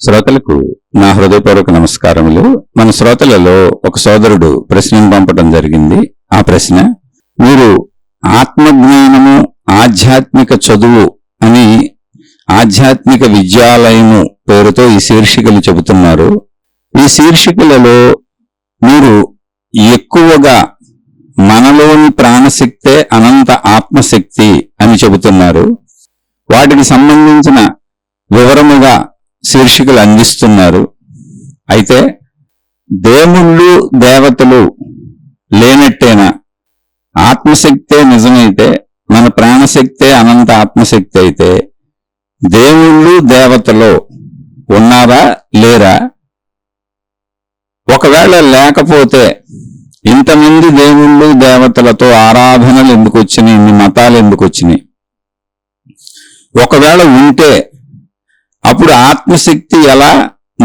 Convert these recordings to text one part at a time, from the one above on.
శ్రోతలకు నా హృదయపూర్వక నమస్కారములు. మన శ్రోతలలో ఒక సోదరుడు ప్రశ్నను పంపడం జరిగింది. ఆ ప్రశ్న, మీరు ఆత్మజ్ఞానము ఆధ్యాత్మిక చదువు అని ఆధ్యాత్మిక విద్యాలయము పేరుతో ఈ శీర్షికలు చెబుతున్నారు. ఈ శీర్షికలలో మీరు ఎక్కువగా మనలోని ప్రాణశక్తే అనంత ఆత్మశక్తి అని చెబుతున్నారు. వాటికి సంబంధించిన వివరముగా శీర్షికలు అందిస్తున్నారు. అయితే దేవుళ్ళు దేవతలు లేనట్టేనా? ఆత్మశక్తే నిజమైతే, మన ప్రాణశక్తే అనంత ఆత్మశక్తి అయితే దేవుళ్ళు దేవతలు ఉన్నారా లేరా? ఒకవేళ లేకపోతే ఇంతమంది దేవుళ్ళు దేవతలతో ఆరాధనలు ఎందుకు వచ్చినాయి? ఇన్ని మతాలు ఎందుకు వచ్చినాయి? ఒకవేళ ఉంటే అప్పుడు ఆత్మశక్తి ఎలా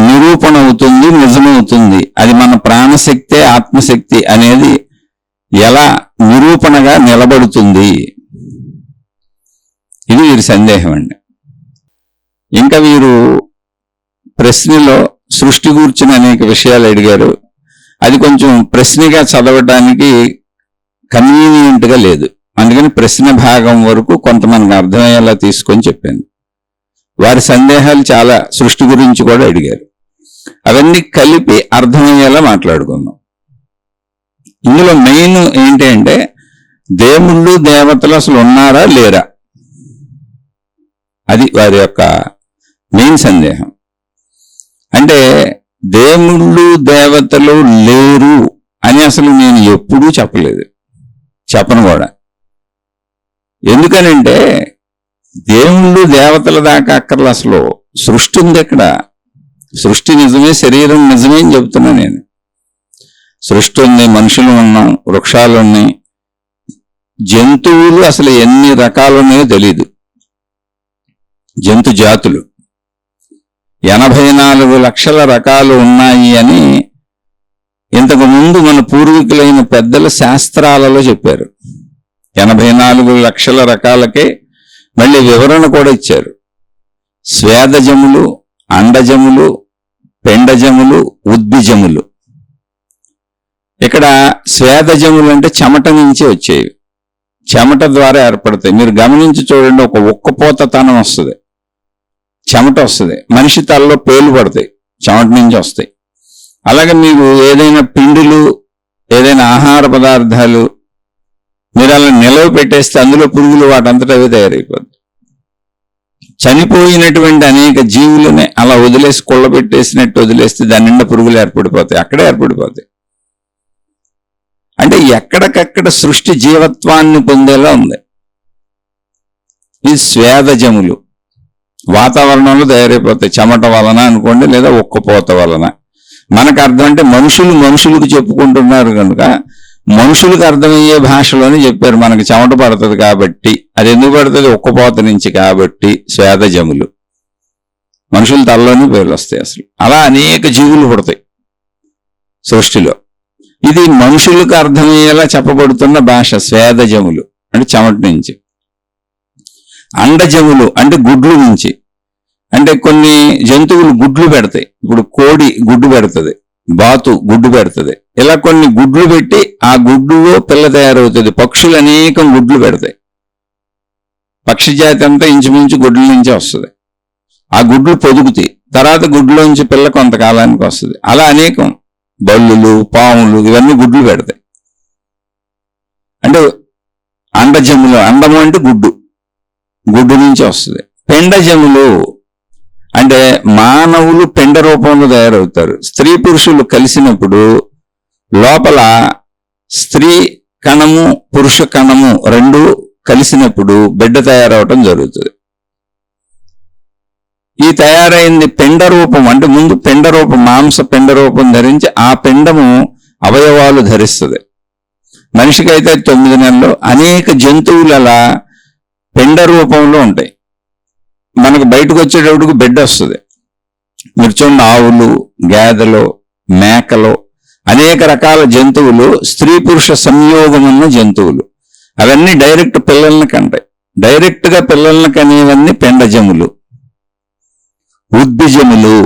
నిరూపణ అవుతుంది, నిజమవుతుంది? అది మన ప్రాణశక్తే ఆత్మశక్తి అనేది ఎలా నిరూపణగా నిలబడుతుంది? ఇది వీరి సందేహం అండి. ఇంకా వీరు ప్రశ్నలో సృష్టి గూర్చిన అనేక విషయాలు అడిగారు. అది కొంచెం ప్రశ్నగా చదవటానికి కన్వీనియంట్గా లేదు. అందుకని ప్రశ్న భాగం వరకు కొంతమందికి అర్థమయ్యేలా తీసుకొని చెప్పాను. వారి సందేహాలు చాలా సృష్టి గురించి కూడా అడిగారు. అవన్నీ కలిపి అర్థమయ్యేలా మాట్లాడుకుందాం. ఇందులో మెయిన్ ఏంటి అంటే, దేవుళ్ళు దేవతలు అసలు ఉన్నారా లేరా? అది వారి యొక్క మెయిన్ సందేహం. అంటే దేవుళ్ళు దేవతలు లేరు అని అసలు నేను ఎప్పుడూ చెప్పలేదు, చెప్పను కూడా. ఎందుకనంటే దేవుళ్ళు దేవతల దాకా అక్కర్లు. అసలు సృష్టి ఉంది ఎక్కడ? సృష్టి నిజమే, శరీరం నిజమే అని చెబుతున్నా నేను. సృష్టి ఉంది, మనుషులు ఉన్నాం, వృక్షాలు ఉన్నాయి, జంతువులు అసలు ఎన్ని రకాలు ఉన్నాయో తెలీదు. జంతు జాతులు 84 లక్షల రకాలు ఉన్నాయి అని ఇంతకు ముందు మన పూర్వీకులైన పెద్దల శాస్త్రాలలో చెప్పారు. 84 లక్షల రకాలకే మళ్ళీ వివరణ కూడా ఇచ్చారు. స్వేదజములు, అండజములు, పెండజములు, ఉద్భిజములు. ఇక్కడ స్వేదజములు అంటే చెమట నుంచి వచ్చేవి, చెమట ద్వారా ఏర్పడతాయి. మీరు గమనించి చూడండి, ఒక ఉక్కపోతతనం వస్తుంది, చెమట వస్తుంది. మనిషి తలలో పేలు పడతాయి, చెమట నుంచి వస్తాయి. అలాగే మీరు ఏదైనా పిండిలు, ఏదైనా ఆహార పదార్థాలు మీరు అలా నిలవ పెట్టేస్తే అందులో పురుగులు వాటంతటా అవి తయారైపోతాయి. చనిపోయినటువంటి అనేక జీవులనే అలా వదిలేసి కొల్లబెట్టేసినట్టు వదిలేస్తే దాని నిండా పురుగులు ఏర్పడిపోతాయి, అక్కడే ఏర్పడిపోతాయి. అంటే ఎక్కడికక్కడ సృష్టి జీవత్వాన్ని పొందేలా ఉంది. ఈ స్వేదజములు వాతావరణంలో తయారైపోతాయి, చెమట వలన అనుకోండి, లేదా ఉక్కపోత వలన. మనకు అర్థం అంటే మనుషులకు చెప్పుకుంటున్నారు కనుక మనుషులకు అర్థమయ్యే భాషలోనే చెప్పారు. మనకి చెమట పడుతుంది కాబట్టి, అది ఎందుకు పడుతుంది? ఉక్కపోత నుంచి కాబట్టి స్వేదజములు. మనుషుల తలలోనే పేర్లు వస్తాయి. అసలు అలా అనేక జీవులు పుడతాయి సృష్టిలో. ఇది మనుషులకు అర్థమయ్యేలా చెప్పబడుతున్న భాష స్వేదజములు అంటే చెమట నుంచి. అండజములు అంటే గుడ్లు నుంచి. అంటే కొన్ని జంతువులు గుడ్లు పెడతాయి. ఇప్పుడు కోడి గుడ్డు పెడుతుంది, బాతు గుడ్డు పెడుతుంది. ఇలా కొన్ని గుడ్లు పెట్టి ఆ గుడ్డులో పిల్ల తయారవుతుంది. పక్షులు అనేకం గుడ్లు పెడతాయి. పక్షి జాతి అంతా ఇంచుమించు గుడ్ల నుంచే వస్తుంది. ఆ గుడ్లు పొదుగుతాయి, తర్వాత గుడ్లోంచి పిల్ల కొంతకాలానికి వస్తుంది. అలా అనేకం బల్లులు, పాములు ఇవన్నీ గుడ్లు పెడతాయి. అంటే అండజములు, అండము అంటే గుడ్డు నుంచి వస్తుంది. పెండజములు అంటే మానవులు పెండ రూపంలో తయారవుతారు. స్త్రీ పురుషులు కలిసినప్పుడు లోపల స్త్రీ కణము పురుష కణము రెండు కలిసినప్పుడు బిడ్డ తయారవటం జరుగుతుంది. ఈ తయారైంది పెండ రూపం. అంటే ముందు పెండ రూపం, మాంస పెండ రూపం ధరించి ఆ పెండము అవయవాలు ధరిస్తుంది. మనిషికైతే 9 నెలలు. అనేక జంతువులు అలా పెండ రూపంలో ఉంటాయి. మనకు బయటకు వచ్చేటప్పటికి బిడ్డ వస్తుంది. మీరు చూడండి, ఆవులు, గేదెలు, మేకలు, అనేక రకాల జంతువులు స్త్రీ పురుష సంయోగం ఉన్న జంతువులు. అవన్నీ డైరెక్ట్ పిల్లల్ని కంటాయి. డైరెక్ట్ గా పిల్లల్ని కనేవన్నీ పెండజములు. ఉద్భిజములు.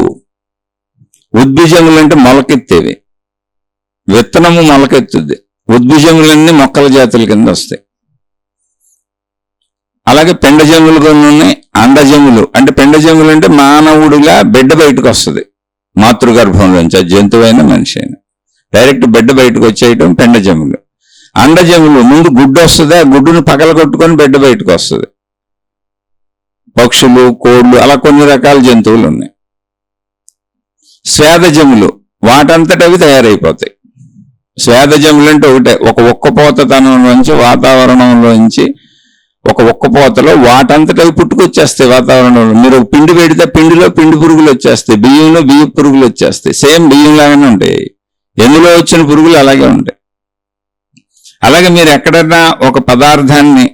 ఉద్భిజములు అంటే మొలకెత్తేవి, విత్తనము మొలకెత్తుద్ది. ఉద్భిజములన్నీ మొక్కల జాతుల కింద వస్తాయి. అలాగే పిండజములు కొన్ని ఉన్నాయి. అండజములు అంటే పిండజములు అంటే మానవుడిగా బిడ్డ బయటకు వస్తుంది మాతృగర్భంలోంచి, అది జంతువైనా మనిషి అయినా డైరెక్ట్ బిడ్డ బయటకు వచ్చేయటం పిండజములు. అండజములు ముందు గుడ్డు వస్తుంది, ఆ గుడ్డును పగల కొట్టుకొని బిడ్డ బయటకు వస్తుంది. పక్షులు, కోళ్ళు, అలా కొన్ని రకాల జంతువులు ఉన్నాయి. స్వేదజములు వాటంతటవి తయారైపోతాయి. స్వేదజములు అంటే ఒకటే, ఒక ఒక్కపోతతనంలోంచి వాతావరణంలోంచి ఒక ఒక్కపోతలో వాటంతటవి పుట్టుకొచ్చేస్తాయి వాతావరణంలో. మీరు పిండి పెడితే పిండిలో పిండి పురుగులు వచ్చేస్తాయి, బియ్యంలో బియ్య పురుగులు వచ్చేస్తాయి. సేమ్ బియ్యం లాగానే ఉంటాయి. ఎందులో వచ్చిన పురుగులు అలాగే ఉంటాయి. అలాగే మీరు ఎక్కడన్నా ఒక పదార్థాన్ని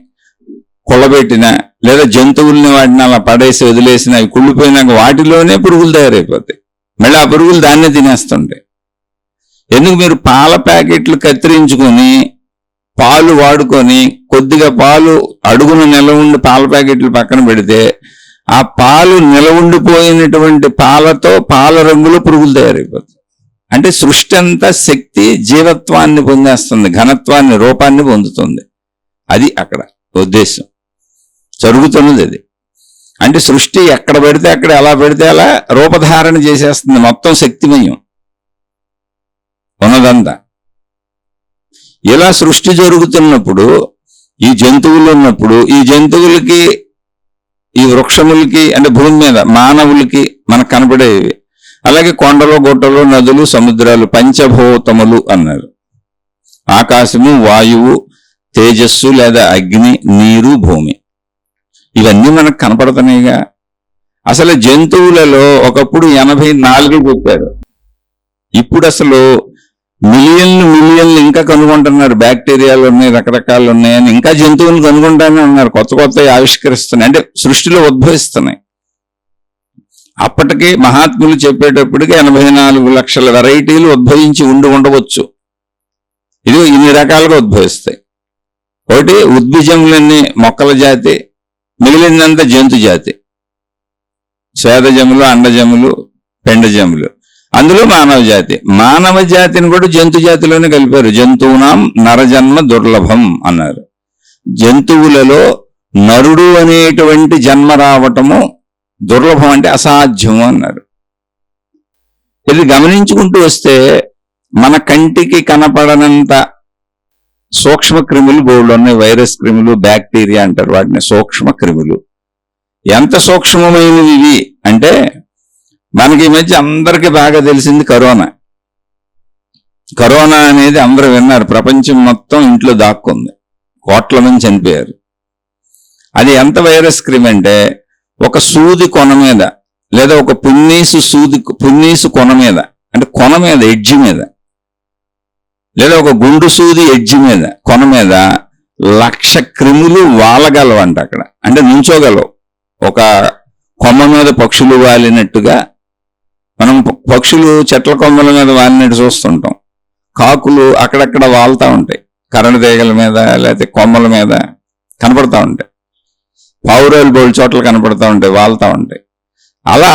కొల్లబెట్టినా లేదా జంతువుల్ని వాటిని అలా పడేసి వదిలేసిన అవి కుళ్ళిపోయినాక వాటిలోనే పురుగులు తయారైపోతాయి. మళ్ళీ ఆ పురుగులు దాన్నే తినేస్తుంటాయి. ఎందుకు? మీరు పాల ప్యాకెట్లు కత్తిరించుకొని పాలు వాడుకొని కొద్దిగా పాలు అడుగున నిలవుండి పాల ప్యాకెట్లు పక్కన పెడితే ఆ పాలు నిలవుండిపోయినటువంటి పాలతో పాల రంగులో పురుగులు తయారైపోతాయి. అంటే సృష్టి అంతా శక్తి జీవత్వాన్ని పొందేస్తుంది, ఘనత్వాన్ని, రూపాన్ని పొందుతుంది. అది అక్కడ ఉద్దేశం, జరుగుతున్నది అది. అంటే సృష్టి ఎక్కడ పెడితే అక్కడ, ఎలా పెడితే అలా రూపధారణ చేసేస్తుంది. మొత్తం శక్తిమయం ఉన్నదంతా. ఇలా సృష్టి జరుగుతున్నప్పుడు ఈ జంతువులు ఉన్నప్పుడు ఈ జంతువులకి, ఈ వృక్షములకి, అంటే భూమి మీద మానవులకి మనకు కనపడేవి. అలాగే కొండలు, గుట్టలు, నదులు, సముద్రాలు, పంచభూతములు అన్నారు. ఆకాశము, వాయువు, తేజస్సు లేదా అగ్ని, నీరు, భూమి, ఇవన్నీ మనకు కనపడుతున్నాయిగా. అసలు జంతువులలో ఒకప్పుడు 84 చెప్పారు, ఇప్పుడు అసలు మిలియన్లు ఇంకా కనుగొంటున్నారు. బ్యాక్టీరియాలు ఉన్నాయి, రకరకాలు ఉన్నాయని ఇంకా జంతువులు కనుగొంటానే ఉన్నారు. కొత్త కొత్త ఆవిష్కరిస్తున్నాయి, అంటే సృష్టిలో ఉద్భవిస్తున్నాయి. అప్పటికి మహాత్ములు చెప్పేటప్పటికి 84 లక్షల వెరైటీలు ఉద్భవించి ఉండవచ్చు. ఇది ఇన్ని రకాలుగా ఉద్భవిస్తాయి. ఒకటి ఉద్భిజములన్నీ మొక్కల జాతి, మిగిలినంతా జంతు జాతి. స్వేదజములు, అండజములు, పిండజములు, అందులో మానవ జాతి. మానవ జాతిని కూడా జంతు జాతిలోనే కలిపారు. జంతువునాం నరజన్మ దుర్లభం అన్నారు. జంతువులలో నరుడు అనేటువంటి జన్మ రావటము దుర్లభం, అంటే అసాధ్యము అన్నారు. ఇది గమనించుకుంటూ వస్తే మన కంటికి కనపడనంత సూక్ష్మ క్రిములు బోర్డు ఉన్నాయి. వైరస్ క్రిములు, బ్యాక్టీరియా అంటారు వాటిని, సూక్ష్మ క్రిములు. ఎంత సూక్ష్మమైనవి ఇవి అంటే, మనకి ఈ మధ్య అందరికీ బాగా తెలిసింది కరోనా. కరోనా అనేది అందరూ విన్నారు, ప్రపంచం మొత్తం ఇంట్లో దాక్కుంది, కోట్ల మంది చనిపోయారు. అది ఎంత వైరస్ క్రిమి అంటే, ఒక సూది కొన మీద లేదా ఒక పున్నీసు కొన మీద, అంటే కొన మీద, ఎడ్జి మీద, లేదా ఒక గుండు సూది ఎడ్జి మీద, కొన మీద 1,00,000 క్రిములు వాలగలవంట అక్కడ. అంటే నుంచోగలవు. ఒక కొమ్మ మీద పక్షులు వాలినట్టుగా, మనం పక్షులు చెట్ల కొమ్మల మీద వాలినట్టు చూస్తుంటాం. కాకులు అక్కడక్కడ వాళ్తా ఉంటాయి, కరెంటు తీగల మీద లేకపోతే కొమ్మల మీద కనపడతా ఉంటాయి. పావురాలు బోల్ చోట్ల కనపడతా ఉంటాయి, వాళ్తా ఉంటాయి. అలా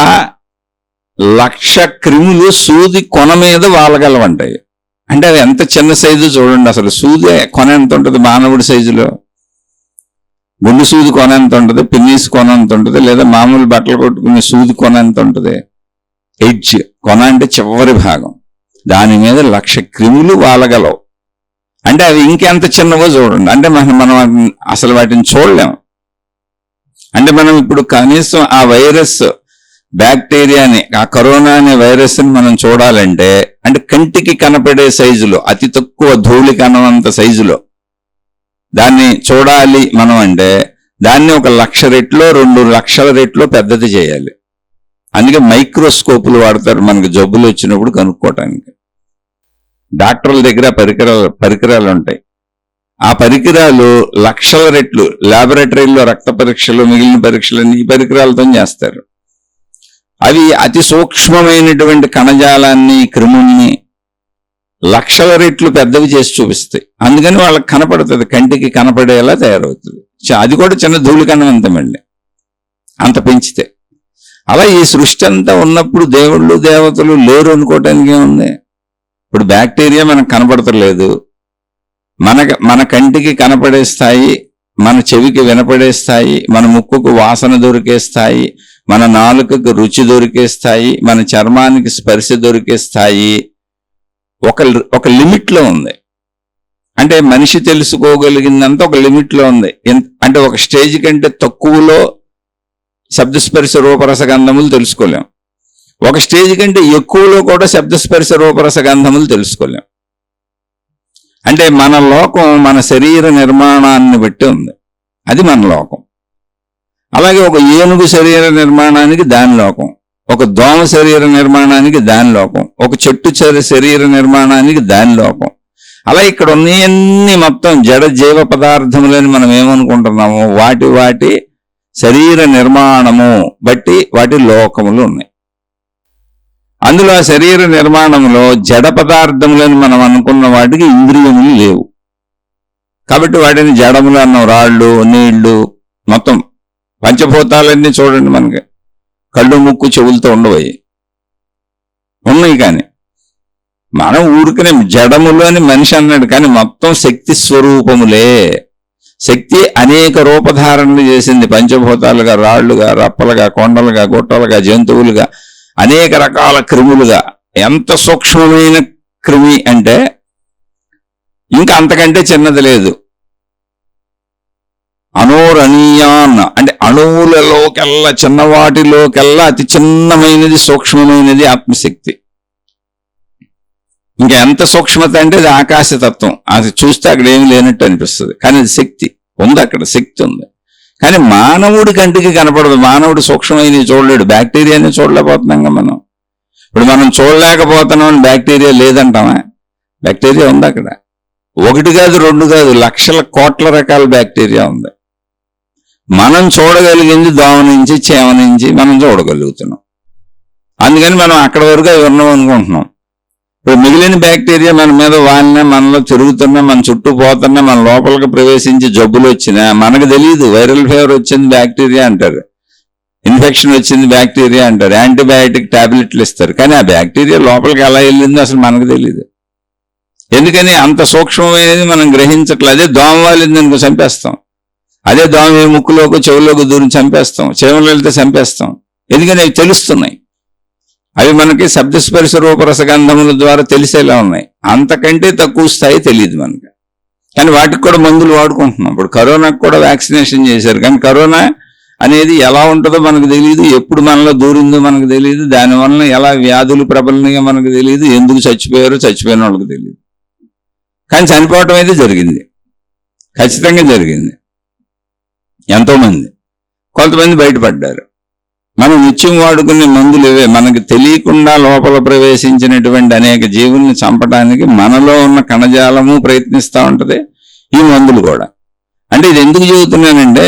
1,00,000 క్రిములు సూది కొన మీద వాలగలవంటాయి. అంటే అది ఎంత చిన్న సైజు చూడండి. అసలు సూది కొన ఎంత ఉంటుంది మానవుడి సైజులో? గుండు సూది కొన ఎంత ఉంటుంది, పిన్నీసు కొన ఎంత ఉంటుంది, లేదా మామూలు బట్టలు కొట్టుకునే సూది కొన ఎంత ఉంటుంది? ఎడ్జ్ కొన అంటే చివరి భాగం, దాని మీద 1,00,000 క్రిములు వాలగలవు. అంటే అవి ఇంకెంత చిన్నవో చూడండి. అంటే మనం అసలు వాటిని చూడలేము. అంటే మనం ఇప్పుడు కనీసం ఆ వైరస్, బ్యాక్టీరియాని, ఆ కరోనా అనే వైరస్ని మనం చూడాలంటే, అంటే కంటికి కనపడే సైజులో, అతి తక్కువ ధూళి కనవంత సైజులో దాన్ని చూడాలి మనం అంటే, దాన్ని 1,00,000 రెట్లో 2,00,000 రెట్లో పెద్దది చేయాలి. అందుకే మైక్రోస్కోపులు వాడతారు మనకి జబ్బులు వచ్చినప్పుడు కనుక్కోవటానికి. డాక్టర్ల దగ్గర పరికరాలు ఉంటాయి. ఆ పరికరాలు 1,00,000 రెట్లు ల్యాబొరేటరీలో రక్త పరీక్షలు, మిగిలిన పరీక్షలన్నీ ఈ పరికరాలతో చేస్తారు. అవి అతి సూక్ష్మమైనటువంటి కణజాలాన్ని, క్రిముల్ని 1,00,000 రెట్లు పెద్దవి చేసి చూపిస్తాయి. అందుకని వాళ్ళకి కనపడుతుంది, కంటికి కనపడేలా తయారవుతుంది. అది కూడా చిన్న ధూళి కణం అంతమండి, అంత పెంచితే. అలా ఈ సృష్టి అంతా ఉన్నప్పుడు దేవుళ్ళు దేవతలు లేరు అనుకోవటానికి ఏముంది? ఇప్పుడు బ్యాక్టీరియా మనకు కనపడతలేదు, మన కంటికి కనపడే స్థాయి, మన చెవికి వినపడే స్థాయి, మన ముక్కుకు వాసన దొరికే స్థాయి, మన నాలుకకు రుచి దొరికే స్థాయి, మన చర్మానికి స్పర్శ దొరికే స్థాయి ఒక లిమిట్లో ఉంది. అంటే మనిషి తెలుసుకోగలిగిందంతా ఒక లిమిట్లో ఉంది. అంటే ఒక స్టేజ్ కంటే తక్కువలో శబ్దస్పర్శ రూపరసగంధములు తెలుసుకోలేం, ఒక స్టేజ్ కంటే ఎక్కువలో కూడా శబ్దస్పర్శ రూపరసగంధములు తెలుసుకోలేం. అంటే మన లోకం మన శరీర నిర్మాణాన్ని బట్టి ఉంది, అది మన లోకం. అలాగే ఒక ఏనుగు శరీర నిర్మాణానికి దాని లోకం, ఒక దోమ శరీర నిర్మాణానికి దాని లోకం, ఒక చెట్టు శరీర నిర్మాణానికి దాని లోకం. అలా ఇక్కడ ఉన్నవన్నీ మొత్తం జడ జీవ పదార్థములని మనం ఏమనుకుంటున్నాము, వాటి శరీర నిర్మాణము బట్టి వాటి లోకములు ఉన్నాయి. అందులో ఆ శరీర నిర్మాణంలో జడ పదార్థములని మనం అనుకున్న వాటికి ఇంద్రియములు లేవు, కాబట్టి వాటిని జడములు అన్నాం. రాళ్ళు, నీళ్లు, మొత్తం పంచభూతాలన్నీ చూడండి, మనకి కళ్ళు ముక్కు చెవులతో ఉండవయి ఉన్నాయి. కానీ మనం ఊరికనే జడములు అని మనిషి అన్నాడు, కానీ మొత్తం శక్తి స్వరూపములే. శక్తి అనేక రూపధారణలు చేసింది, పంచభూతాలుగా, రాళ్లుగా, రప్పలుగా, కొండలుగా, గుట్టలుగా, జంతువులుగా, అనేక రకాల క్రిములుగా. ఎంత సూక్ష్మమైన క్రిమి అంటే ఇంకా అంతకంటే చిన్నది లేదు. అనోరణీయాన్ అంటే అణువులలోకెల్లా, చిన్నవాటిలోకెల్లా అతి చిన్నమైనది, సూక్ష్మమైనది ఆత్మశక్తి. ఇంకా ఎంత సూక్ష్మత అంటే అది ఆకాశతత్వం. అది చూస్తే అక్కడ ఏమి లేనట్టు అనిపిస్తుంది, కానీ అది శక్తి ఉంది, అక్కడ శక్తి ఉంది. కానీ మానవుడి కంటికి కనపడదు, మానవుడు సూక్ష్మమైనవి చూడలేడు. బ్యాక్టీరియాని చూడలేకపోతున్నాం మనం. ఇప్పుడు మనం చూడలేకపోతున్నాం అని బ్యాక్టీరియా లేదంటామా? బ్యాక్టీరియా ఉంది అక్కడ. ఒకటి కాదు, రెండు కాదు, లక్షల కోట్ల రకాల బ్యాక్టీరియా ఉంది. మనం చూడగలిగింది దోమ నుంచి, చీమ నుంచి మనం చూడగలుగుతున్నాం. అందుకని మనం అక్కడ వరకు అవి ఉన్నాం అనుకుంటున్నాం. ఇప్పుడు మిగిలిన బ్యాక్టీరియా మన మీద వాలినా, మనలో తిరుగుతున్నా, మన చుట్టూ పోతున్నా, మన లోపలికి ప్రవేశించి జబ్బులు వచ్చినా మనకు తెలియదు. వైరల్ ఫీవర్ వచ్చింది బ్యాక్టీరియా అంటారు, ఇన్ఫెక్షన్ వచ్చింది బ్యాక్టీరియా అంటారు, యాంటీబయాటిక్ టాబ్లెట్లు ఇస్తారు. కానీ ఆ బ్యాక్టీరియా లోపలికి ఎలా వెళ్ళిందో అసలు మనకు తెలియదు. ఎందుకని? అంత సూక్ష్మమైనది మనం గ్రహించట్లేదు. అదే దోమ వాలింది అనుకో చంపేస్తాం, అదే దోమ ముక్కులోకి చెవులోకి దూరం చంపేస్తాం, చెవులు వెళ్తే చంపేస్తాం. ఎందుకని? అవి తెలుస్తున్నాయి. అవి మనకి శబ్దస్పర్శ రూపరసగంధముల ద్వారా తెలిసేలా ఉన్నాయి. అంతకంటే తక్కువ స్థాయి తెలియదు మనకి, కానీ వాటికి కూడా మందులు వాడుకుంటున్నాం. ఇప్పుడు కరోనాకు కూడా వ్యాక్సినేషన్ చేశారు, కానీ కరోనా అనేది ఎలా ఉంటుందో మనకు తెలియదు, ఎప్పుడు మనలో దూరిందో మనకు తెలియదు, దానివల్ల ఎలా వ్యాధులు ప్రబలనయో మనకు తెలియదు, ఎందుకు చచ్చిపోయారో చచ్చిపోయిన వాళ్ళకి తెలియదు. కానీ చనిపోవటం అయితే జరిగింది, ఖచ్చితంగా జరిగింది. ఎంతోమంది, కొంతమంది బయటపడ్డారు. మనం నిత్యం వాడుకునే మందులు ఇవే. మనకు తెలియకుండా లోపల ప్రవేశించినటువంటి అనేక జీవుల్ని చంపడానికి మనలో ఉన్న కణజాలము ప్రయత్నిస్తూ ఉంటది, ఈ మందులు కూడా. అంటే ఇది ఎందుకు చెబుతున్నానంటే,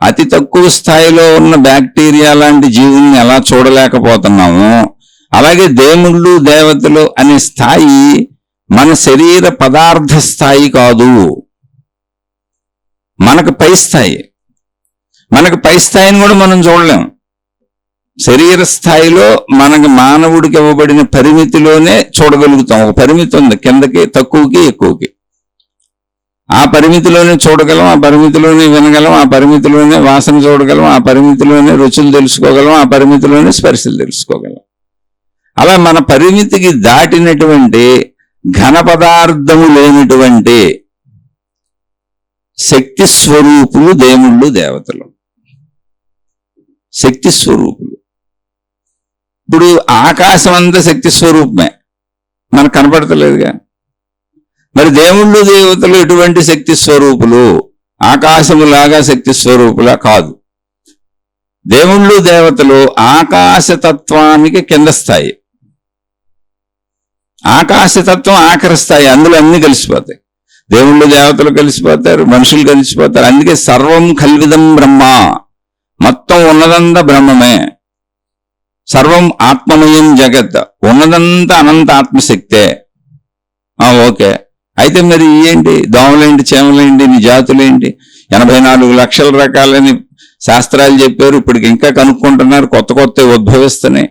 అతి తక్కువ స్థాయిలో ఉన్న బ్యాక్టీరియా లాంటి జీవుల్ని ఎలా చూడలేకపోతున్నామో, అలాగే దేవుళ్ళు దేవతలు అనే స్థాయి మన శరీర పదార్థ స్థాయి కాదు, మనకు పై స్థాయి. మనకు పై స్థాయిని కూడా మనం చూడలేం. శరీర స్థాయిలో మనకు మానవుడికి ఇవ్వబడిన పరిమితిలోనే చూడగలుగుతాం. ఒక పరిమితి ఉంది, కిందకి, తక్కువకి, ఎక్కువకి. ఆ పరిమితిలోనే చూడగలం, ఆ పరిమితిలోనే వినగలం, ఆ పరిమితిలోనే వాసన చూడగలం, ఆ పరిమితిలోనే రుచులు తెలుసుకోగలం, ఆ పరిమితిలోనే స్పర్శలు తెలుసుకోగలం. అలా మన పరిమితికి దాటినటువంటి ఘన పదార్థము లేనటువంటి శక్తి స్వరూపులు దేవుళ్ళు దేవతలు, శక్తి స్వరూపులు. ఇప్పుడు ఆకాశం అంతా శక్తి స్వరూపమే, మనకు కనపడతలేదుగా. మరి దేవుళ్ళు దేవతలు ఎటువంటి శక్తి స్వరూపులు? ఆకాశములాగా శక్తి స్వరూపులా కాదు. దేవుళ్ళు దేవతలు ఆకాశతత్వానికి కింద స్థాయి, ఆకాశతత్వం ఆఖరి స్థాయి. అందులో అన్ని కలిసిపోతాయి. దేవుళ్ళు దేవతలు కలిసిపోతారు, మనుషులు కలిసిపోతారు. అందుకే సర్వం కల్విదం బ్రహ్మ, మొత్తం ఉన్నదంతా బ్రహ్మమే. సర్వం ఆత్మమయం జగత్, ఉన్నదంతా అనంత ఆత్మశక్తే. ఓకే, అయితే మరి ఏంటి? దోమలేంటి, చేమలేంటి, నీ జాతులేంటి, 84 లక్షల రకాలని శాస్త్రాలు చెప్పారు, ఇప్పటికి ఇంకా కనుక్కుంటున్నారు, కొత్త కొత్త ఉద్భవిస్తున్నాయి.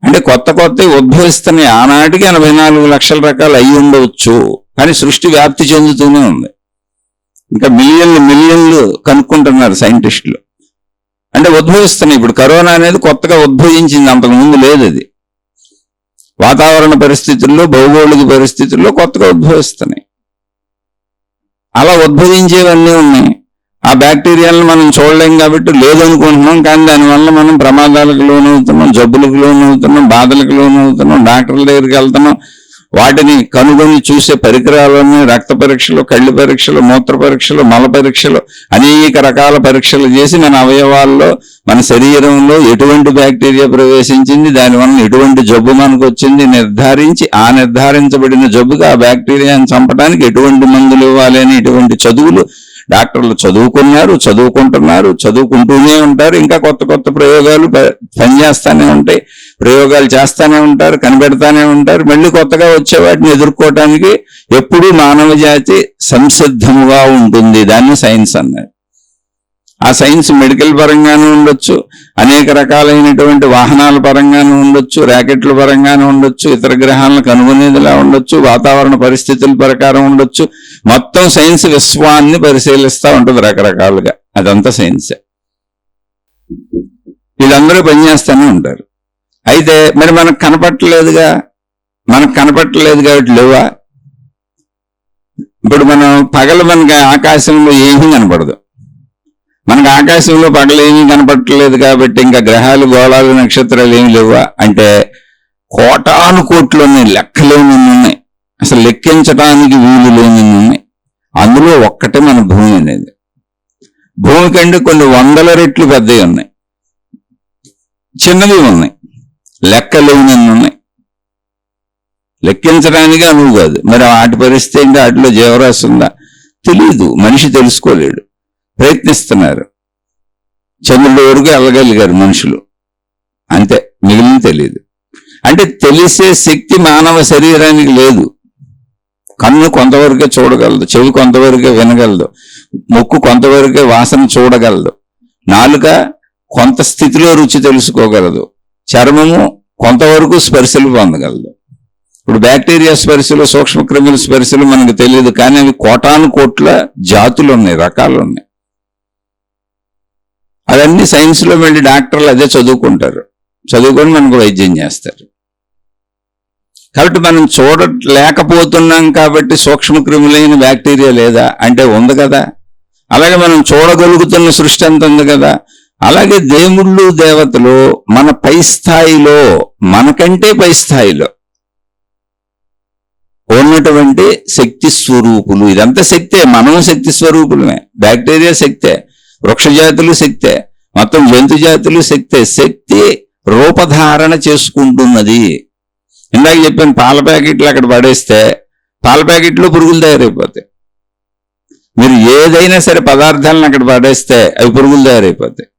అంటే కొత్త కొత్త ఉద్భవిస్తున్నాయి. ఆనాటికి 84 లక్షల రకాలు అయి ఉండవచ్చు, కానీ సృష్టి వ్యాప్తి చెందుతూనే ఉంది. ఇంకా మిలియన్లు కనుక్కుంటున్నారు సైంటిస్టులు. అంటే ఉద్భవిస్తున్నాయి. ఇప్పుడు కరోనా అనేది కొత్తగా ఉద్భవించింది, అంతకుముందు లేదు. అది వాతావరణ పరిస్థితుల్లో, భౌగోళిక పరిస్థితుల్లో కొత్తగా ఉద్భవిస్తున్నాయి. అలా ఉద్భవించేవన్నీ ఉన్నాయి. ఆ బ్యాక్టీరియాలను మనం చూడలేం కాబట్టి లేదనుకుంటున్నాం, కానీ దానివల్ల మనం ప్రమాదాలకు లోనవుతున్నాం, జబ్బులకు లోనవుతున్నాం, బాధలకు లోనవుతున్నాం, డాక్టర్ల దగ్గరికి వెళ్తున్నాం. వాటిని కనుగొని చూసే పరికరాలన్నీ రక్త పరీక్షలు, కళ్ళు పరీక్షలు, మూత్ర పరీక్షలు, మల పరీక్షలు, అనేక రకాల పరీక్షలు చేసి మన అవయవాల్లో, మన శరీరంలో ఎటువంటి బ్యాక్టీరియా ప్రవేశించింది, దానివల్ల ఎటువంటి జబ్బు మనకు వచ్చింది నిర్ధారించి, ఆ నిర్ధారించబడిన జబ్బుకి ఆ బ్యాక్టీరియాను చంపడానికి ఎటువంటి మందులు ఇవ్వాలి అని ఇటువంటి చదువులు డాక్టర్లు చదువుకున్నారు, చదువుకుంటున్నారు, చదువుకుంటూనే ఉంటారు. ఇంకా కొత్త కొత్త ప్రయోగాలు పనిచేస్తానే ఉంటాయి, ప్రయోగాలు చేస్తానే ఉంటారు, కనిపెడతానే ఉంటారు. మళ్ళీ కొత్తగా వచ్చే వాటిని ఎదుర్కోవటానికి ఎప్పుడూ మానవ జాతి సంసిద్ధముగా ఉంటుంది. దాన్ని సైన్స్ అన్నారు. ఆ సైన్స్ మెడికల్ పరంగానూ ఉండొచ్చు, అనేక రకాలైనటువంటి వాహనాల పరంగానూ ఉండొచ్చు, ర్యాకెట్ల పరంగానూ ఉండొచ్చు, ఇతర గ్రహాలను కనుగొనేదిలా ఉండొచ్చు, వాతావరణ పరిస్థితుల ప్రకారం ఉండొచ్చు. మొత్తం సైన్స్ విశ్వాన్ని పరిశీలిస్తూ ఉంటుంది రకరకాలుగా. అదంతా సైన్సే. వీళ్ళందరూ పనిచేస్తూనే ఉంటారు. అయితే మరి మనకు కనపట్టలేదుగా, కాబట్టి లేవా? ఇప్పుడు మనం పగలు మనకి ఆకాశంలో ఏమీ కనపడదు. మనకు ఆకాశంలో పగలు ఏమీ కనపట్టలేదు కాబట్టి ఇంకా గ్రహాలు, గోళాలు, నక్షత్రాలు ఏమి లేవా అంటే కోటాను కోట్లు ఉన్నాయి, లెక్కలేని ఉన్నాయి, అసలు లెక్కించడానికి వీలు లేని ఉన్నాయి. అందులో ఒక్కటే మన భూమి అనేది. భూమి కంటే కొన్ని 100 రెట్లు పెద్దవి ఉన్నాయి, చిన్నవి ఉన్నాయి, లెక్కలేని ఉన్నాయి, లెక్కించడానికి అనువు కాదు. మరి వాటి పరిస్థితి ఇంకా వాటిలో జీవరాశి ఉందా తెలీదు, మనిషి తెలుసుకోలేడు. ప్రయత్నిస్తున్నారు. చంద్రుడి వరకు వెళ్ళగలిగారు మనుషులు, అంతే, మిగిలిన తెలియదు. అంటే తెలిసే శక్తి మానవ శరీరానికి లేదు. కన్ను కొంతవరకే చూడగలదు, చెవి కొంతవరకే వినగలదు, ముక్కు కొంతవరకే వాసన చూడగలదు, నాలుక కొంత స్థితిలో రుచి తెలుసుకోగలదు, చర్మము కొంతవరకు స్పర్శలు పొందగలదు. ఇప్పుడు బ్యాక్టీరియా స్పర్శలు, సూక్ష్మక్రిముల స్పర్శలు మనకు తెలియదు, కానీ అవి కోటాను కోట్ల జాతులు ఉన్నాయి, రకాలు ఉన్నాయి. అవన్నీ సైన్స్లో వెళ్ళి డాక్టర్లు అదే చదువుకుంటారు, చదువుకొని మనకు వైద్యం చేస్తారు. కాబట్టి మనం చూడలేకపోతున్నాం కాబట్టి సూక్ష్మక్రిములైన బ్యాక్టీరియా లేదా అంటే ఉంది కదా. అలాగే మనం చూడగలుగుతున్న సృష్టి అంత ఉంది కదా. అలాగే దేవుళ్ళు, దేవతలు మన పై స్థాయిలో, మనకంటే పై స్థాయిలో ఉన్నటువంటి శక్తి స్వరూపులు. ఇదంతా శక్తే, మనం శక్తి స్వరూపులమే. బ్యాక్టీరియా శక్తే, వృక్షజాతులు శక్తే, మొత్తం జంతు జాతులు శక్తే. శక్తి రూపధారణ చేసుకుంటున్నది. ఇందాక చెప్పాను, పాల ప్యాకెట్లు అక్కడ పడేస్తే పాల ప్యాకెట్లో పురుగులు తయారైపోతాయి. మీరు ఏదైనా సరే పదార్థాలను అక్కడ పడేస్తే అవి పురుగులు తయారైపోతాయి.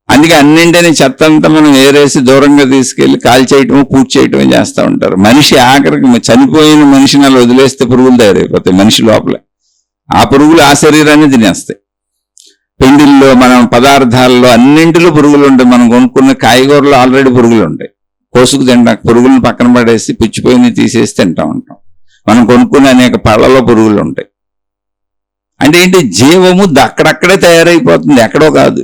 అందుకే అన్నింటినీ చెత్త అంతా మనం ఏరేసి దూరంగా తీసుకెళ్లి కాల్చేయటము, పూర్తి చేయటము చేస్తూ ఉంటారు. మనిషి ఆఖరికి చనిపోయిన మనిషిని అలా వదిలేస్తే పురుగులు తయారైపోతాయి మనిషి లోపలే. ఆ పురుగులు ఆ శరీరాన్ని తినేస్తాయి. పిండిల్లో, మనం పదార్థాల్లో అన్నింటిలో పురుగులు ఉంటాయి. మనం కొనుక్కున్న కాయగూరలో ఆల్రెడీ పురుగులు ఉంటాయి. కోసుకు తింటాం, పురుగులను పక్కన పడేసి పిచ్చిపోయినవి తీసేసి తింటా ఉంటాం. మనం కొనుక్కునే అనేక పళ్ళలో పురుగులు ఉంటాయి. అంటే ఏంటి, జీవము అక్కడక్కడే తయారైపోతుంది, ఎక్కడో కాదు.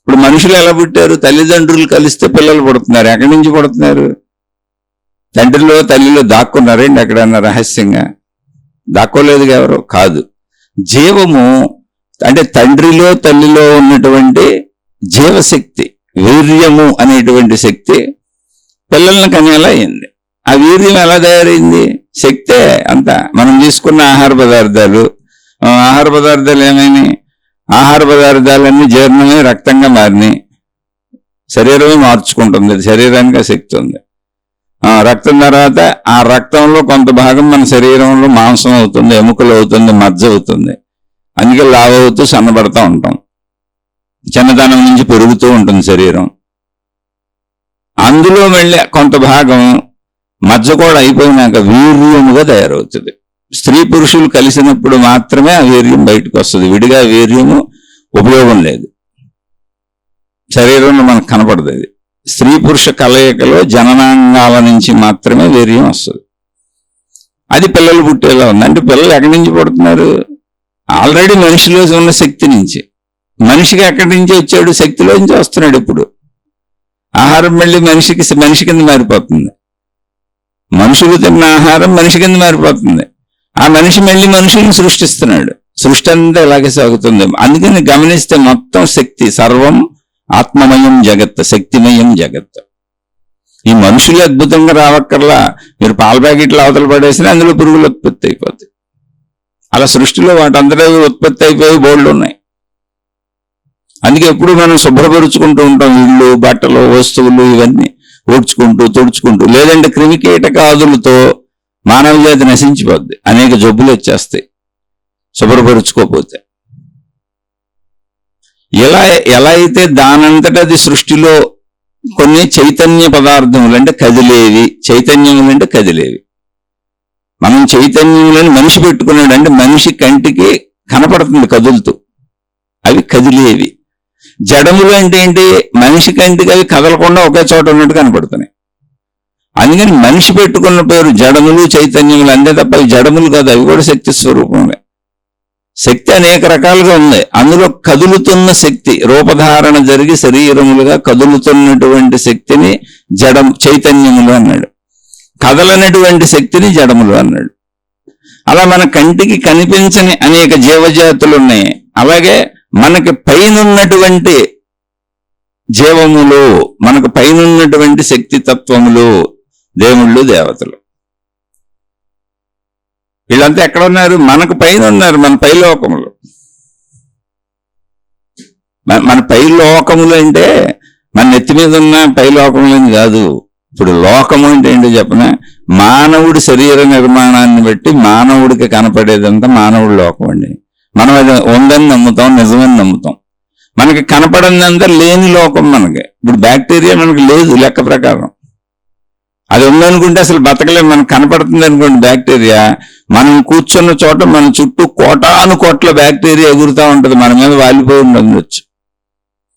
ఇప్పుడు మనుషులు ఎలా పుట్టారు? తల్లిదండ్రులు కలిస్తే పిల్లలు పుడుతున్నారు. ఎక్కడి నుంచి పుడుతున్నారు? తండ్రిలో తల్లిలో దాక్కున్నారేంటి ఎక్కడన్నా రహస్యంగా? దాక్కోలేదుగా ఎవరు కాదు. జీవము అంటే తండ్రిలో తల్లిలో ఉన్నటువంటి జీవశక్తి, వీర్యము అనేటువంటి శక్తి పిల్లల్ని కనేలా అయింది. ఆ వీర్యం ఎలా తయారైంది? శక్తే అంతా. మనం తీసుకున్న ఆహార పదార్థాలు ఏమైనాయి? ఆహార పదార్థాలన్నీ జీర్ణమై రక్తంగా మారినాయి. శరీరమే మార్చుకుంటుంది, శరీరానికి ఆ శక్తి ఉంది. రక్తం తర్వాత ఆ రక్తంలో కొంత భాగం మన శరీరంలో మాంసం అవుతుంది, ఎముకలు అవుతుంది, మజ్జ అవుతుంది. అందుకే లావు అవుతూ సన్నబడతా ఉంటాం. చిన్నతనం నుంచి పెరుగుతూ ఉంటుంది శరీరం. అందులో మళ్ళీ కొంత భాగం మజ్జ కూడా అయిపోయినాక వీర్యముగా తయారవుతుంది. స్త్రీ పురుషులు కలిసినప్పుడు మాత్రమే ఆ వీర్యం బయటకు వస్తుంది. విడిగా వీర్యము ఉపయోగం లేదు. శరీరంలో మనకు కనపడదు. అది స్త్రీ పురుష కలయికలో జననాంగాల నుంచి మాత్రమే వీర్యం వస్తుంది. అది పిల్లలు పుట్టేలా ఉంది. అంటే పిల్లలు ఎక్కడి నుంచి పుడుతున్నారు? ఆల్రెడీ మనిషిలో ఉన్న శక్తి నుంచి. మనిషికి ఎక్కడి నుంచి వచ్చాడు? శక్తిలో నుంచి వస్తున్నాడు. ఇప్పుడు ఆహారం మళ్ళీ మనిషి కింద మారిపోతుంది. మనుషులు తిన్న ఆహారం మనిషి కింద మారిపోతుంది. ఆ మనిషి మళ్ళీ మనుషుల్ని సృష్టిస్తున్నాడు. సృష్టి అంతా ఇలాగే సాగుతుంది. అందుకని గమనిస్తే మొత్తం శక్తి, సర్వం ఆత్మమయం జగత్, శక్తిమయం జగత్. ఈ మనుషులు అద్భుతంగా రావక్కర్లా. మీరు పాల ప్యాకెట్లు అవతల పడేసినా అందులో పురుగులు ఉత్పత్తి అయిపోతాయి. అలా సృష్టిలో వాటందరూ ఉత్పత్తి అయిపోయి బోర్డులు ఉన్నాయి. అందుకే ఎప్పుడు మనం శుభ్రపరుచుకుంటూ ఉంటాం. ఇళ్ళు, బట్టలు, వస్తువులు ఇవన్నీ ఊడ్చుకుంటూ తుడుచుకుంటూ. లేదంటే క్రిమికీటకాదులతో మానవ జాతి నశించిపోద్ది. అనేక జబ్బులు వచ్చేస్తాయి శుభ్రపరుచుకోకపోతే. ఎలా అయితే దానంతట అది సృష్టిలో కొన్ని చైతన్య పదార్థములు అంటే కదిలేవి, చైతన్యములు అంటే కదిలేవి. మనం చైతన్యములని మనిషి పెట్టుకున్నాడు. అంటే మనిషి కంటికి కనపడుతుంది కదులుతూ, అవి కదిలేవి. జడములు అంటే ఏంటి? మనిషి కంటికి అవి కదలకుండా ఒకే చోట ఉన్నట్టు కనపడుతున్నాయి. అందుకని మనిషి పెట్టుకున్న పేరు జడములు, చైతన్యములు అంతే తప్ప అవి జడములు కాదు. అవి కూడా శక్తి స్వరూపమే. శక్తి అనేక రకాలుగా ఉంది. అందులో కదులుతున్న శక్తి, రూపధారణ జరిగి శరీరములుగా కదులుతున్నటువంటి శక్తిని చైతన్యములు అన్నాడు. కదలనటువంటి శక్తిని జడములు అన్నాడు. అలా మన కంటికి కనిపించని అనేక జీవజాతులు ఉన్నాయి. అలాగే మనకి పైనున్నటువంటి జీవములు, మనకు పైనున్నటువంటి శక్తి తత్వములు, దేవుళ్ళు, దేవతలు, వీళ్ళంతా ఎక్కడ ఉన్నారు? మనకు పైన ఉన్నారు. మన పైలోకములు. మన పైలోకములు అంటే మన నెత్తి మీద ఉన్న పైలోకములని కాదు. ఇప్పుడు లోకము అంటే ఏంటో చెప్పన, మానవుడి శరీర నిర్మాణాన్ని బట్టి మానవుడికి కనపడేదంతా మానవుడి లోకం అండి. మనం అది ఉందని నమ్ముతాం, నిజమని నమ్ముతాం. మనకి కనపడదంతా లేని లోకం. మనకి ఇప్పుడు బ్యాక్టీరియా మనకి లేదు లెక్క ప్రకారం. అది ఉందనుకుంటే అసలు బతకలేదు. మనకు కనపడుతుంది అనుకోండి బ్యాక్టీరియా, మనం కూర్చున్న చోట మన చుట్టూ కోటాను బ్యాక్టీరియా ఎగురుతూ ఉంటుంది. మన మీద వాలిపోయి ఉండొచ్చు.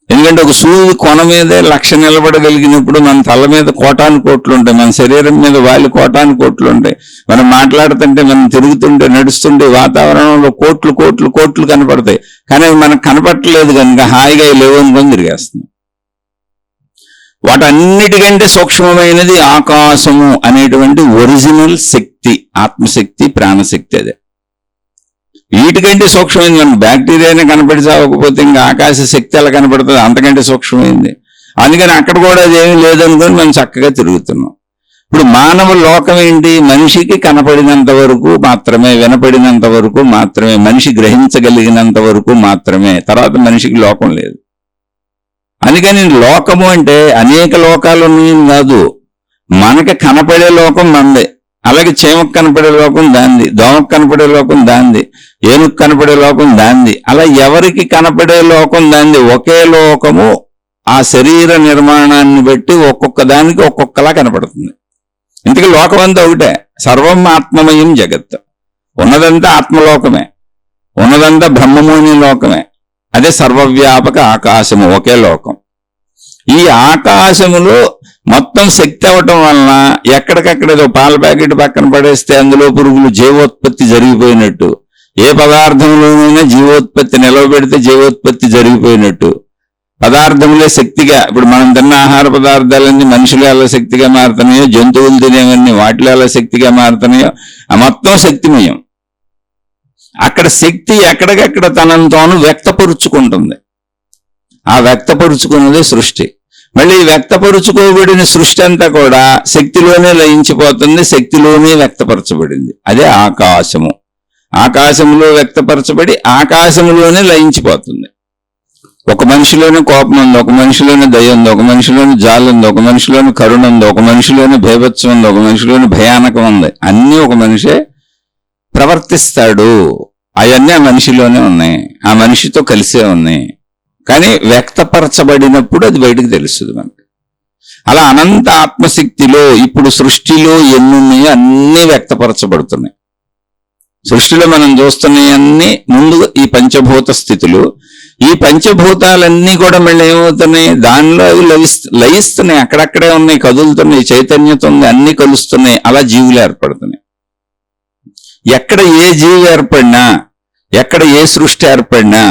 ఎందుకంటే ఒక సూది కొన మీదే 1,00,000 నిలబడగలిగినప్పుడు మన తల మీద కోటాను కోట్లు ఉంటాయి. మన శరీరం మీద వాలి కోటాను కోట్లు ఉంటాయి. మనం మాట్లాడుతుంటే, మనం తిరుగుతుంటే, నడుస్తుంటే వాతావరణంలో కోట్లు కోట్లు కోట్లు కనపడతాయి. కానీ అవి మనకు కనపడలేదు కనుక హాయిగా లేవు అనుకొని తిరిగేస్తున్నాం. వాటన్నిటికంటే సూక్ష్మమైనది ఆకాశము అనేటువంటి ఒరిజినల్ శక్తి, ఆత్మశక్తి, ప్రాణశక్తి. అదే వీటికంటే సూక్ష్మమైంది. మనకు బ్యాక్టీరియానే కనపడి చావకపోతే ఇంకా ఆకాశ శక్తి ఎలా కనపడుతుంది? అంతకంటే సూక్ష్మమైంది. అందుకని అక్కడ కూడా అదేమీ లేదనుకొని మనం చక్కగా తిరుగుతున్నాం. ఇప్పుడు మానవ లోకం ఏంటి? మనిషికి కనపడినంత వరకు మాత్రమే, వినపడినంత వరకు మాత్రమే, మనిషి గ్రహించగలిగినంత వరకు మాత్రమే. తర్వాత మనిషికి లోకం లేదు. అందుకని లోకము అంటే అనేక లోకాలు ఉన్నాయని కాదు. మనకి కనపడే లోకం మనదే. అలాగే చీమకు కనపడే లోకం దాంది, దోమకు కనపడే లోకం దాంది, ఏనుగు కనపడే లోకం దాంది. అలా ఎవరికి కనపడే లోకం దాంది. ఒకే లోకము ఆ శరీర నిర్మాణాన్ని బట్టి ఒక్కొక్క దానికి ఒక్కొక్కలా కనపడుతుంది. ఇంతకీ లోకం అంతా ఒకటే. సర్వం ఆత్మమయం జగత్. ఉన్నదంతా ఆత్మలోకమే, ఉన్నదంతా బ్రహ్మమోని లోకమే. అదే సర్వవ్యాపక ఆకాశము, ఒకే లోకం. ఈ ఆకాశములో మొత్తం శక్తి అవటం వలన ఎక్కడికక్కడ ఏదో పాల ప్యాకెట్ పక్కన పడేస్తే అందులో పురుగులు జీవోత్పత్తి జరిగిపోయినట్టు, ఏ పదార్థంలోనైనా జీవోత్పత్తి నిలవబెడితే జీవోత్పత్తి జరిగిపోయినట్టు, పదార్థములే శక్తిగా, ఇప్పుడు మనం తిన్న ఆహార పదార్థాలన్నీ మనుషులు ఎలా శక్తిగా మారుతున్నాయో, జంతువులు తినేవన్నీ వాటిలో ఎలా శక్తిగా మారుతున్నాయో, ఆ మొత్తం శక్తిమయం. అక్కడ శక్తి ఎక్కడికెక్కడ తనను తాను వ్యక్తపరుచుకుంటుంది. ఆ వ్యక్తపరుచుకున్నదే సృష్టి. మళ్ళీ వ్యక్తపరుచుకోబడిన సృష్టి అంతా కూడా శక్తిలోనే లయించిపోతుంది, శక్తిలోనే వ్యక్తపరచబడింది. అదే ఆకాశము. ఆకాశంలో వ్యక్తపరచబడి ఆకాశంలోనే లయించిపోతుంది. ఒక మనిషిలోనే కోపం ఉంది, ఒక మనిషిలోనే దయ ఉంది, ఒక మనిషిలోనే జాలి ఉంది, ఒక మనిషిలోనే కరుణ ఉంది, ఒక మనిషిలోనే భయభత్సం ఉంది, ఒక మనిషిలోనే భయానకం ఉంది. అన్నీ ఒక మనిషే ప్రవర్తిస్తాడు. అవన్నీ ఆ మనిషిలోనే ఉన్నాయి, ఆ మనిషితో కలిసే ఉన్నాయి. కానీ వ్యక్తపరచబడినప్పుడు అది బయటకు తెలుస్తుంది మనకి. అలా అనంత ఆత్మశక్తిలో ఇప్పుడు సృష్టిలో ఎన్నున్నాయో అన్నీ వ్యక్తపరచబడుతున్నాయి. సృష్టిలో మనం చూస్తున్నాయన్నీ ముందు ఈ పంచభూత స్థితులు. ఈ పంచభూతాలన్నీ కూడా మళ్ళీ ఏమవుతున్నాయి, దానిలో అవి లయిస్తున్నాయి, అక్కడక్కడే ఉన్నాయి, కదులుతున్నాయి, చైతన్యత ఉంది, అన్ని కలుస్తున్నాయి, అలా జీవులు ఏర్పడుతున్నాయి. ఎక్కడ ఏ జీవి ఏర్పడినా, ఎక్కడ ఏ సృష్టి ఏర్పడినా,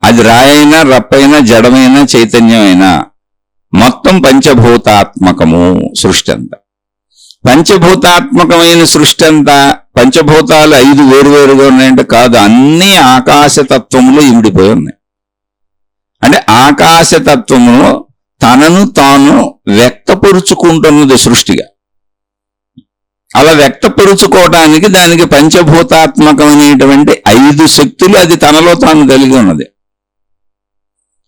అది రాయైనా రప్పైనా జడమైనా చైతన్యమైనా మొత్తం పంచభూతాత్మకము సృష్టి అంతా. పంచభూతాత్మకమైన సృష్టి అంతా, పంచభూతాలు 5 వేరువేరుగా ఉన్నాయంటే కాదు, అన్ని ఆకాశతత్వములు ఇమిడిపోయి ఉన్నాయి. అంటే ఆకాశతత్వమును తనను తాను వ్యక్తపరుచుకుంటున్నది సృష్టిగా. అలా వ్యక్తపరుచుకోవడానికి దానికి పంచభూతాత్మకమైనటువంటి 5 శక్తులు అది తనలో తాను కలిగి ఉన్నది.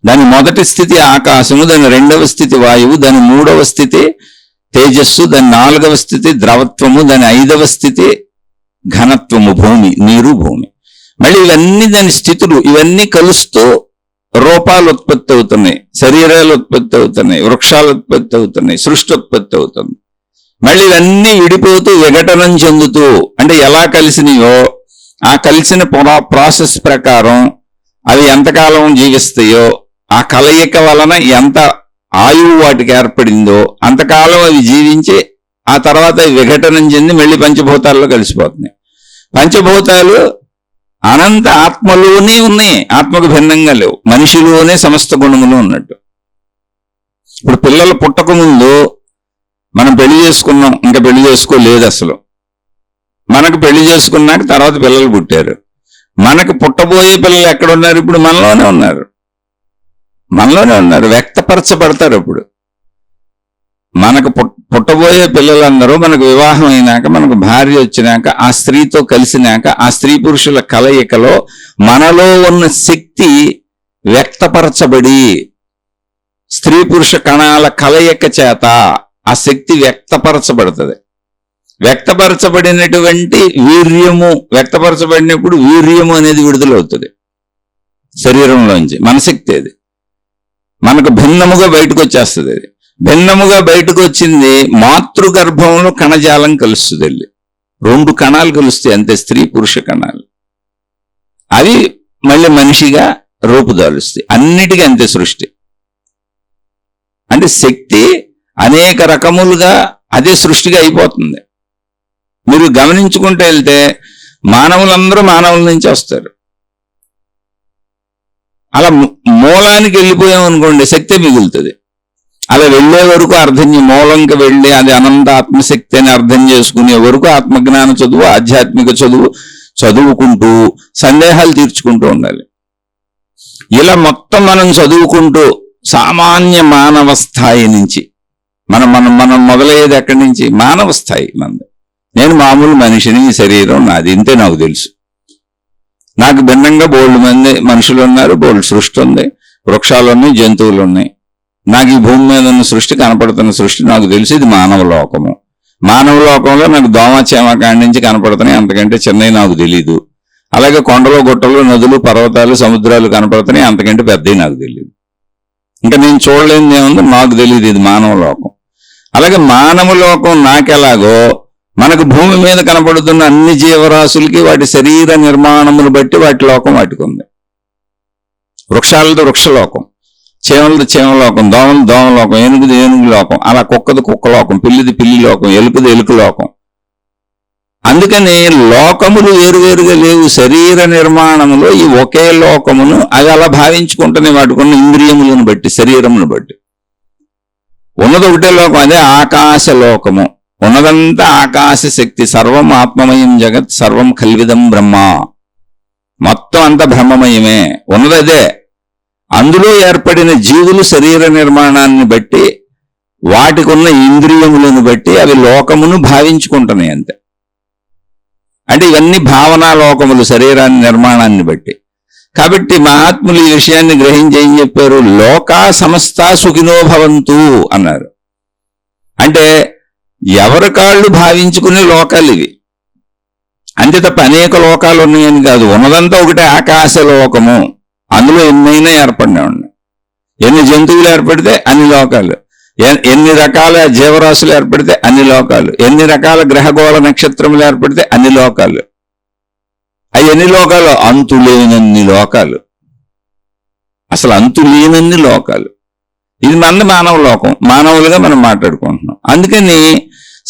దాని మొదటి స్థితి ఆకాశము, దాని 2వ స్థితి వాయువు, దాని 3వ స్థితి తేజస్సు, దాని 4వ స్థితి ద్రవత్వము, దాని 5వ స్థితి ఘనత్వము, భూమి, నీరు, భూమి. మళ్ళీ ఇవన్నీ దాని స్థితులు, ఇవన్నీ కలుస్తూ రూపాలు ఉత్పత్తి అవుతున్నాయి, శరీరాలు ఉత్పత్తి అవుతున్నాయి, వృక్షాలు ఉత్పత్తి అవుతున్నాయి, సృష్టి ఉత్పత్తి అవుతుంది. మళ్ళీ ఇవన్నీ విడిపోతూ విఘటనం చెందుతూ, అంటే ఎలా కలిసినాయో ఆ కలిసిన ప్రాసెస్ ప్రకారం అవి ఎంతకాలం జీవిస్తాయో, ఆ కలయిక వలన ఎంత ఆయువు వాటికి ఏర్పడిందో అంతకాలం అవి జీవించి ఆ తర్వాత విఘటనం చెంది మళ్ళీ పంచభూతాల్లో కలిసిపోతున్నాయి. పంచభూతాలు అనంత ఆత్మలోనే ఉన్నాయి, ఆత్మకు భిన్నంగా లేవు. మనిషిలోనే సమస్త గుణములు ఉన్నట్టు. ఇప్పుడు పిల్లలు పుట్టక ముందు మనం పెళ్లి చేసుకున్నాం, ఇంకా పెళ్లి చేసుకోలేదు అసలు. మనకు పెళ్లి చేసుకున్నాక తర్వాత పిల్లలు పుట్టారు. మనకు పుట్టబోయే పిల్లలు ఎక్కడున్నారు? ఇప్పుడు మనలోనే ఉన్నారు, మనలోనే ఉన్నారు, వ్యక్తపరచబడతారు. అప్పుడు మనకు పుట్టబోయే పిల్లలందరూ మనకు వివాహం అయినాక, మనకు భార్య వచ్చినాక, ఆ స్త్రీతో కలిసినాక, ఆ స్త్రీ పురుషుల కలయికలో మనలో ఉన్న శక్తి వ్యక్తపరచబడి, స్త్రీ పురుష కణాల కలయిక చేత ఆ శక్తి వ్యక్తపరచబడుతుంది. వ్యక్తపరచబడినటువంటి వీర్యము, వ్యక్తపరచబడినప్పుడు వీర్యము అనేది విడుదలవుతుంది శరీరంలోంచి. మన శక్తి అది మనకు భిన్నముగా బయటకు వచ్చేస్తుంది. అది భిన్నముగా బయటకు వచ్చింది మాతృగర్భంలో కణజాలం కలుస్తుంది. వెళ్ళి 2 కణాలు కలుస్తాయి అంతే, స్త్రీ పురుష కణాలు. అవి మళ్ళీ మనిషిగా రూపుదాలుస్తాయి. అన్నిటికీ అంతే సృష్టి. అంటే శక్తి అనేక రకములుగా అదే సృష్టిగా అయిపోతుంది. మీరు గమనించుకుంటూ వెళ్తే మానవులందరూ మానవుల నుంచి వస్తారు. అలా మూలానికి వెళ్ళిపోయాం అనుకోండి, శక్తి మిగులుతుంది. అలా వెళ్లే వరకు అర్థం, మూలంకి వెళ్ళి అది అనంత ఆత్మశక్తి అని అర్థం చేసుకునే వరకు ఆత్మజ్ఞాన చదువు, ఆధ్యాత్మిక చదువు చదువుకుంటూ సందేహాలు తీర్చుకుంటూ ఉండాలి. ఇలా మొత్తం మనం చదువుకుంటూ సామాన్య మానవ స్థాయి నుంచి మనం మొదలయ్యేది ఎక్కడి నుంచి? మానవ స్థాయి. నేను మామూలు మనిషిని, ఈ శరీరం నాది, ఇంతే నాకు తెలుసు. నాకు భిన్నంగా బోల్డ్ మంది మనుషులు ఉన్నారు, బోల్డ్ సృష్టి ఉంది, వృక్షాలు ఉన్నాయి, జంతువులు ఉన్నాయి. నాకు ఈ భూమి మీద ఉన్న సృష్టి, కనపడుతున్న సృష్టి నాకు తెలుసు. ఇది మానవ లోకము. మానవ లోకంలో నాకు దోమచేమ కాడి నుంచి కనపడుతున్నాయి, అంతకంటే చిన్నవి నాకు తెలీదు. అలాగే కొండలు, గుట్టలు, నదులు, పర్వతాలు, సముద్రాలు కనపడుతున్నాయి, అంతకంటే పెద్దవి నాకు తెలియదు. ఇంకా నేను చూడలేనిది ఏముందో నాకు తెలియదు. ఇది మానవ లోకం. అలాగే మానవ లోకం నాకెలాగో మనకు భూమి మీద కనపడుతున్న అన్ని జీవరాశులకి వాటి శరీర నిర్మాణమును బట్టి వాటి లోకం వాటికి ఉంది. వృక్షాలతో వృక్షలోకం, చేమలది చేమలోకం, దోమలు దోమలోకం, ఏనుగుది ఏనుగు లోకం, అలా కుక్కది కుక్కలోకం, పిల్లిది పిల్లి లోకం, ఎలుకది ఎలుక లోకం. అందుకని లోకములు వేరువేరుగా లేవు. శరీర నిర్మాణములో ఈ ఒకే లోకమును అవి అలా భావించుకుంటున్నాయి వాటికున్న ఇంద్రియములను బట్టి, శరీరమును బట్టి. ఉన్నది ఒకటే లోకం, అదే ఆకాశ లోకము. ఉన్నదంతా ఆకాశ శక్తి. సర్వం ఆత్మమయం జగత్, సర్వం కల్విదం బ్రహ్మ. మొత్తం అంతా బ్రహ్మమయమే, ఉన్నదదే. అందులో ఏర్పడిన జీవులు శరీర నిర్మాణాన్ని బట్టి, వాటికి ఉన్న ఇంద్రియములను బట్టి అవి లోకమును భావించుకుంటున్నాయి అంతే. అంటే ఇవన్నీ భావనా లోకములు, శరీరాన్ని నిర్మాణాన్ని బట్టి. కాబట్టి మహాత్ములు ఈ విషయాన్ని గ్రహించి ఏం చెప్పారు? లోకా సమస్త సుఖినో భవంతు అన్నారు. అంటే ఎవరి కాళ్ళు భావించుకునే లోకాలు ఇవి అంతే తప్ప అనేక లోకాలు ఉన్నాయని కాదు. ఉన్నదంతా ఒకటే ఆకాశ లోకము. అందులో ఎన్నైనా ఏర్పడినా ఉన్నాయి. ఎన్ని జంతువులు ఏర్పడితే అన్ని లోకాలు, ఎన్ని రకాల జీవరాశులు ఏర్పడితే అన్ని లోకాలు, ఎన్ని రకాల గ్రహగోళ నక్షత్రములు ఏర్పడితే అన్ని లోకాలు. అవి ఎన్ని లోకాలు? అంతులేనన్ని లోకాలు. అసలు అంతు లేనన్ని లోకాలు. ఇది మన మానవ లోకం, మానవులుగా మనం మాట్లాడుకుంటున్నాం. అందుకని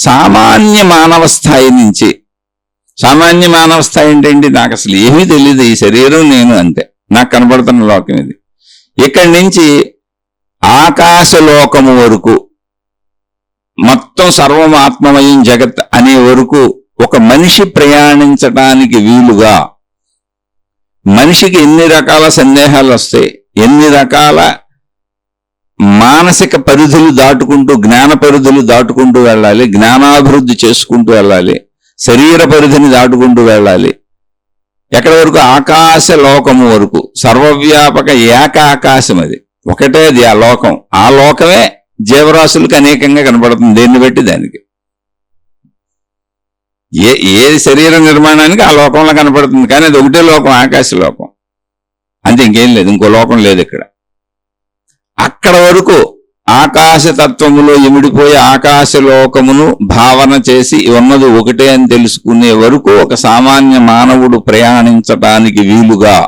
సామాన్య మానవ స్థాయి నుంచి, సామాన్య మానవ స్థాయి ఏంటండి, నాకు అసలు ఏమీ తెలియదు, ఈ శరీరం నేను అంతే, నాకు కనబడుతున్న లోకం ఇది. ఇక్కడి నుంచి ఆకాశలోకము వరకు మొత్తం సర్వం ఆత్మమయం జగత్ అనే వరకు ఒక మనిషి ప్రయాణించడానికి వీలుగా, మనిషికి ఎన్ని రకాల సందేహాలు వస్తాయి, ఎన్ని రకాల మానసిక పరిధులు దాటుకుంటూ, జ్ఞాన పరిధులు దాటుకుంటూ వెళ్ళాలి, జ్ఞానాభివృద్ధి చేసుకుంటూ వెళ్ళాలి, శరీర పరిధిని దాటుకుంటూ వెళ్ళాలి. ఎక్కడి వరకు? ఆకాశ లోకము వరకు. సర్వవ్యాపక ఏక ఆకాశం, అది ఒకటే, అది ఆ లోకం. ఆ లోకమే జీవరాశులకు అనేకంగా కనపడుతుంది, దేన్ని బట్టి దానికి. ఏ శరీర నిర్మాణానికి ఆ లోకంలో కనపడుతుంది, కానీ అది ఒకటే లోకం, ఆకాశ లోకం అంతే, ఇంకేం లేదు, ఇంకో లోకం లేదు ఇక్కడ. అక్కడ వరకు ఆకాశతత్వములో ఇమిడిపోయి ఆకాశలోకమును భావన చేసి ఉన్నది ఒకటే అని తెలుసుకునే వరకు ఒక సామాన్య మానవుడు ప్రయాణించటానికి వీలుగా.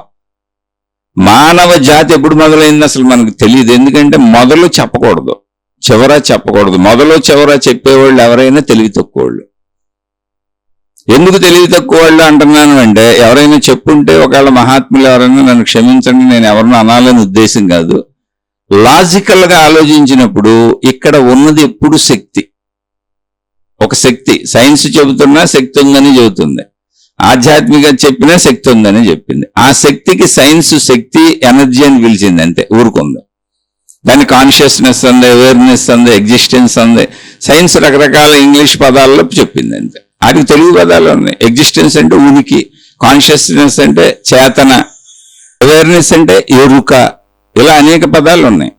మానవ జాతి ఎప్పుడు మొదలైంది అసలు మనకు తెలియదు, ఎందుకంటే మొదలు చెప్పకూడదు, చివర చెప్పకూడదు. మొదలు చివర చెప్పేవాళ్ళు ఎవరైనా తెలివి తక్కువ వాళ్ళు. ఎందుకు తెలివి తక్కువ వాళ్ళు అంటున్నాను అంటే, ఎవరైనా చెప్పుంటే, ఒకవేళ మహాత్ములు ఎవరైనా నన్ను క్షమించండి, నేను ఎవరినో అనాలని ఉద్దేశం కాదు, లాజికల్ గా ఆలోచించినప్పుడు ఇక్కడ ఉన్నది ఎప్పుడు శక్తి, ఒక శక్తి. సైన్స్ చెబుతున్నా శక్తి ఉందని చెబుతుంది, ఆధ్యాత్మిక చెప్పినా శక్తి ఉందని చెప్పింది. ఆ శక్తికి సైన్స్ శక్తి ఎనర్జీ అని పిలిచింది, అంతే, ఊరుకుంది. దాని కాన్షియస్నెస్ అంది, అవేర్నెస్ అంది, ఎగ్జిస్టెన్స్ అంది. సైన్స్ రకరకాల ఇంగ్లీష్ పదాల్లో చెప్పింది, అంతే. వాటికి తెలుగు పదాలు ఉన్నాయి. ఎగ్జిస్టెన్స్ అంటే ఉనికి, కాన్షియస్నెస్ అంటే చేతన, అవేర్నెస్ అంటే ఎరుక, ఇలా అనేక పదాలు ఉన్నాయి.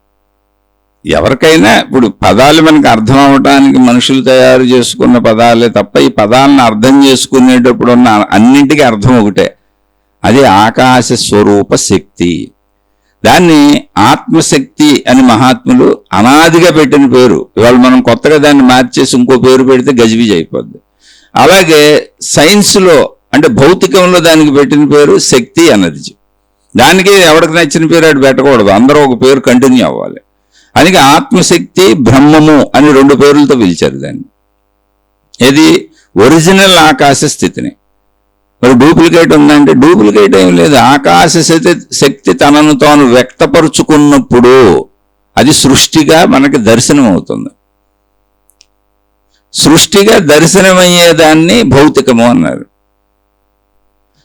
ఎవరికైనా ఇప్పుడు పదాలు మనకు అర్థం అవటానికి మనుషులు తయారు చేసుకున్న పదాలే తప్ప, ఈ పదాలను అర్థం చేసుకునేటప్పుడు ఉన్న అన్నింటికీ అర్థం ఒకటే, అది ఆకాశ స్వరూప శక్తి. దాన్ని ఆత్మశక్తి అని మహాత్ములు అనాదిగా పెట్టిన పేరు. ఇవాళ మనం కొత్తగా దాన్ని మార్చేసి ఇంకో పేరు పెడితే గజిబిజి అయిపోద్ది. అలాగే సైన్స్లో అంటే భౌతికంలో దానికి పెట్టిన పేరు శక్తి ఎనర్జీ. దానికి ఎవరికి నచ్చిన పేరు అటు పెట్టకూడదు, అందరూ ఒక పేరు కంటిన్యూ అవ్వాలి. అందుకే ఆత్మశక్తి, బ్రహ్మము అని రెండు పేర్లతో పిలిచారు దాన్ని. ఇది ఒరిజినల్ ఆకాశ స్థితిని. మరి డూప్లికేట్ ఉందంటే డూప్లికేట్ ఏం లేదు. ఆకాశ శక్తి తనను తాను వ్యక్తపరుచుకున్నప్పుడు అది సృష్టిగా మనకి దర్శనం అవుతుంది. సృష్టిగా దర్శనమయ్యేదాన్ని భౌతికము అన్నారు.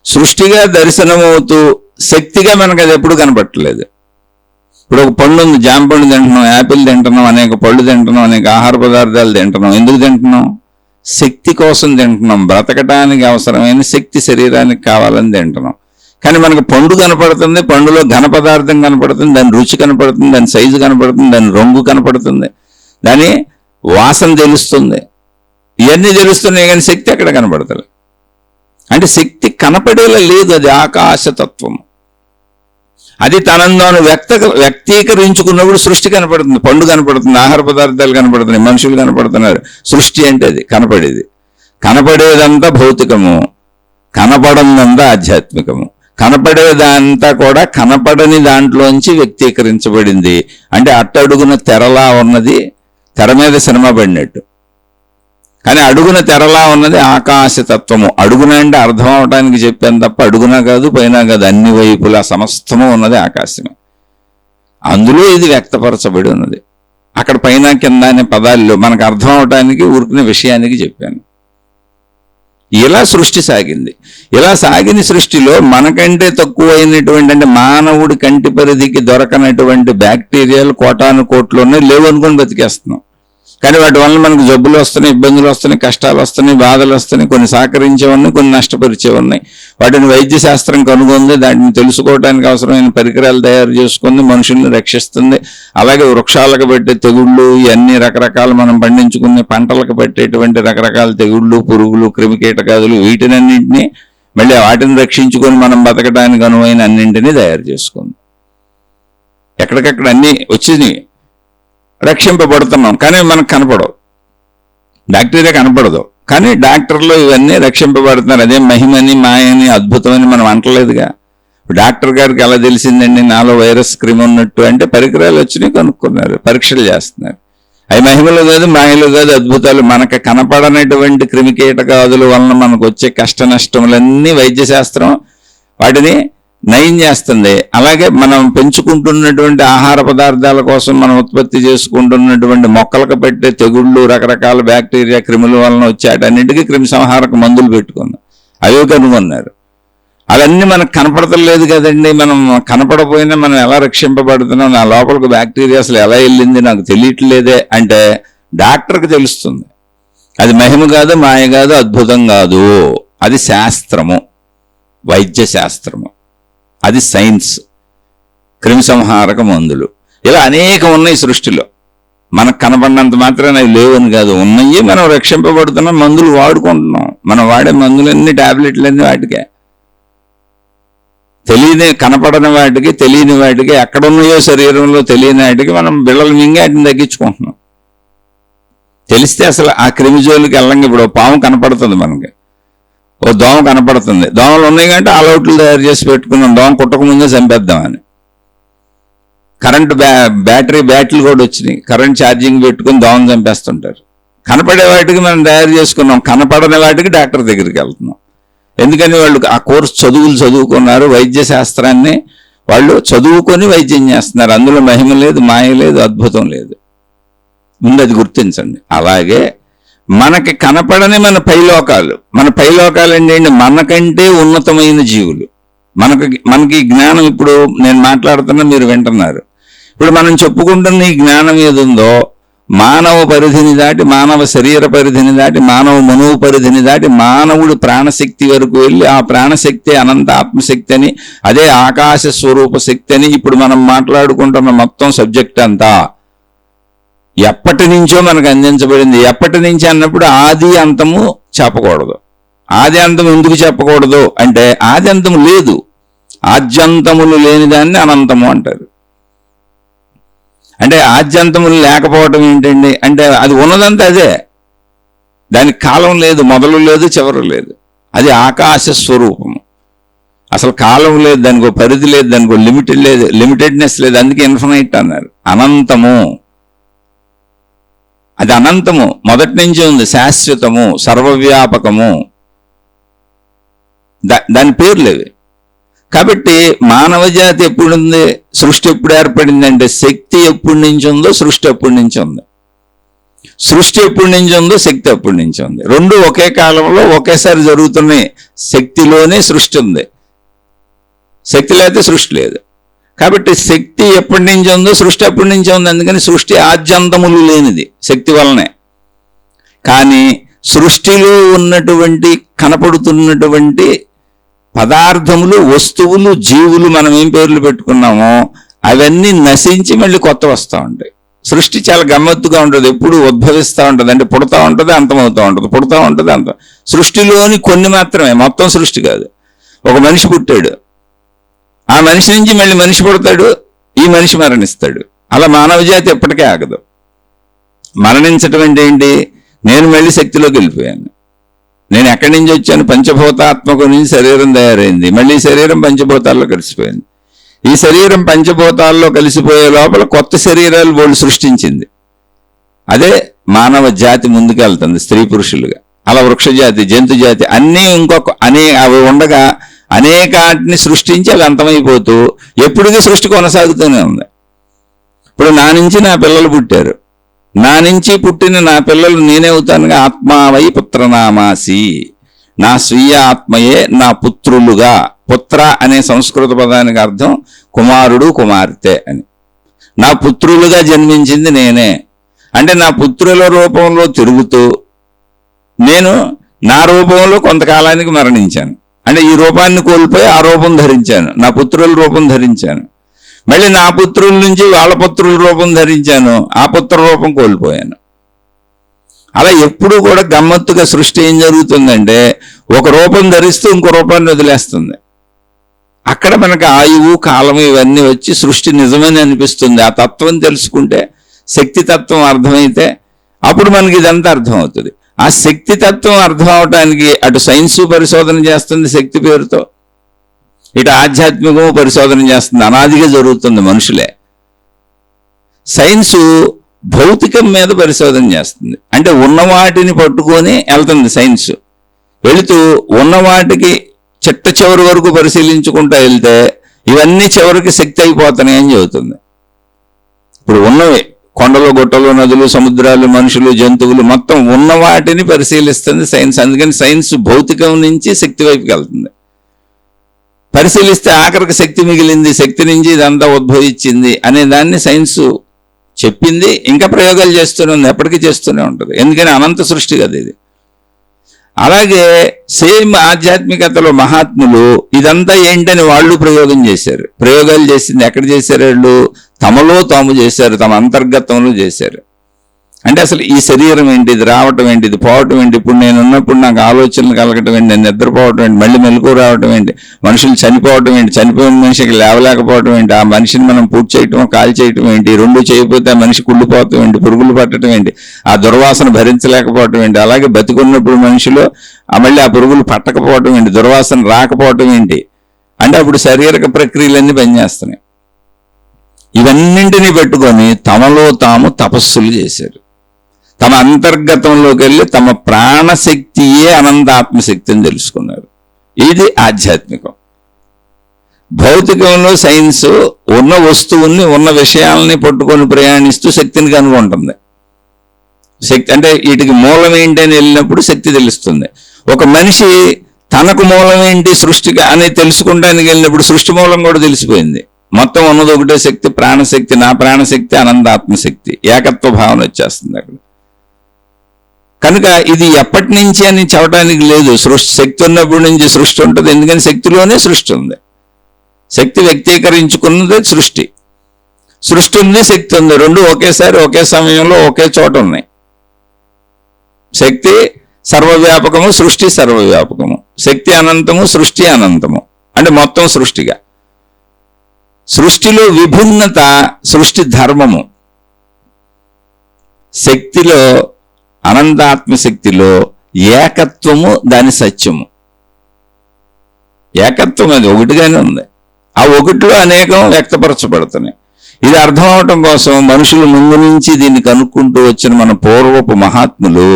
సృష్టిగా దర్శనమవుతూ శక్తిగా మనకు అది ఎప్పుడు కనపట్టలేదు. ఇప్పుడు ఒక పండు ఉంది, జామ పండు తింటున్నాం, యాపిల్ తింటున్నాం, అనేక పళ్ళు తింటున్నాం, అనేక ఆహార పదార్థాలు తింటున్నాం. ఎందుకు తింటున్నాం? శక్తి కోసం తింటున్నాం. బ్రతకటానికి అవసరమైన శక్తి శరీరానికి కావాలని తింటున్నాం. కానీ మనకు పండు కనపడుతుంది, పండులో ఘన పదార్థం కనపడుతుంది, దాని రుచి కనపడుతుంది, దాని సైజు కనపడుతుంది, దాని రంగు కనపడుతుంది, దాని వాసన తెలుస్తుంది, ఇవన్నీ తెలుస్తున్నాయి. కానీ శక్తి ఎక్కడ కనపడతలే. అంటే శక్తి కనపడేలా లేదు, అది ఆకాశతత్వం. అది తనను తాను వ్యక్తీకరించుకున్నప్పుడు సృష్టి కనపడుతుంది, పండు కనపడుతుంది, ఆహార పదార్థాలు కనపడుతున్నాయి, మనుషులు కనపడుతున్నారు. సృష్టి అంటే అది కనపడేది. కనపడేదంతా భౌతికము, కనపడందంతా ఆధ్యాత్మికము. కనపడేదంతా కూడా కనపడని దాంట్లోంచి వ్యక్తీకరించబడింది. అంటే అట్టడుగున తెరలా ఉన్నది, తెర మీద సినిమా పడినట్టు. కానీ అడుగున తెరలా ఉన్నది ఆకాశతత్వము. అడుగున అంటే అర్థం అవటానికి చెప్పాను తప్ప అడుగున కాదు, పైన కాదు, అన్ని వైపులా సమస్తము ఉన్నది ఆకాశమే. అందులో ఇది వ్యక్తపరచబడి ఉన్నది. అక్కడ పైన కింద అనే పదాల్లో మనకు అర్థం అవటానికి ఊరుకునే విషయానికి చెప్పాను. ఇలా సృష్టి సాగింది. ఇలా సాగిన సృష్టిలో మనకంటే తక్కువైనటువంటి, అంటే మానవుడి కంటి పరిధికి దొరకనటువంటి బ్యాక్టీరియాలు కోటాను కోట్లోనే లేవు అనుకొని బతికేస్తున్నాం. కానీ వాటి వల్ల మనకు జబ్బులు వస్తున్నాయి, ఇబ్బందులు వస్తున్నాయి, కష్టాలు వస్తున్నాయి, బాధలు వస్తున్నాయి. కొన్ని సహకరించే ఉన్నాయి, కొన్ని నష్టపరిచే ఉన్నాయి. వాటిని వైద్య శాస్త్రం కనుగొంది, దాటిని తెలుసుకోవడానికి అవసరమైన పరికరాలు తయారు చేసుకుంది, మనుషుల్ని రక్షిస్తుంది. అలాగే వృక్షాలకు పెట్టే తెగుళ్ళు, ఇవన్నీ రకరకాల మనం పండించుకునే పంటలకు పెట్టేటువంటి రకరకాల తెగుళ్ళు, పురుగులు, క్రిమికీటకాదులు, వీటినన్నింటినీ మళ్ళీ వాటిని రక్షించుకొని మనం బతకడానికి అనువైన అన్నింటినీ తయారు చేసుకుంది. ఎక్కడికక్కడ అన్నీ వచ్చినాయి, రక్షింపబడుతున్నాం. కానీ మనకు కనపడవు, బ్యాక్టీరియా కనపడదు. కానీ డాక్టర్లు ఇవన్నీ రక్షింపబడుతున్నారు. అదే మహిమని, మాయని, అద్భుతమని మనం అంటలేదుగా. డాక్టర్ గారికి ఎలా తెలిసిందండి నాలో వైరస్ క్రిమి ఉన్నట్టు అంటే పరికరాలు వచ్చినాయి, కనుక్కున్నారు, పరీక్షలు చేస్తున్నారు. అవి మహిమలు కాదు, మాయలు కాదు, అద్భుతాలు. మనకు కనపడనటువంటి క్రిమికీటకాదుల వలన మనకు వచ్చే కష్ట నష్టములన్నీ వైద్య శాస్త్రం వాటిని నయం చేస్తుంది. అలాగే మనం పెంచుకుంటున్నటువంటి ఆహార పదార్థాల కోసం మనం ఉత్పత్తి చేసుకుంటున్నటువంటి మొక్కలకు పెట్టే తెగుళ్ళు, రకరకాల బ్యాక్టీరియా క్రిముల వలన వచ్చే వాటన్నిటికీ క్రిమి సంహారక మందులు పెట్టుకున్నాం, అవే కనుగొన్నారు. అవన్నీ మనకు కనపడతలేదు కదండి. మనం కనపడపోయినా మనం ఎలా రక్షింపబడుతున్నాం, నా లోపలికి బ్యాక్టీరియా అసలు ఎలా వెళ్ళింది నాకు తెలియట్లేదే అంటే డాక్టర్కి తెలుస్తుంది. అది మహిమ కాదు, మాయ కాదు, అద్భుతం కాదు, అది శాస్త్రము, వైద్య శాస్త్రము, అది సైన్స్, క్రిమి సంహారక మందులు. ఇలా అనేకం ఉన్నాయి సృష్టిలో. మనకు కనపడినంత మాత్రాన అవి లేవని కాదు, ఉన్నాయి. మనం రక్షింపబడుతున్నాం, మందులు వాడుకుంటున్నాం. మనం వాడే మందులన్నీ టాబ్లెట్లన్నీ వాటికే. తెలియని కనపడని వాటికి, తెలియని వాటికి, ఎక్కడున్నాయో శరీరంలో తెలియని వాటికి మనం బిళ్ళలు మింగి వాటిని తగ్గించుకుంటున్నాం. తెలిస్తే అసలు ఆ క్రిమి జోలికి వెళ్ళంగా. ఇప్పుడు పాము కనపడుతుంది మనకి, ఓ దోమ కనపడుతుంది, దోమలు ఉన్నాయి కంటే ఆల్అవుట్లు తయారు చేసి పెట్టుకున్నాం, దోమ కుట్టక ముందే చంపేద్దామని. కరెంటు బ్యాటరీలు కూడా వచ్చినాయి, కరెంట్ ఛార్జింగ్ పెట్టుకుని దోమను చంపేస్తుంటారు. కనపడే వాటికి మనం తయారు చేసుకున్నాం, కనపడని వాటికి డాక్టర్ దగ్గరికి వెళ్తున్నాం. ఎందుకని వాళ్ళు ఆ కోర్సు చదువుకున్నారు, వైద్య శాస్త్రాన్ని వాళ్ళు చదువుకొని వైద్యం చేస్తున్నారు. అందులో మహిమ లేదు, మాయ లేదు, అద్భుతం లేదు. ముందు అది గుర్తించండి. అలాగే మనకి కనపడని మన పైలోకాలు ఏంటంటే మనకంటే ఉన్నతమైన జీవులు. మనకి జ్ఞానం, ఇప్పుడు నేను మాట్లాడుతున్నా మీరు వింటున్నారు. ఇప్పుడు మనం చెప్పుకుంటున్న ఈ జ్ఞానం ఏది ఉందో మానవ పరిధిని దాటి, మానవ శరీర పరిధిని దాటి, మానవ మనోవు పరిధిని దాటి మానవుడు ప్రాణశక్తి వరకు వెళ్ళి ఆ ప్రాణశక్తి అనంత ఆత్మశక్తి అని, అదే ఆకాశ స్వరూప శక్తి అని ఇప్పుడు మనం మాట్లాడుకుంటున్న మొత్తం సబ్జెక్ట్ అంతా ఎప్పటి నుంచో మనకు అందించబడింది. ఎప్పటి నుంచి అన్నప్పుడు ఆది అంతము చెప్పకూడదు. ఆది అంతం ఎందుకు చెప్పకూడదు అంటే ఆది అంతము లేదు, ఆద్యంతములు లేని దాన్ని అనంతము అంటారు. అంటే ఆద్యంతములు లేకపోవటం ఏంటండి అంటే అది ఉన్నదంతా అదే, దానికి కాలం లేదు, మొదలు లేదు, చివరు లేదు. అది ఆకాశ స్వరూపము. అసలు కాలం లేదు, దానికి ఒక పరిధి లేదు, దానికి ఒక లిమిటెడ్నెస్ లేదు. అందుకే ఇన్ఫినైట్ అన్నారు. అనంతము, అది అనంతము, మొదటి నుంచి ఉంది, శాశ్వతము, సర్వవ్యాపకము, దాని పేర్లేవి. కాబట్టి మానవ జాతి ఎప్పుడుంది, సృష్టి ఎప్పుడు ఏర్పడింది అంటే శక్తి ఎప్పటి నుంచి ఉందో సృష్టి ఎప్పటి నుంచి ఉంది. సృష్టి ఎప్పటి నుంచి ఉందో శక్తి ఎప్పటి నుంచి ఉంది. రెండు ఒకే కాలంలో ఒకేసారి జరుగుతున్నాయి. శక్తిలోనే సృష్టి ఉంది, శక్తి లేకపోతే సృష్టి లేదు. కాబట్టి శక్తి ఎప్పటి నుంచి ఉందో సృష్టి ఎప్పటి నుంచి ఉంది. అందుకని సృష్టి ఆద్యంతములు లేనిది శక్తి వలనే. కానీ సృష్టిలో ఉన్నటువంటి కనపడుతున్నటువంటి పదార్థములు, వస్తువులు, జీవులు మనం ఏం పేర్లు పెట్టుకున్నామో అవన్నీ నశించి మళ్ళీ కొత్త వస్తూ ఉంటాయి. సృష్టి చాలా గమ్మత్తుగా ఉంటుంది, ఎప్పుడు ఉద్భవిస్తూ ఉంటుంది. అంటే పుడతా ఉంటుంది, అంతమవుతూ ఉంటుంది, పుడతా ఉంటుంది, అంతం. సృష్టిలోని కొన్ని మాత్రమే, మొత్తం సృష్టి కాదు. ఒక మనిషి పుట్టాడు, ఆ మనిషి నుంచి మళ్ళీ మనిషి పుడతాడు, ఈ మనిషి మరణిస్తాడు. అలా మానవ జాతి ఎప్పటికే ఆగదు. మరణించటం అంటే ఏంటి, నేను మళ్ళీ శక్తిలోకి వెళ్ళిపోయాను. నేను ఎక్కడి నుంచి వచ్చాను, పంచభూతాత్మకు నుంచి శరీరం తయారైంది, మళ్ళీ శరీరం పంచభూతాల్లో కలిసిపోయింది. ఈ శరీరం పంచభూతాల్లో కలిసిపోయే లోపల కొత్త శరీరాలు వాళ్ళు సృష్టించింది. అదే మానవ జాతి ముందుకెళ్తుంది స్త్రీ పురుషులుగా. అలా వృక్షజాతి, జంతు జాతి అన్నీ అవి ఉండగా అనేకాటిని సృష్టించి అవి అంతమైపోతూ ఎప్పటికీ సృష్టి కొనసాగుతూనే ఉంది. ఇప్పుడు నా నుంచి నా పిల్లలు పుట్టారు, నా నుంచి పుట్టిన నా పిల్లలు నేనే అవుతానుగా. ఆత్మావై పుత్రనామాసి, నా స్వీయ ఆత్మయే నా పుత్రులుగా. పుత్ర అనే సంస్కృత పదానికి అర్థం కుమారుడు, కుమార్తె అని. నా పుత్రులుగా జన్మించింది నేనే. అంటే నా పుత్రుల రూపంలో తిరుగుతూ నేను నా రూపంలో కొంతకాలానికి మరణించాను. అంటే ఈ రూపాన్ని కోల్పోయి ఆ రూపం ధరించాను, నా పుత్రుల రూపం ధరించాను. మళ్ళీ నా పుత్రుల నుంచి వాళ్ళ పుత్రుల రూపం ధరించాను, ఆ పుత్ర రూపం కోల్పోయాను. అలా ఎప్పుడు కూడా గమ్మత్తుగా సృష్టి ఏం జరుగుతుందంటే ఒక రూపం ధరిస్తూ ఇంకో రూపాన్ని వదిలేస్తుంది. అక్కడ మనకు ఆయువు, కాలము ఇవన్నీ వచ్చి సృష్టి నిజమని అనిపిస్తుంది. ఆ తత్వం తెలుసుకుంటే, శక్తి తత్వం అర్థమైతే అప్పుడు మనకి ఇదంతా అర్థమవుతుంది. ఆ శక్తి తత్వం అర్థం అవటానికి అటు సైన్స్ పరిశోధన చేస్తుంది శక్తి పేరుతో, ఇటు ఆధ్యాత్మికము పరిశోధన చేస్తుంది, అనాదిగా జరుగుతుంది మనుషులే. సైన్సు భౌతికం మీద పరిశోధన చేస్తుంది, అంటే ఉన్న వాటిని పట్టుకొని వెళ్తుంది సైన్స్. వెళుతూ ఉన్న వాటికి చిట్ట చివరి వరకు పరిశీలించుకుంటూ వెళ్తే ఇవన్నీ చివరికి శక్తి అయిపోతున్నాయి అని చెబుతుంది. ఇప్పుడు ఉన్నవి కొండలు, గుట్టలు, నదులు, సముద్రాలు, మనుషులు, జంతువులు మొత్తం ఉన్న వాటిని పరిశీలిస్తుంది సైన్స్. అందుకని సైన్స్ భౌతికం నుంచి శక్తి వైపుకి వెళ్తుంది. పరిశీలిస్తే ఆఖరికి శక్తి మిగిలింది, శక్తి నుంచి ఇదంతా ఉద్భవించింది అనే దాన్ని సైన్స్ చెప్పింది. ఇంకా ప్రయోగాలు చేస్తూనే ఉంది, ఎప్పటికీ చేస్తూనే ఉంటుంది. ఎందుకని అనంత సృష్టి కదా ఇది. అలాగే సేమ్ ఆధ్యాత్మికతలో మహాత్ములు ఇదంతా ఏంటని వాళ్ళు ప్రయోగం చేశారు. ప్రయోగాలు చేసింది ఎక్కడ చేశారు? వాళ్ళు తమలో తాము చేశారు, తమ అంతర్గతంలో చేశారు. అంటే అసలు ఈ శరీరం ఏంటి, ఇది రావటం ఏంటి, ఇది పోవటం ఏంటి, ఇప్పుడు నేను ఉన్నప్పుడు నాకు ఆలోచనలు కలగటం ఏంటి, నేను నిద్రపోవటం ఏంటి, మళ్ళీ మెలకు రావటం ఏంటి, మనుషులు చనిపోవటం ఏంటి, చనిపోయిన మనిషికి లేవలేకపోవటం ఏంటి, ఆ మనిషిని మనం పూర్తి చేయటం కాల్ చేయటం ఏంటి, రెండు చేయకపోతే ఆ మనిషి కుళ్ళిపోవటం ఏంటి, పురుగులు పట్టడం ఏంటి, ఆ దుర్వాసన భరించలేకపోవటం ఏంటి, అలాగే బతికున్నప్పుడు మనిషిలో మళ్ళీ ఆ పురుగులు పట్టకపోవటం ఏంటి, దుర్వాసన రాకపోవటం ఏంటి, అంటే అప్పుడు శారీరక ప్రక్రియలన్నీ పనిచేస్తున్నాయి. ఇవన్నింటినీ పెట్టుకొని తమలో తాము తపస్సులు చేశారు. తమ అంతర్గతంలోకి వెళ్ళి తమ ప్రాణశక్తియే అనంతాత్మశక్తి అని తెలుసుకున్నారు. ఇది ఆధ్యాత్మికం. భౌతికంలో సైన్స్ ఉన్న వస్తువుల్ని, ఉన్న విషయాలని పట్టుకొని ప్రయాణిస్తూ శక్తిని కనుగొంటుంది. శక్తి అంటే వీటికి మూలం ఏంటి అని వెళ్ళినప్పుడు శక్తి తెలుస్తుంది. ఒక మనిషి తనకు మూలం ఏంటి సృష్టిగా అని తెలుసుకుంటానికి వెళ్ళినప్పుడు సృష్టి మూలం కూడా తెలిసిపోయింది. మొత్తం ఉన్నది ఒకటే శక్తి, ప్రాణశక్తి. నా ప్రాణశక్తి అనంతాత్మశక్తి, ఏకత్వ భావన వచ్చేస్తుంది అక్కడ. కనుక ఇది ఎప్పటి నుంచి అని చెప్పడానికి లేదు. సృష్టి శక్తి ఉన్నప్పటి నుంచి సృష్టి ఉంటుంది. ఎందుకని శక్తిలోనే సృష్టి ఉంది. శక్తి వ్యక్తీకరించుకున్నదే సృష్టి. సృష్టి ఉంది, శక్తి ఉంది, రెండు ఒకేసారి ఒకే సమయంలో ఒకే చోట ఉన్నాయి. శక్తి సర్వవ్యాపకము, సృష్టి సర్వవ్యాపకము. శక్తి అనంతము, సృష్టి అనంతము, అంటే మొత్తం సృష్టిగా. సృష్టిలో విభిన్నత సృష్టి ధర్మము. శక్తిలో, అనంతాత్మశక్తిలో ఏకత్వము దాని సత్యము. ఏకత్వం అది ఒకటిగానే ఉంది. ఆ ఒకటిలో అనేకం వ్యక్తపరచబడుతున్నాయి. ఇది అర్థం అవటం కోసం మనుషులు ముందు నుంచి దీన్ని కనుక్కుంటూ వచ్చిన మన పూర్వపు మహాత్ములు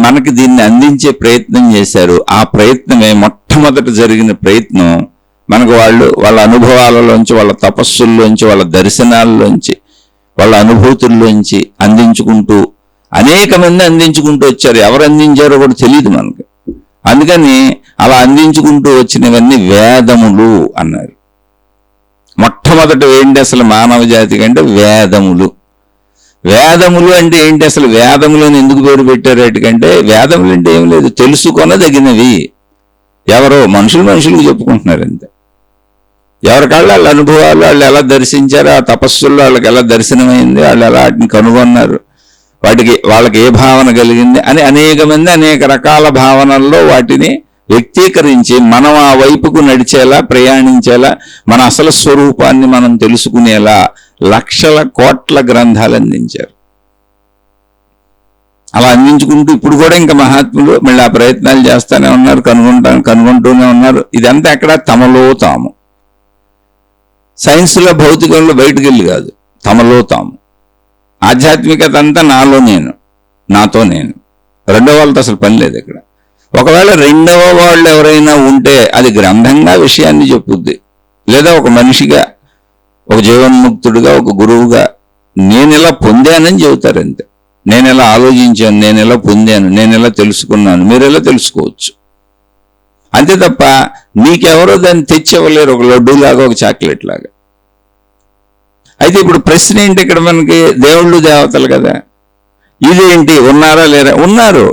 మనకి దీన్ని అందించే ప్రయత్నం చేశారు. ఆ ప్రయత్నమే మొట్టమొదట జరిగిన ప్రయత్నం. మనకు వాళ్ళ అనుభవాలలోంచి, వాళ్ళ తపస్సుల్లోంచి, వాళ్ళ దర్శనాల్లోంచి, వాళ్ళ అనుభూతుల్లోంచి అందించుకుంటూ అనేక మంది అందించుకుంటూ వచ్చారు. ఎవరు అందించారో కూడా తెలియదు మనకి. అందుకని అలా అందించుకుంటూ వచ్చినవన్నీ వేదములు అన్నారు. మొట్టమొదట ఏంటి అసలు మానవ జాతికి అంటే వేదములు. వేదములు అంటే ఏంటి అసలు? వేదములు అని ఎందుకు పేరు పెట్టారు? వాటికంటే వేదములు అంటే ఏం లేదు, తెలుసుకొనదగినవి. ఎవరో మనుషులకు చెప్పుకుంటున్నారు అంతే. ఎవరికాళ్ళు వాళ్ళ అనుభవాలు, వాళ్ళు ఎలా దర్శించారు, ఆ తపస్సుల్లో వాళ్ళకి ఎలా దర్శనమైంది, వాళ్ళు ఎలా వాటిని కనుగొన్నారు, వాళ్ళకి ఏ భావన కలిగింది అని అనేక మంది అనేక రకాల భావనల్లో వాటిని వ్యక్తీకరించి మనం ఆ వైపుకు నడిచేలా, ప్రయాణించేలా, మన అసలు స్వరూపాన్ని మనం తెలుసుకునేలా లక్షల కోట్ల గ్రంథాలు అందించారు. అలా అందించుకుంటూ ఇప్పుడు కూడా ఇంకా మహాత్ములు మళ్ళీ ఆ ప్రయత్నాలు చేస్తూనే ఉన్నారు, కనుగొంటూనే ఉన్నారు. ఇదంతా ఎక్కడ? తమలో తాము. సైన్స్లో, భౌతికంలో బయటకు వెళ్ళి కాదు, తమలో తాము. ఆధ్యాత్మికత అంతా నాలో నేను, నాతో నేను. రెండవ వాళ్ళతో అసలు పని లేదు ఇక్కడ. ఒకవేళ రెండవ వాళ్ళు ఎవరైనా ఉంటే అది గ్రంథంగా విషయాన్ని చెప్పుద్ది, లేదా ఒక మనిషిగా, ఒక జీవన్ముక్తుడిగా, ఒక గురువుగా నేను ఇలా పొందానని చెబుతారంతే. నేను ఎలా ఆలోచించాను, నేను ఎలా పొందాను, నేను ఎలా తెలుసుకున్నాను, మీరు ఎలా తెలుసుకోవచ్చు అంతే తప్ప నీకెవరో దాన్ని తెచ్చివ్వలేరు, ఒక లడ్డూలాగా, ఒక చాక్లెట్ లాగా. అయితే ఇప్పుడు ప్రశ్న ఏంటి ఇక్కడ మనకి? దేవుళ్ళు దేవతలు కదా, ఇదేంటి? ఉన్నారా లేరా? ఉన్నారు.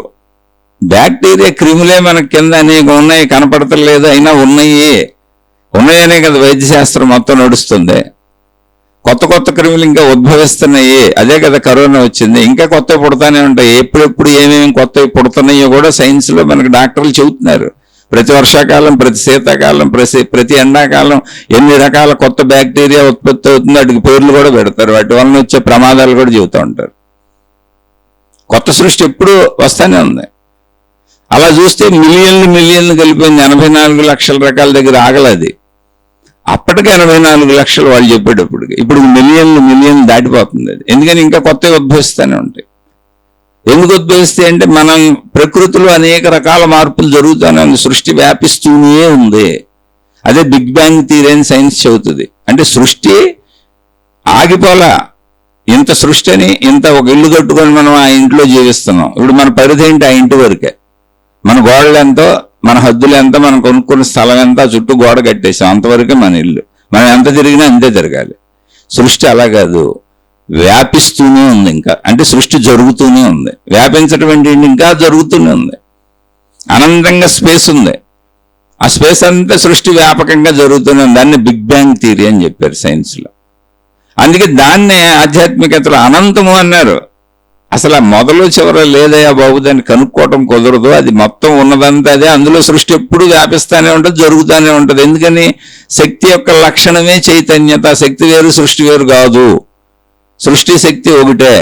బ్యాక్టీరియా, క్రిములే మనకి కింద అనేక ఉన్నాయి, కనపడతలేదు, అయినా ఉన్నాయనే కదా వైద్యశాస్త్రం మొత్తం నడుస్తుంది. కొత్త కొత్త క్రిములు ఇంకా ఉద్భవిస్తున్నాయి. అదే కదా కరోనా వచ్చింది. ఇంకా కొత్తవి పుడతానే ఉంటాయి. ఎప్పుడెప్పుడు ఏమేమి కొత్తవి పుడుతున్నాయో కూడా సైన్స్లో మనకు డాక్టర్లు చెబుతున్నారు. ప్రతి వర్షాకాలం, ప్రతి శీతాకాలం, ప్రతి ఎండాకాలం ఎన్ని రకాల కొత్త బ్యాక్టీరియా ఉత్పత్తి అవుతుందో వాటికి పేర్లు కూడా పెడతారు. వాటి వలన వచ్చే ప్రమాదాలు కూడా చెబుతూ ఉంటారు. కొత్త సృష్టి ఎప్పుడు వస్తూనే ఉంది. అలా చూస్తే మిలియన్లు కలిపింది. 84 లక్షల రకాల దగ్గర ఆగలది. అప్పటికి 84 లక్షలు వాళ్ళు చెప్పేటప్పటికి. ఇప్పుడు మిలియన్లు దాటిపోతుంది అది. ఎందుకని ఇంకా కొత్తవి ఉద్భవిస్తూనే ఉంటాయి. ఎందుకు ఉద్భవిస్తాయి అంటే మనం ప్రకృతిలో అనేక రకాల మార్పులు జరుగుతూనే ఉంది. సృష్టి వ్యాపిస్తూనే ఉంది. అదే బిగ్ బ్యాంగ్ థియరీ అని సైన్స్ చెబుతుంది. అంటే సృష్టి ఆగిపోలా. ఇంత సృష్టి అని ఇంత ఒక ఇల్లు కట్టుకొని మనం ఆ ఇంట్లో జీవిస్తున్నాం. ఇప్పుడు మన పరిధి ఏంటి? ఆ ఇంటి వరకే. మన గోడలు ఎంతో, మన హద్దులు ఎంత, మనం కొనుక్కున్న స్థలం ఎంత, చుట్టూ గోడ కట్టేసాం, అంతవరకే మన ఇల్లు. మనం ఎంత తిరిగినా అంతే తిరగాలి. సృష్టి అలా కాదు, వ్యాపిస్తూనే ఉంది. ఇంకా అంటే సృష్టి జరుగుతూనే ఉంది. వ్యాపించడం ఏంటి? ఇంకా జరుగుతూనే ఉంది. అనంతంగా స్పేస్ ఉంది. ఆ స్పేస్ అంతా సృష్టి వ్యాపకంగా జరుగుతూనే ఉంది. దాన్ని బిగ్ బ్యాంగ్ థియరీ అని చెప్పారు సైన్స్లో. అందుకే దాన్నే ఆధ్యాత్మికతలో అనంతము అన్నారు. అసలు ఆ మొదలు చివర లేదయా బాబు, దాన్ని కనుక్కోవటం కుదరదు. అది మొత్తం ఉన్నదంతా అదే. అందులో సృష్టి ఎప్పుడు వ్యాపిస్తూనే ఉంటుంది, జరుగుతూనే ఉంటుంది. ఎందుకని? శక్తి యొక్క లక్షణమే చైతన్యత. శక్తి వేరు, సృష్టి వేరు కాదు. సృష్టి శక్తి ఒకటే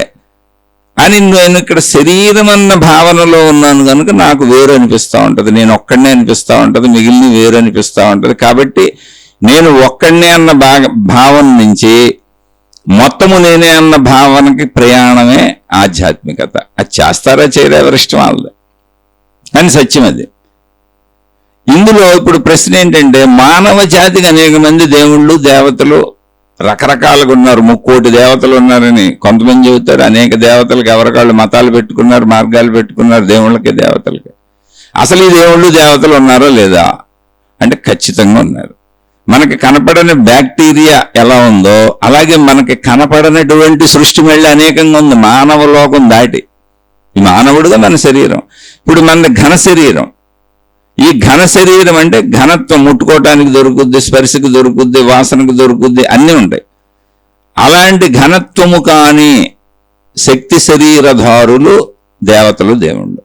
అని నేను ఇక్కడ శరీరం అన్న భావనలో ఉన్నాను కనుక నాకు వేరు అనిపిస్తూ ఉంటుంది. నేను ఒక్కడనే అనిపిస్తూ ఉంటుంది, మిగిలిన వేరు అనిపిస్తూ ఉంటుంది. కాబట్టి నేను ఒక్కడనే అన్న భావన నుంచి మొత్తము నేనే అన్న భావనకి ప్రయాణమే ఆధ్యాత్మికత. అది చేస్తారా చేయరా ఎవరిష్టం వాళ్ళది, కానీ సత్యం అది. ఇందులో ఇప్పుడు ప్రశ్న ఏంటంటే, మానవ జాతికి అనేక మంది దేవుళ్ళు దేవతలు రకరకాలుగా ఉన్నారు. 3 కోటి దేవతలు ఉన్నారని కొంతమంది చెబుతారు. అనేక దేవతలకు ఎవరికాళ్ళు మతాలు పెట్టుకున్నారు, మార్గాలు పెట్టుకున్నారు దేవుళ్ళకి దేవతలకి. అసలు ఈ దేవుళ్ళు దేవతలు ఉన్నారో లేదా అంటే ఖచ్చితంగా ఉన్నారు. మనకి కనపడని బ్యాక్టీరియా ఎలా ఉందో అలాగే మనకి కనపడనటువంటి సృష్టి మళ్ళీ అనేకంగా ఉంది. మానవ లోకం దాటి ఈ మానవుడుగా మన శరీరం. ఇప్పుడు మన ఘన శరీరం. ఈ ఘన శరీరం అంటే ఘనత్వం ముట్టుకోవటానికి దొరుకుద్ది, స్పర్శకు దొరుకుద్ది, వాసనకు దొరుకుద్ది, అన్నీ ఉంటాయి. అలాంటి ఘనత్వము కాని శక్తి శరీరధారులు దేవతలు, దేవుళ్ళు.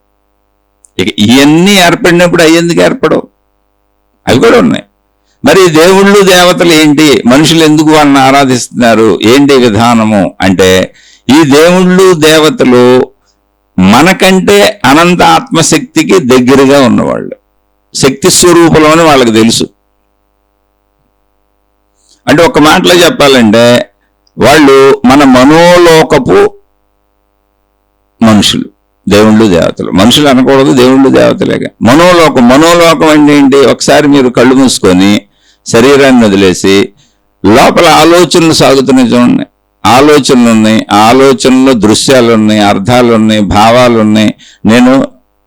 ఇక ఇవన్నీ ఏర్పడినప్పుడు అయ్యేందుకు ఏర్పడవు? అవి కూడా ఉన్నాయి. మరి దేవుళ్ళు దేవతలు ఏంటి? మనుషులు ఎందుకు వాళ్ళని ఆరాధిస్తున్నారు? ఏంటి విధానము అంటే, ఈ దేవుళ్ళు దేవతలు మనకంటే అనంత ఆత్మశక్తికి దగ్గరగా ఉన్నవాళ్ళు. శక్తి స్వరూపంలో అని వాళ్ళకి తెలుసు. అంటే ఒక మాటలో చెప్పాలంటే వాళ్ళు మన మనోలోకపు మనుషులు. దేవుళ్ళు దేవతలు మనుషులు అనకూడదు, దేవుళ్ళు దేవతలేగా. మనోలోకం అంటే ఏంటి? ఒకసారి మీరు కళ్ళు మూసుకొని శరీరాన్ని వదిలేసి లోపల ఆలోచనలు సాగుతున్నాయి చూడండి. ఆలోచనలు ఉన్నాయి, ఆ ఆలోచనలో దృశ్యాలు ఉన్నాయి, అర్థాలు ఉన్నాయి, భావాలు ఉన్నాయి. నేను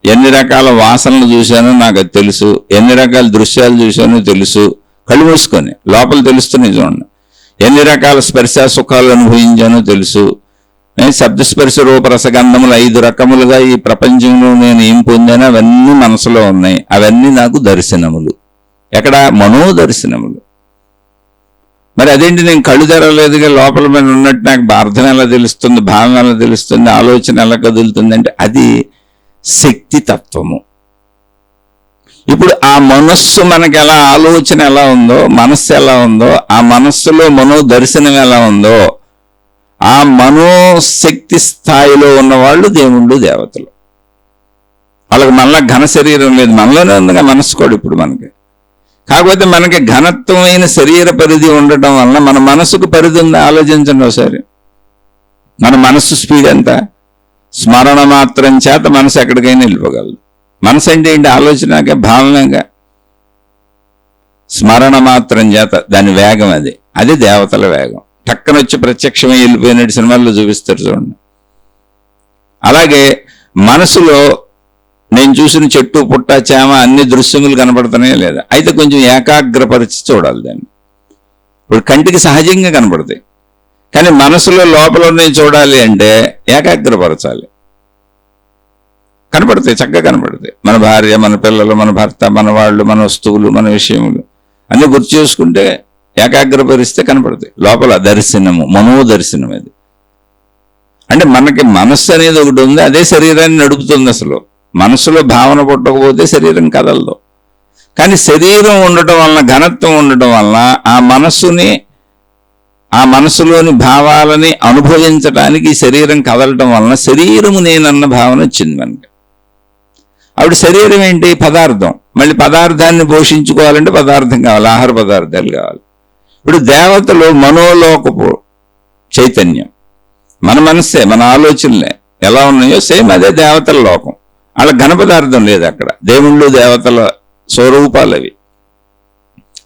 ఎన్ని రకాల వాసనలు చూశానో నాకు అది తెలుసు, ఎన్ని రకాల దృశ్యాలు చూశానో తెలుసు. కళ్ళు మూసుకొని లోపల తెలుస్తున్నాయి చూడండి. ఎన్ని రకాల స్పర్శ సుఖాలు అనుభవించానో తెలుసు. శబ్దస్పర్శ రూపరసగంధములు 5 రకములుగా ఈ ప్రపంచంలో నేను ఏం పొందానో అవన్నీ మనసులో ఉన్నాయి. అవన్నీ నాకు దర్శనములు. ఎక్కడ? మనోదర్శనములు. మరి అదేంటి, నేను కళ్ళు తెరవలేదుగా, లోపల మీద ఉన్నట్టు నాకు అర్థం ఎలా తెలుస్తుంది, భావం ఎలా తెలుస్తుంది, ఆలోచన ఎలా కదులుతుంది అంటే అది శక్తి తత్వము. ఇప్పుడు ఆ మనస్సు మనకి ఎలా, ఆలోచన ఎలా ఉందో, మనస్సు ఎలా ఉందో, ఆ మనస్సులో మనోదర్శనం ఎలా ఉందో, ఆ మనోశక్తి స్థాయిలో ఉన్నవాళ్ళు దేవుళ్ళు దేవతలు. వాళ్ళకి మనలో ఘన శరీరం లేదు, మనలోనే ఉందిగా మనస్సు కూడా ఇప్పుడు మనకి. కాకపోతే మనకి ఘనత్వమైన శరీర పరిధి ఉండటం వలన మన మనసుకు పరిధి ఉందా ఆలోచించండి ఒకసారి. మన మనస్సు స్పీడ్ ఎంత? స్మరణ మాత్రం చేత మనసు ఎక్కడికైనా వెళ్ళిపోగలదు. మనసు అంటే ఏంటి? ఆలోచనగా, భావనగా. స్మరణ మాత్రం చేత దాని వేగం అది. అది దేవతల వేగం. టక్కనొచ్చి ప్రత్యక్షమై వెళ్ళిపోయినట్టు సినిమాల్లో చూపిస్తారు చూడండి. అలాగే మనసులో నేను చూసిన చెట్టు పుట్ట చేమ అన్ని దృశ్యములు కనపడుతున్నాయా లేదా? అయితే కొంచెం ఏకాగ్రపరిచి చూడాలి దాన్ని. ఇప్పుడు కంటికి సహజంగా కనపడతాయి, కానీ మనసులో లోపల నేను చూడాలి అంటే ఏకాగ్రపరచాలి. కనపడతాయి, చక్కగా కనపడతాయి. మన భార్య, మన పిల్లలు, మన భర్త, మన వాళ్ళు, మన వస్తువులు, మన విషయములు అన్నీ గుర్తు చేసుకుంటే ఏకాగ్రపరిస్తే కనపడతాయి. లోపల దర్శనము, మనోదర్శనం. అది అంటే మనకి మనస్సు అనేది ఒకటి ఉంది, అదే శరీరాన్ని నడుపుతుంది. అసలు మనసులో భావన పుట్టకపోతే శరీరం కదలదు. కానీ శరీరం ఉండటం వలన, ఘనత్వం ఉండటం వలన ఆ మనస్సుని, ఆ మనసులోని భావాలని అనుభవించడానికి శరీరం కదలటం వలన శరీరము నేనన్న భావన వచ్చింది మనకి. అప్పుడు శరీరం ఏంటి? పదార్థం. మళ్ళీ పదార్థాన్ని పోషించుకోవాలంటే పదార్థం కావాలి, ఆహార పదార్థాలు కావాలి. ఇప్పుడు దేవతలు మనోలోకపు చైతన్యం, మన మనస్సే, మన ఆలోచనలే ఎలా ఉన్నాయో సేమ్ అదే దేవతల లోకం. వాళ్ళ ఘన పదార్థం లేదు అక్కడ. దేవుళ్ళు దేవతల స్వరూపాలు అవి.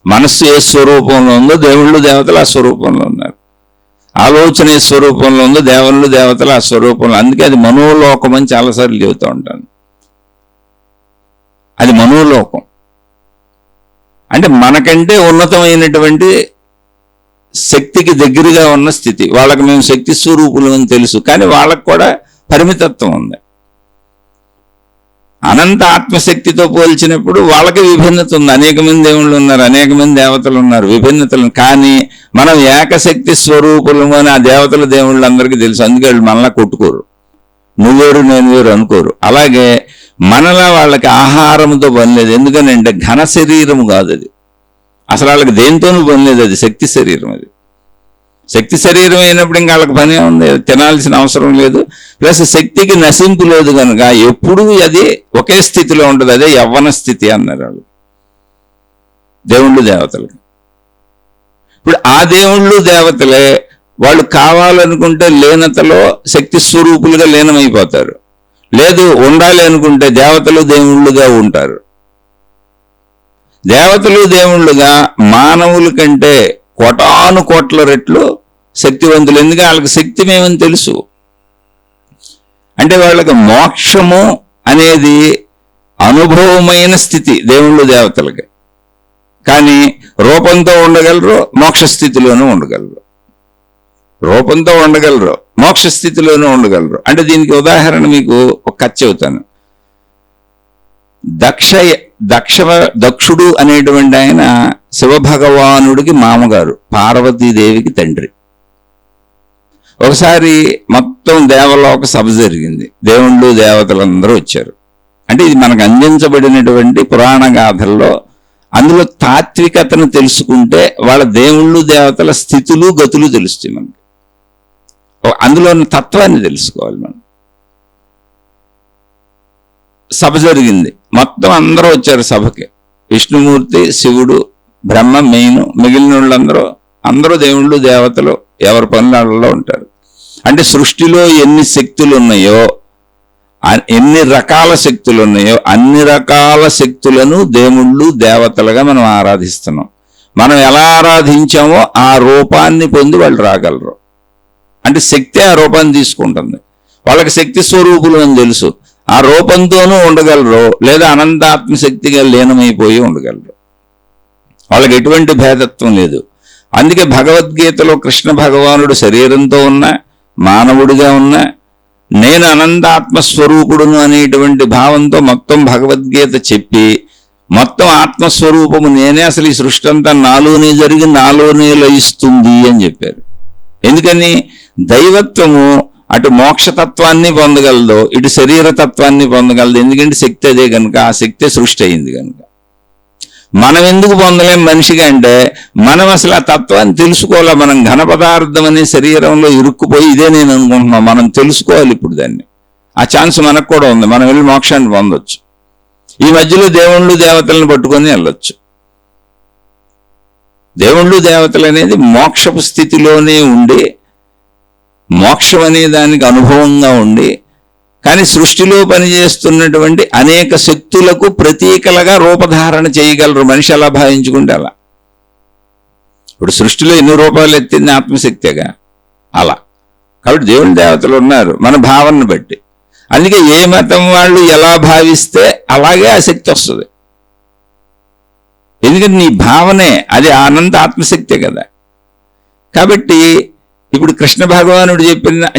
మనస్సు ఏ స్వరూపంలో ఉందో దేవుళ్ళు దేవతలు ఆ స్వరూపంలో ఉన్నారు. ఆలోచన ఏ స్వరూపంలో ఉందో దేవుళ్ళు దేవతలు ఆ స్వరూపంలో. అందుకే అది మనోలోకం అని చాలాసార్లు చెబుతూ ఉంటాను. అది మనోలోకం అంటే మనకంటే ఉన్నతమైనటువంటి శక్తికి దగ్గరగా ఉన్న స్థితి. వాళ్ళకి మేము శక్తి స్వరూపులు అని తెలుసు, కానీ వాళ్ళకు కూడా పరిమితత్వం ఉంది. అనంత ఆత్మశక్తితో పోల్చినప్పుడు వాళ్ళకి విభిన్నత ఉంది. అనేక మంది దేవుళ్ళు ఉన్నారు, అనేక మంది దేవతలు ఉన్నారు, విభిన్నతలు. కానీ మనం ఏకశక్తి స్వరూపులము అని ఆ దేవతల దేవుళ్ళు అందరికీ తెలుసు. అందుకే వాళ్ళు మనలా కొట్టుకోరు, నువ్వేరు నేను వేరు అనుకోరు. అలాగే మనలా వాళ్ళకి ఆహారంతో పని లేదు. ఎందుకనంటే ఘన శరీరము కాదు అది, అసలు వాళ్ళకి దేనితోనూ పని లేదు. అది శక్తి శరీరం. అది శక్తి శరీరం అయినప్పుడు ఇంకా వాళ్ళకి పని ఉంది, తినాల్సిన అవసరం లేదు. ప్లస్ శక్తికి నశింపు లేదు కనుక ఎప్పుడూ అది ఒకే స్థితిలో ఉంటుంది. అదే యవ్వన స్థితి అన్నారు వాళ్ళు దేవుళ్ళు దేవతలకి. ఇప్పుడు ఆ దేవుళ్ళు దేవతలే వాళ్ళు కావాలనుకుంటే లీనతలో శక్తి స్వరూపులుగా లీనమైపోతారు, లేదు ఉండాలి అనుకుంటే దేవతలు దేవుళ్ళుగా ఉంటారు. దేవతలు దేవుళ్ళుగా మానవుల కంటే కోటాను కోట్ల రెట్లు శక్తివంతులు. ఎందుకంటే వాళ్ళకి శక్తి మేమని తెలుసు. అంటే వాళ్ళకి మోక్షము అనేది అనుభవమైన స్థితి దేవుళ్ళు దేవతలకి. కానీ రూపంతో ఉండగలరు, మోక్ష స్థితిలోనూ ఉండగలరు. రూపంతో ఉండగలరు, మోక్ష స్థితిలోనూ ఉండగలరు. అంటే దీనికి ఉదాహరణ మీకు ఒక కథ చెబుతాను. దక్షుడు అనేటువంటి ఆయన శివభగవానుడికి మామగారు, పార్వతీదేవికి తండ్రి. ఒకసారి మొత్తం దేవలోక సభ జరిగింది, దేవుళ్ళు దేవతలందరూ వచ్చారు. అంటే ఇది మనకు అందించబడినటువంటి పురాణ గాథల్లో. అందులో తాత్వికతను తెలుసుకుంటే వాళ్ళ దేవుళ్ళు దేవతల స్థితులు గతులు తెలుస్తాయి మనకి. అందులోని తత్వాన్ని తెలుసుకోవాలి మనం. సభ జరిగింది, మొత్తం అందరూ వచ్చారు సభకి. విష్ణుమూర్తి, శివుడు, బ్రహ్మ మెయిన్, మిగిలిన వాళ్ళందరూ అందరూ దేవుళ్ళు దేవతలు ఎవరి పనులలో ఉంటారు. అంటే సృష్టిలో ఎన్ని శక్తులు ఉన్నాయో, ఎన్ని రకాల శక్తులు ఉన్నాయో అన్ని రకాల శక్తులను దేవుళ్ళు దేవతలుగా మనం ఆరాధిస్తున్నాం. మనం ఎలా ఆరాధించామో ఆ రూపాన్ని పొంది వాళ్ళు రాగలరు. అంటే శక్తి ఆ రూపాన్ని తీసుకుంటుంది. వాళ్ళకి శక్తి స్వరూపులు అని తెలుసు, ఆ రూపంతోనూ ఉండగలరు, లేదా అనంతాత్మశక్తిగా లీనమైపోయి ఉండగలరు. వాళ్ళకి ఎటువంటి భేదత్వం లేదు. అందుకే భగవద్గీతలో కృష్ణ భగవానుడు శరీరంతో ఉన్న, మానవుడిగా ఉన్న, నేను అనంతాత్మస్వరూపుడును అనేటువంటి భావంతో మొత్తం భగవద్గీత చెప్పి, మొత్తం ఆత్మస్వరూపము నేనే, అసలు ఈ సృష్టి అంతా నాలోనే జరిగి నాలోనే లయిస్తుంది అని చెప్పారు. ఎందుకని? దైవత్వము అటు మోక్షతత్వాన్ని పొందగలదు, ఇటు శరీరతత్వాన్ని పొందగలదు. ఎందుకంటే శక్తి అదే కనుక, ఆ శక్తి సృష్టి అయింది కనుక. మనం ఎందుకు పొందలేం మనిషిగా అంటే మనం అసలు ఆ తత్వాన్ని తెలుసుకోవాలా. మనం ఘన పదార్థం అనే శరీరంలో ఇరుక్కుపోయి ఇదే నేను అనుకుంటున్నాం. మనం తెలుసుకోవాలి ఇప్పుడు దాన్ని. ఆ ఛాన్స్ మనకు కూడా ఉంది, మనం వెళ్ళి మోక్షాన్ని పొందొచ్చు. ఈ మధ్యలో దేవుళ్ళు దేవతలను పట్టుకొని వెళ్ళొచ్చు. దేవుళ్ళు దేవతలు అనేది మోక్షపు స్థితిలోనే ఉండి, మోక్షం అనే దానికి అనుభవంగా ఉండి, కానీ సృష్టిలో పనిచేస్తున్నటువంటి అనేక శక్తులకు ప్రతీకలుగా రూపధారణ చేయగలరు. మనిషి అలా భావించుకుంటే అలా. ఇప్పుడు సృష్టిలో ఎన్ని రూపాలు ఎత్తింది ఆత్మశక్తిగా అలా. కాబట్టి దేవుని దేవతలు ఉన్నారు మన భావనను బట్టి. అందుకే ఏ మతం వాళ్ళు ఎలా భావిస్తే అలాగే ఆ శక్తి వస్తుంది. ఎందుకంటే నీ భావనే అది అనంత ఆత్మశక్తే కదా. కాబట్టి ఇప్పుడు కృష్ణ భగవానుడు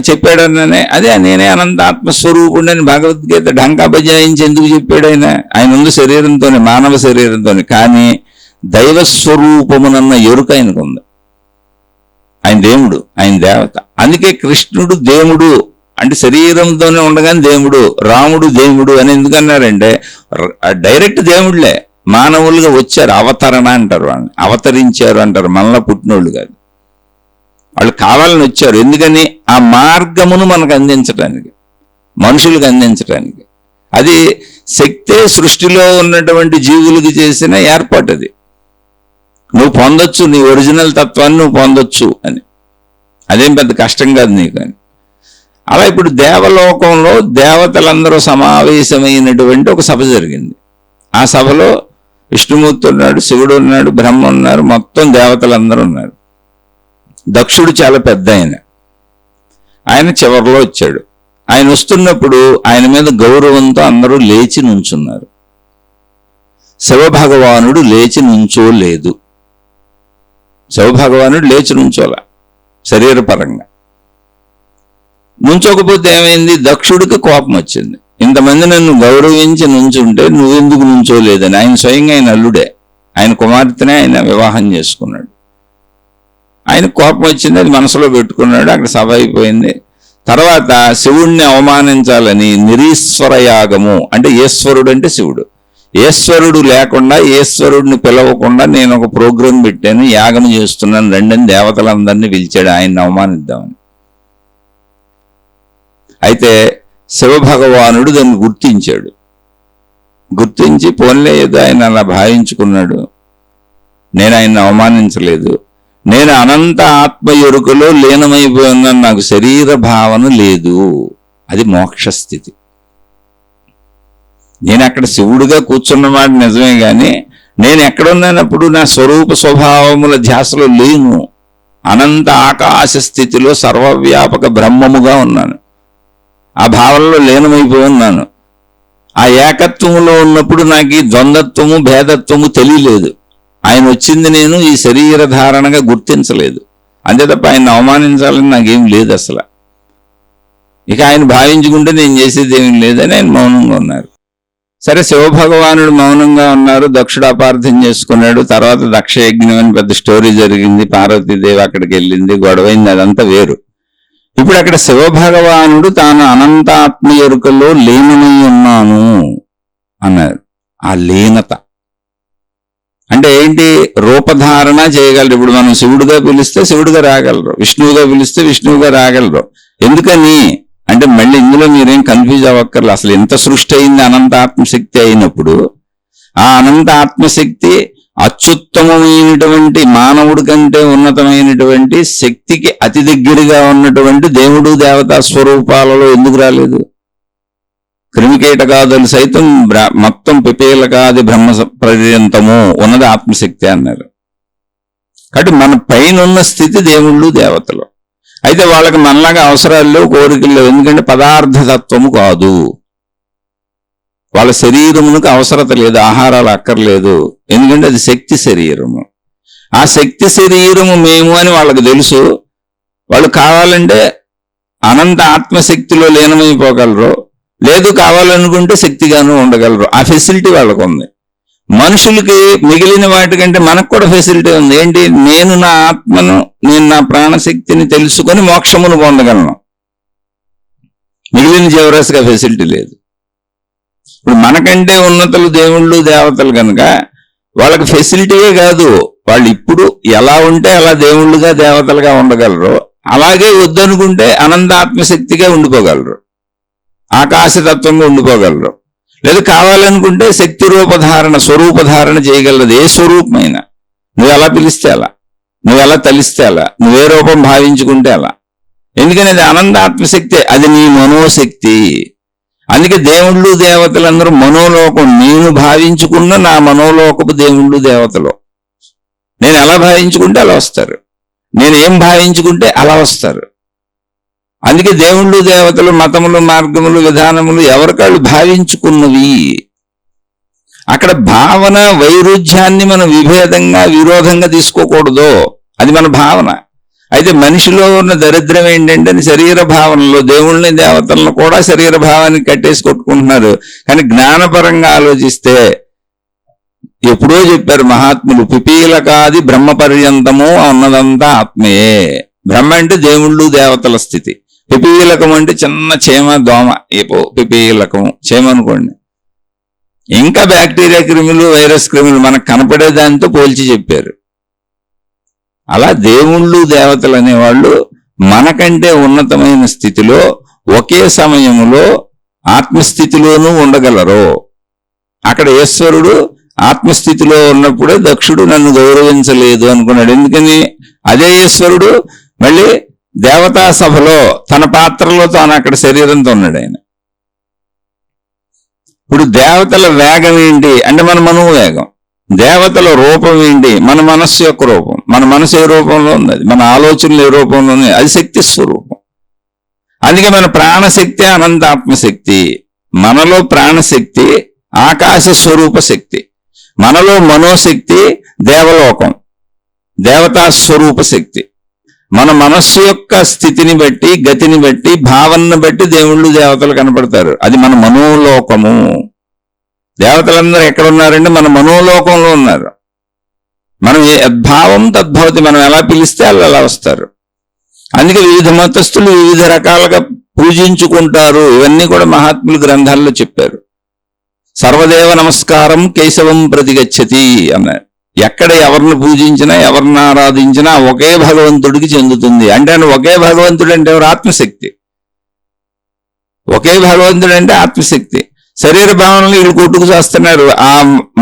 చెప్పాడనే అదే నేనే అనంతాత్మస్వరూపుడు అని భగవద్గీత ఢంకా బజాయించి ఎందుకు చెప్పాడు? ఆయన ఉంది శరీరంతోనే, మానవ శరీరంతోనే. కానీ దైవస్వరూపమునన్న ఎరుక ఆయనకు ఉంది. ఆయన దేవుడు, ఆయన దేవత. అందుకే కృష్ణుడు దేవుడు అంటే శరీరంతోనే ఉండగానే దేవుడు, రాముడు దేవుడు అని ఎందుకన్నారంటే డైరెక్ట్ దేవుళ్లే మానవులుగా వచ్చారు. అవతరణ అంటారు, వాళ్ళని అవతరించారు అంటారు. మనలో పుట్టినోళ్ళు కాదు, వాళ్ళు కావాలని వచ్చారు. ఎందుకని? ఆ మార్గమును మనకు అందించడానికి, మనుషులకు అందించడానికి. అది శక్తే సృష్టిలో ఉన్నటువంటి జీవులకి చేసిన ఏర్పాటు. అది నువ్వు పొందొచ్చు, నీ ఒరిజినల్ తత్వాన్ని నువ్వు పొందొచ్చు అని. అదేం పెద్ద కష్టం కాదు నీకు అని. అలా ఇప్పుడు దేవలోకంలో దేవతలందరూ సమావేశమైనటువంటి ఒక సభ జరిగింది. ఆ సభలో విష్ణుమూర్తి ఉన్నాడు, శివుడు ఉన్నాడు, బ్రహ్మ ఉన్నారు, మొత్తం దేవతలందరూ ఉన్నారు. దక్షుడు చాలా పెద్ద ఆయన చివరిలో వచ్చాడు. ఆయన వస్తున్నప్పుడు ఆయన మీద గౌరవంతో అందరూ లేచి నుంచున్నారు. శివభగవానుడు లేచి నుంచోలేదు. శివభగవానుడు లేచి నుంచోలా శరీరపరంగా. నుంచోకపోతే ఏమైంది? దక్షుడికి కోపం వచ్చింది. ఇంతమంది నన్ను గౌరవించి నుంచుంటే నువ్వెందుకు నుంచోలేదని. ఆయన స్వయంగా ఆయన అల్లుడే, ఆయన కుమార్తెనే ఆయన వివాహం చేసుకున్నాడు. ఆయన కోపం వచ్చింది, అది మనసులో పెట్టుకున్నాడు. అక్కడ సభ అయిపోయింది. తర్వాత శివుణ్ణి అవమానించాలని నిరీశ్వర యాగము, అంటే ఈశ్వరుడు అంటే శివుడు, ఈశ్వరుడు లేకుండా ఈశ్వరుడిని పిలవకుండా నేను ఒక ప్రోగ్రాం పెట్టాను, యాగం చేస్తున్నాను రండని దేవతలందరినీ పిలిచాడు ఆయన్ని అవమానిద్దామని. అయితే శివభగవానుడు దాన్ని గుర్తించాడు. గుర్తించి పోన్లే ఏదో ఆయన అలా భావించుకున్నాడు, నేను ఆయన్ని అవమానించలేదు, నేను అనంత ఆత్మ ఎరుకలో లీనమైపోయినాను, నాకు శరీర భావన లేదు, అది మోక్షస్థితి. నేను అక్కడ శివుడిగా కూర్చున్నమాట నిజమే, కానీ నేను ఎక్కడున్నానప్పుడు నా స్వరూప స్వభావముల ధ్యాసలో లేను. అనంత ఆకాశ స్థితిలో సర్వవ్యాపక బ్రహ్మముగా ఉన్నాను, ఆ భావనలో లీనమైపోయి ఉన్నాను. ఆ ఏకత్వములో ఉన్నప్పుడు నాకు ఈ ద్వంద్వత్వము భేదత్వము తెలియలేదు. ఆయన వచ్చింది నేను ఈ శరీర ధారణగా గుర్తించలేదు, అంతే తప్ప ఆయన అవమానించాలని నాకేం లేదు అసలు. ఇక ఆయన భావించుకుంటే నేను చేసేది ఏమీ లేదని ఆయన మౌనంగా ఉన్నారు. సరే, శివభగవానుడు మౌనంగా ఉన్నారు, దక్షుడు అపార్థం చేసుకున్నాడు. తర్వాత దక్ష యజ్ఞం అని పెద్ద స్టోరీ జరిగింది, పార్వతీదేవి అక్కడికి వెళ్ళింది, గొడవైంది, అదంతా వేరు. ఇప్పుడు అక్కడ శివభగవానుడు తాను అనంతాత్మ ఎరుకలో లీనమై ఉన్నాను అన్నారు. ఆ లీనత అంటే ఏంటి? రూపధారణ చేయగలరు. ఇప్పుడు మనం శివుడుగా పిలిస్తే శివుడుగా రాగలరు, విష్ణువుగా పిలిస్తే విష్ణువుగా రాగలరు. ఎందుకని అంటే మళ్ళీ ఇందులో మీరేం కన్ఫ్యూజ్ అవ్వక్కర్లు. అసలు ఎంత సృష్టి అయింది అనంత ఆత్మశక్తి అయినప్పుడు, ఆ అనంత ఆత్మశక్తి అత్యుత్తమమైనటువంటి మానవుడి కంటే ఉన్నతమైనటువంటి శక్తికి అతి దగ్గరగా ఉన్నటువంటి దేవుడు దేవతా స్వరూపాలలో ఎందుకు రాలేదు? క్రిమికీటకాదులు సైతం మొత్తం పిపీలకాది బ్రహ్మ పర్యంతము ఉన్నది ఆత్మశక్తి అన్నారు. కాబట్టి మన పైన ఉన్న స్థితి దేవుళ్ళు దేవతలు. అయితే వాళ్ళకి మనలాగా అవసరాలు లేవు, కోరికలు లేవు. ఎందుకంటే పదార్థతత్వము కాదు, వాళ్ళ శరీరమునకు అవసరత లేదు, ఆహారాలు అక్కర్లేదు. ఎందుకంటే అది శక్తి శరీరము. ఆ శక్తి శరీరము మేము అని వాళ్ళకి తెలుసు. వాళ్ళు కావాలంటే అనంత ఆత్మశక్తిలో లీనమైపోగలరు, లేదు కావాలనుకుంటే శక్తిగాను ఉండగలరు. ఆ ఫెసిలిటీ వాళ్ళకు ఉంది. మనుషులకి మిగిలిన వాటికంటే మనకు కూడా ఫెసిలిటీ ఉంది. ఏంటి? నేను నా ఆత్మను, నేను నా ప్రాణశక్తిని తెలుసుకొని మోక్షమును పొందగలను. మిగిలిన జీవరాశికి ఆ ఫెసిలిటీ లేదు. ఇప్పుడు మనకంటే ఉన్నతులు దేవుళ్ళు దేవతలు కనుక వాళ్ళకి ఫెసిలిటీయే కాదు, వాళ్ళు ఇప్పుడు ఎలా ఉంటే అలా దేవుళ్ళుగా దేవతలుగా ఉండగలరు. అలాగే వద్దనుకుంటే అనంతాత్మశక్తిగా ఉండిపోగలరు, ఆకాశతత్వంగా ఉండిపోగలరు. లేదు కావాలనుకుంటే శక్తి రూపధారణ స్వరూపధారణ చేయగలదు. ఏ స్వరూపమైనా నువ్వు ఎలా పిలిస్తే అలా, నువ్వు ఎలా తలిస్తే అలా, నువ్వే రూపం భావించుకుంటే అలా. ఎందుకని అది అనంతాత్మశక్తి, అది నీ మనోశక్తి. అందుకే దేవుళ్ళు దేవతలందరూ మనోలోకం. నేను భావించుకున్న నా మనోలోకపు దేవుళ్ళు దేవతలు నేను ఎలా భావించుకుంటే అలా వస్తారు, నేను ఏం భావించుకుంటే అలా వస్తారు. అందుకే దేవుళ్ళు దేవతలు మతములు మార్గములు విధానములు ఎవరికాళ్ళు భావించుకున్నవి. అక్కడ భావన వైరుధ్యాన్ని మనం విభేదంగా విరోధంగా తీసుకోకూడదు, అది మన భావన. అయితే మనిషిలో ఉన్న దరిద్రం ఏంటంటే శరీర భావనలో దేవుళ్ళని దేవతలను కూడా శరీర భావానికి కట్టేసి కొట్టుకుంటున్నారు. కానీ జ్ఞానపరంగా ఆలోచిస్తే ఎప్పుడో చెప్పారు మహాత్ములు, పిపీలకాది బ్రహ్మ పర్యంతము ఉన్నదంతా ఆత్మయే. బ్రహ్మ అంటే దేవుళ్ళు దేవతల స్థితి, పిపీలకం అంటే చిన్న చీమ దోమ, పిపీలకం చీమ అనుకోండి. ఇంకా బ్యాక్టీరియా క్రిములు వైరస్ క్రిములు మనకు కనపడే దానితో పోల్చి చెప్పారు. అలా దేవుళ్ళు దేవతలు అనేవాళ్ళు మనకంటే ఉన్నతమైన స్థితిలో ఒకే సమయంలో ఆత్మస్థితిలోనూ ఉండగలరో. అక్కడ ఈశ్వరుడు ఆత్మస్థితిలో ఉన్నప్పుడే దక్షుడు నన్ను గౌరవించలేదు అనుకున్నాడు. ఎందుకని? అదే ఈశ్వరుడు మళ్ళీ దేవతా సభలో తన పాత్రలో తాను అక్కడ శరీరంతో ఉన్నాడు ఆయన. ఇప్పుడు దేవతల వేగం ఏంటి అంటే మన మనోవేగం, దేవతల రూపం ఏంటి మన మనస్సు యొక్క రూపం. మన మనసు ఏ రూపంలో ఉంది, మన ఆలోచనలు ఏ రూపంలో ఉన్నాయి, అది శక్తి స్వరూపం. అందుకే మన ప్రాణశక్తి అనంతాత్మశక్తి. మనలో ప్రాణశక్తి ఆకాశ స్వరూప శక్తి, మనలో మనోశక్తి దేవలోకం దేవతా స్వరూప శక్తి. మన మనస్సు యొక్క స్థితిని బట్టి, గతిని బట్టి, భావనను బట్టి దేవుళ్ళు దేవతలు కనపడతారు. అది మన మనోలోకము. దేవతలందరూ ఎక్కడ ఉన్నారంటే మన మనోలోకంలో ఉన్నారు. మనం యద్భావం తద్భవతి, మనం ఎలా పిలిస్తే వాళ్ళు అలా వస్తారు. అందుకే వివిధ మతస్థులు వివిధ రకాలుగా పూజించుకుంటారు. ఇవన్నీ కూడా మహాత్ములు గ్రంథాల్లో చెప్పారు. సర్వదేవ నమస్కారం కేశవం ప్రతిగచ్చతి అన్నారు. ఎక్కడ ఎవరిని పూజించినా, ఎవరిని ఆరాధించినా ఒకే భగవంతుడికి చెందుతుంది. అంటే ఒకే భగవంతుడు అంటే ఎవరు? ఆత్మశక్తి. ఒకే భగవంతుడు అంటే ఆత్మశక్తి. శరీర భావనలు వీళ్ళు కొట్టుకు చేస్తున్నారు, ఆ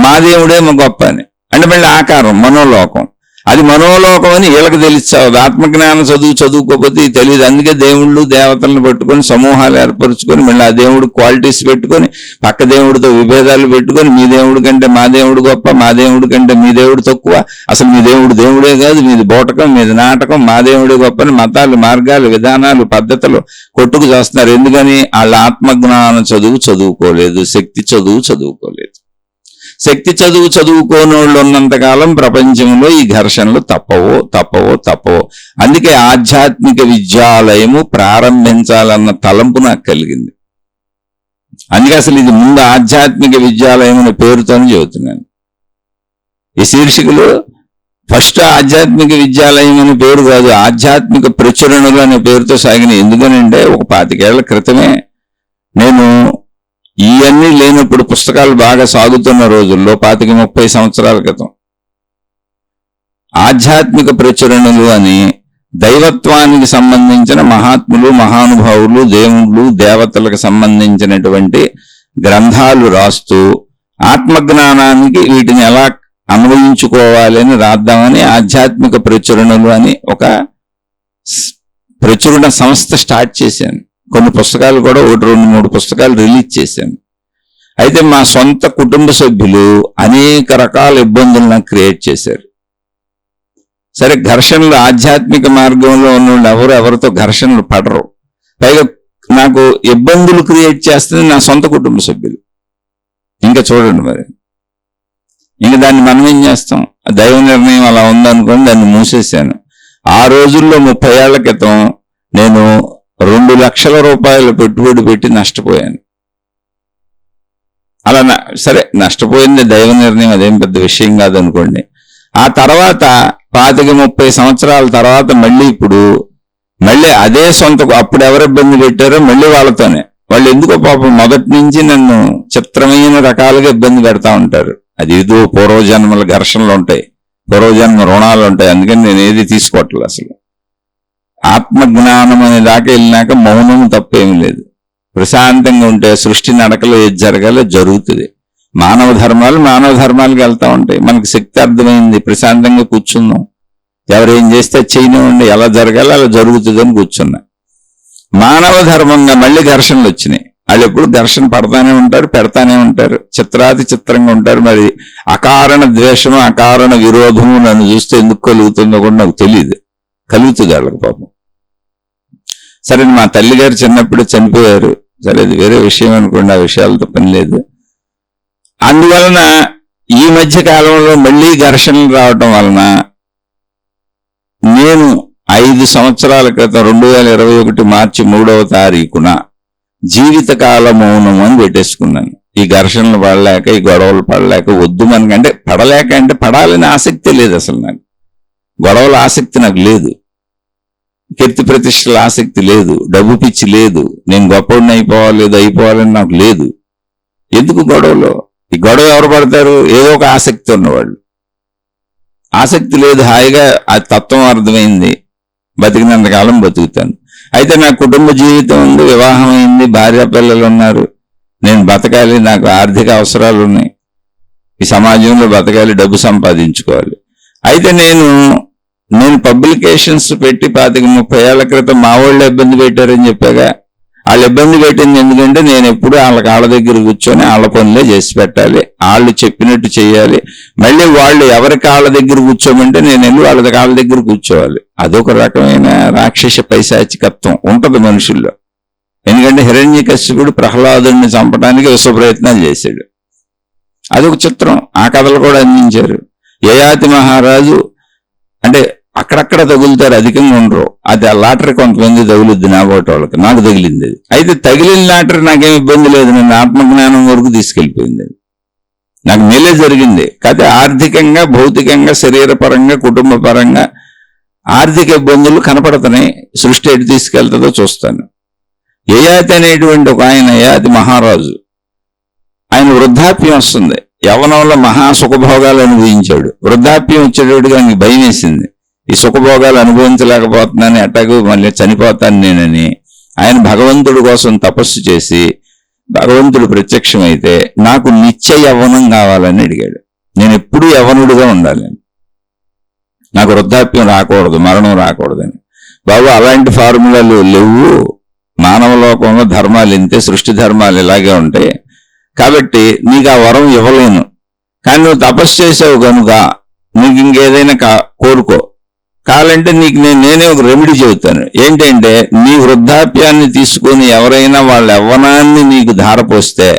మా దేవుడే మా గొప్ప అని. అంటే మళ్ళీ ఆకారం మనోలోకం, అది మనోలోకం అని వీళ్ళకి తెలిసావు. ఆత్మజ్ఞానం చదువుకోకపోతే తెలియదు. అందుకే దేవుళ్ళు దేవతలను పెట్టుకొని సమూహాలు ఏర్పరచుకొని మళ్ళీ ఆ దేవుడు క్వాలిటీస్ పెట్టుకొని పక్క దేవుడితో విభేదాలు పెట్టుకొని మీ దేవుడి కంటే మా దేవుడు గొప్ప, మా దేవుడి కంటే మీ దేవుడు తక్కువ, అసలు మీ దేవుడు దేవుడే కాదు, మీది బోటకం, మీది నాటకం, మా దేవుడే గొప్పని మతాలు, మార్గాలు, విధానాలు, పద్ధతులు కొట్టుకు చేస్తున్నారు. ఎందుకని? వాళ్ళ ఆత్మజ్ఞానం చదువుకోలేదు, శక్తి చదువుకోలేదు. శక్తి చదువుకోనోళ్ళు ఉన్నంతకాలం ప్రపంచంలో ఈ ఘర్షణలు తప్పవో. అందుకే ఆధ్యాత్మిక విద్యాలయము ప్రారంభించాలన్న తలంపు నాకు కలిగింది. అందుకే అసలు ఇది ముందు ఆధ్యాత్మిక విద్యాలయం అనే పేరుతోనే చెబుతున్నాను. ఈ శీర్షికలు ఫస్ట్ ఆధ్యాత్మిక విద్యాలయం అనే పేరు కాదు, ఆధ్యాత్మిక ప్రచురణలు అనే పేరుతో సాగినాయి. ఎందుకనంటే ఒక 25 ఏళ్ల క్రితమే నేను ఇవన్నీ లేనప్పుడు, పుస్తకాలు బాగా సాగుతున్న రోజుల్లో 25-30 సంవత్సరాల క్రితం ఆధ్యాత్మిక ప్రచురణలు అని దైవత్వానికి సంబంధించిన మహాత్ములు, మహానుభావులు, దేవుళ్ళు, దేవతలకు సంబంధించినటువంటి గ్రంథాలు రాస్తూ ఆత్మజ్ఞానానికి వీటిని ఎలా అన్వయించుకోవాలని రాద్దామని ఆధ్యాత్మిక ప్రచురణలు అని ఒక ప్రచురణ సంస్థ స్టార్ట్ చేశాను. కొన్ని పుస్తకాలు కూడా 1-2-3 పుస్తకాలు రిలీజ్ చేశాను. అయితే మా సొంత కుటుంబ సభ్యులు అనేక రకాల ఇబ్బందులు నాకు క్రియేట్ చేశారు. సరే, ఘర్షణలు ఆధ్యాత్మిక మార్గంలో ఉన్న ఎవరితో ఘర్షణలు పడరు. పైగా నాకు ఇబ్బందులు క్రియేట్ చేస్తుంది నా సొంత కుటుంబ సభ్యులు. ఇంకా చూడండి, మరి ఇంక దాన్ని మనం ఏం చేస్తాం? దైవ నిర్ణయం అలా ఉందనుకొని దాన్ని మూసేశాను. ఆ రోజుల్లో 30 ఏళ్ల క్రితం నేను 2 లక్షల రూపాయలు పెట్టుబడి పెట్టి నష్టపోయాను. అలా సరే, నష్టపోయింది దైవ నిర్ణయం, అదేం పెద్ద విషయం కాదనుకోండి. ఆ తర్వాత 25-30 సంవత్సరాల తర్వాత మళ్ళీ అదే అప్పుడు ఎవరు ఇబ్బంది పెట్టారో మళ్ళీ వాళ్ళతోనే. వాళ్ళు ఎందుకో పాపం మొదటి నుంచి నన్ను చిత్రమైన రకాలుగా ఇబ్బంది పెడతా ఉంటారు. అది ఏదో పూర్వజన్మల ఘర్షణలు ఉంటాయి, పూర్వజన్మ రుణాలు ఉంటాయి. అందుకని నేను ఏది తీసుకోవట్లేదు. అసలు ఆత్మజ్ఞానం అనే దాకా వెళ్ళినాక మౌనం తప్పేమీ లేదు. ప్రశాంతంగా ఉంటే సృష్టి నడకలో ఏది జరగాలో జరుగుతుంది. మానవ ధర్మాలకు వెళ్తా ఉంటాయి. మనకు శక్తి అర్థమైంది, ప్రశాంతంగా కూర్చున్నాం. ఎవరేం చేస్తే చేయనివ్వండి, ఎలా జరగాలో అలా జరుగుతుందని కూర్చున్నా. మానవ ధర్మంగా మళ్ళీ ఘర్షణలు వచ్చినాయి. వాళ్ళు ఎప్పుడు ఘర్షణ పడతానే ఉంటారు, పెడతానే ఉంటారు, చిత్రాతి చిత్రంగా ఉంటారు. మరి అకారణ ద్వేషము, అకారణ విరోధము నన్ను చూస్తే ఎందుకు కలుగుతుందో కూడా నాకు తెలియదు. కలుగుతుంది వాళ్ళకి పాపం. సరే, మా తల్లిగారు చిన్నప్పుడు చనిపోయారు. సరే, అది వేరే విషయం అనుకోండి, ఆ విషయాలతో పని లేదు. అందువలన ఈ మధ్య కాలంలో మళ్ళీ ఘర్షణలు రావటం వలన నేను 5 సంవత్సరాల క్రితం 2021 మార్చి 3వ తారీఖున జీవితకాల మౌనం అని పెట్టేసుకున్నాను. ఈ ఘర్షణలు పడలేక, ఈ గొడవలు పడలేక, వద్దు మనకి అంటే పడలేక అంటే పడాలని ఆసక్తి లేదు. అసలు నాకు గొడవల ఆసక్తి నాకు లేదు, కీర్తి ప్రతిష్టల ఆసక్తి లేదు, డబ్బు పిచ్చి లేదు, నేను గొప్పడిని అయిపోవాలని నాకు లేదు. ఎందుకు గొడవలో? ఈ గొడవ ఎవరు పడతారు? ఏదో ఒక ఆసక్తి ఉన్నవాళ్ళు. ఆసక్తి లేదు, హాయిగా ఆ తత్వం అర్థమైంది, బతికినంతకాలం బతుకుతాను. అయితే నా కుటుంబ జీవితం ఉంది, వివాహం అయింది, భార్య పిల్లలు ఉన్నారు. నేను బతకాలి, నాకు ఆర్థిక అవసరాలు ఉన్నాయి, ఈ సమాజంలో బతకాలి, డబ్బు సంపాదించుకోవాలి. అయితే నేను పబ్లికేషన్స్ పెట్టి 25-30 ఏళ్ల క్రితం మా వాళ్ళు ఇబ్బంది పెట్టారని చెప్పాగా. వాళ్ళు ఇబ్బంది పెట్టింది ఎందుకంటే నేను ఎప్పుడు వాళ్ళ కాళ్ళ దగ్గర కూర్చొని వాళ్ళ పనులే చేసి పెట్టాలి, వాళ్ళు చెప్పినట్టు చేయాలి. మళ్ళీ వాళ్ళు ఎవరి కాళ్ళ దగ్గర కూర్చోమంటే నేను వెళ్ళి వాళ్ళ కాళ్ళ దగ్గర కూర్చోవాలి. అదొక రకమైన రాక్షస పైశాచికత్వం ఉంటది మనుషుల్లో. ఎందుకంటే హిరణ్యకశ్యపుడు ప్రహ్లాదుని చంపడానికి విశ్వ ప్రయత్నాలు చేశాడు. అదొక చిత్రం. ఆ కథలు కూడా అందించారు. యయాతి మహారాజు అంటే అక్కడక్కడ తగులుతారు, అధికంగా ఉండరు. అది ఆ లాటరీ కొంతమంది తగులుద్ది, నా ఒకటి వాళ్ళకి. నాకు తగిలింది అది. అయితే తగిలిన లాటరీ నాకేం ఇబ్బంది లేదు, నేను ఆత్మజ్ఞానం వరకు తీసుకెళ్లిపోయింది. నాకు మేలే జరిగింది. కాకపోతే ఆర్థికంగా, భౌతికంగా, శరీరపరంగా, కుటుంబ పరంగా ఆర్థిక ఇబ్బందులు కనపడుతున్నాయి. సృష్టి ఎటు తీసుకెళ్తుందో చూస్తాను. యయాతి అనేటువంటి ఒక ఆయన, యయాతి మహారాజు, ఆయన వృద్ధాప్యం వస్తుంది. యవనంలో మహా సుఖభోగాలు అనుభవించాడు. వృద్ధాప్యం వచ్చేటట్టుగా ఆయనకి భయం వేసింది. ఈ సుఖభోగాలు అనుభవించలేకపోతున్నాను, ఎట్టకు మళ్ళీ చనిపోతాను నేనని ఆయన భగవంతుడి కోసం తపస్సు చేసి భగవంతుడు ప్రత్యక్షమైతే నాకు నిత్య యవ్వనం కావాలని అడిగాడు. నేను ఎప్పుడూ యవ్వనుడిగా ఉండాలని, నాకు వృద్ధాప్యం రాకూడదు, మరణం రాకూడదని. బాబు అలాంటి ఫార్ములాలు లేవు. మానవ లోకంలో ధర్మాలు ఇంతే, సృష్టి ధర్మాలు ఇలాగే ఉంటాయి. కాబట్టి నీకు ఆ వరం ఇవ్వలేను. కానీ నువ్వు తపస్సు చేసావు కనుక నీకు ఇంకేదైనా కోరుకో. కావాలంటే నీకు నేనే ఒక రెమెడీ చెబుతాను. ఏంటంటే నీ వృద్ధాప్యాన్ని తీసుకొని ఎవరైనా వాళ్ళ యవ్వనాన్ని నీకు ధారపోస్తే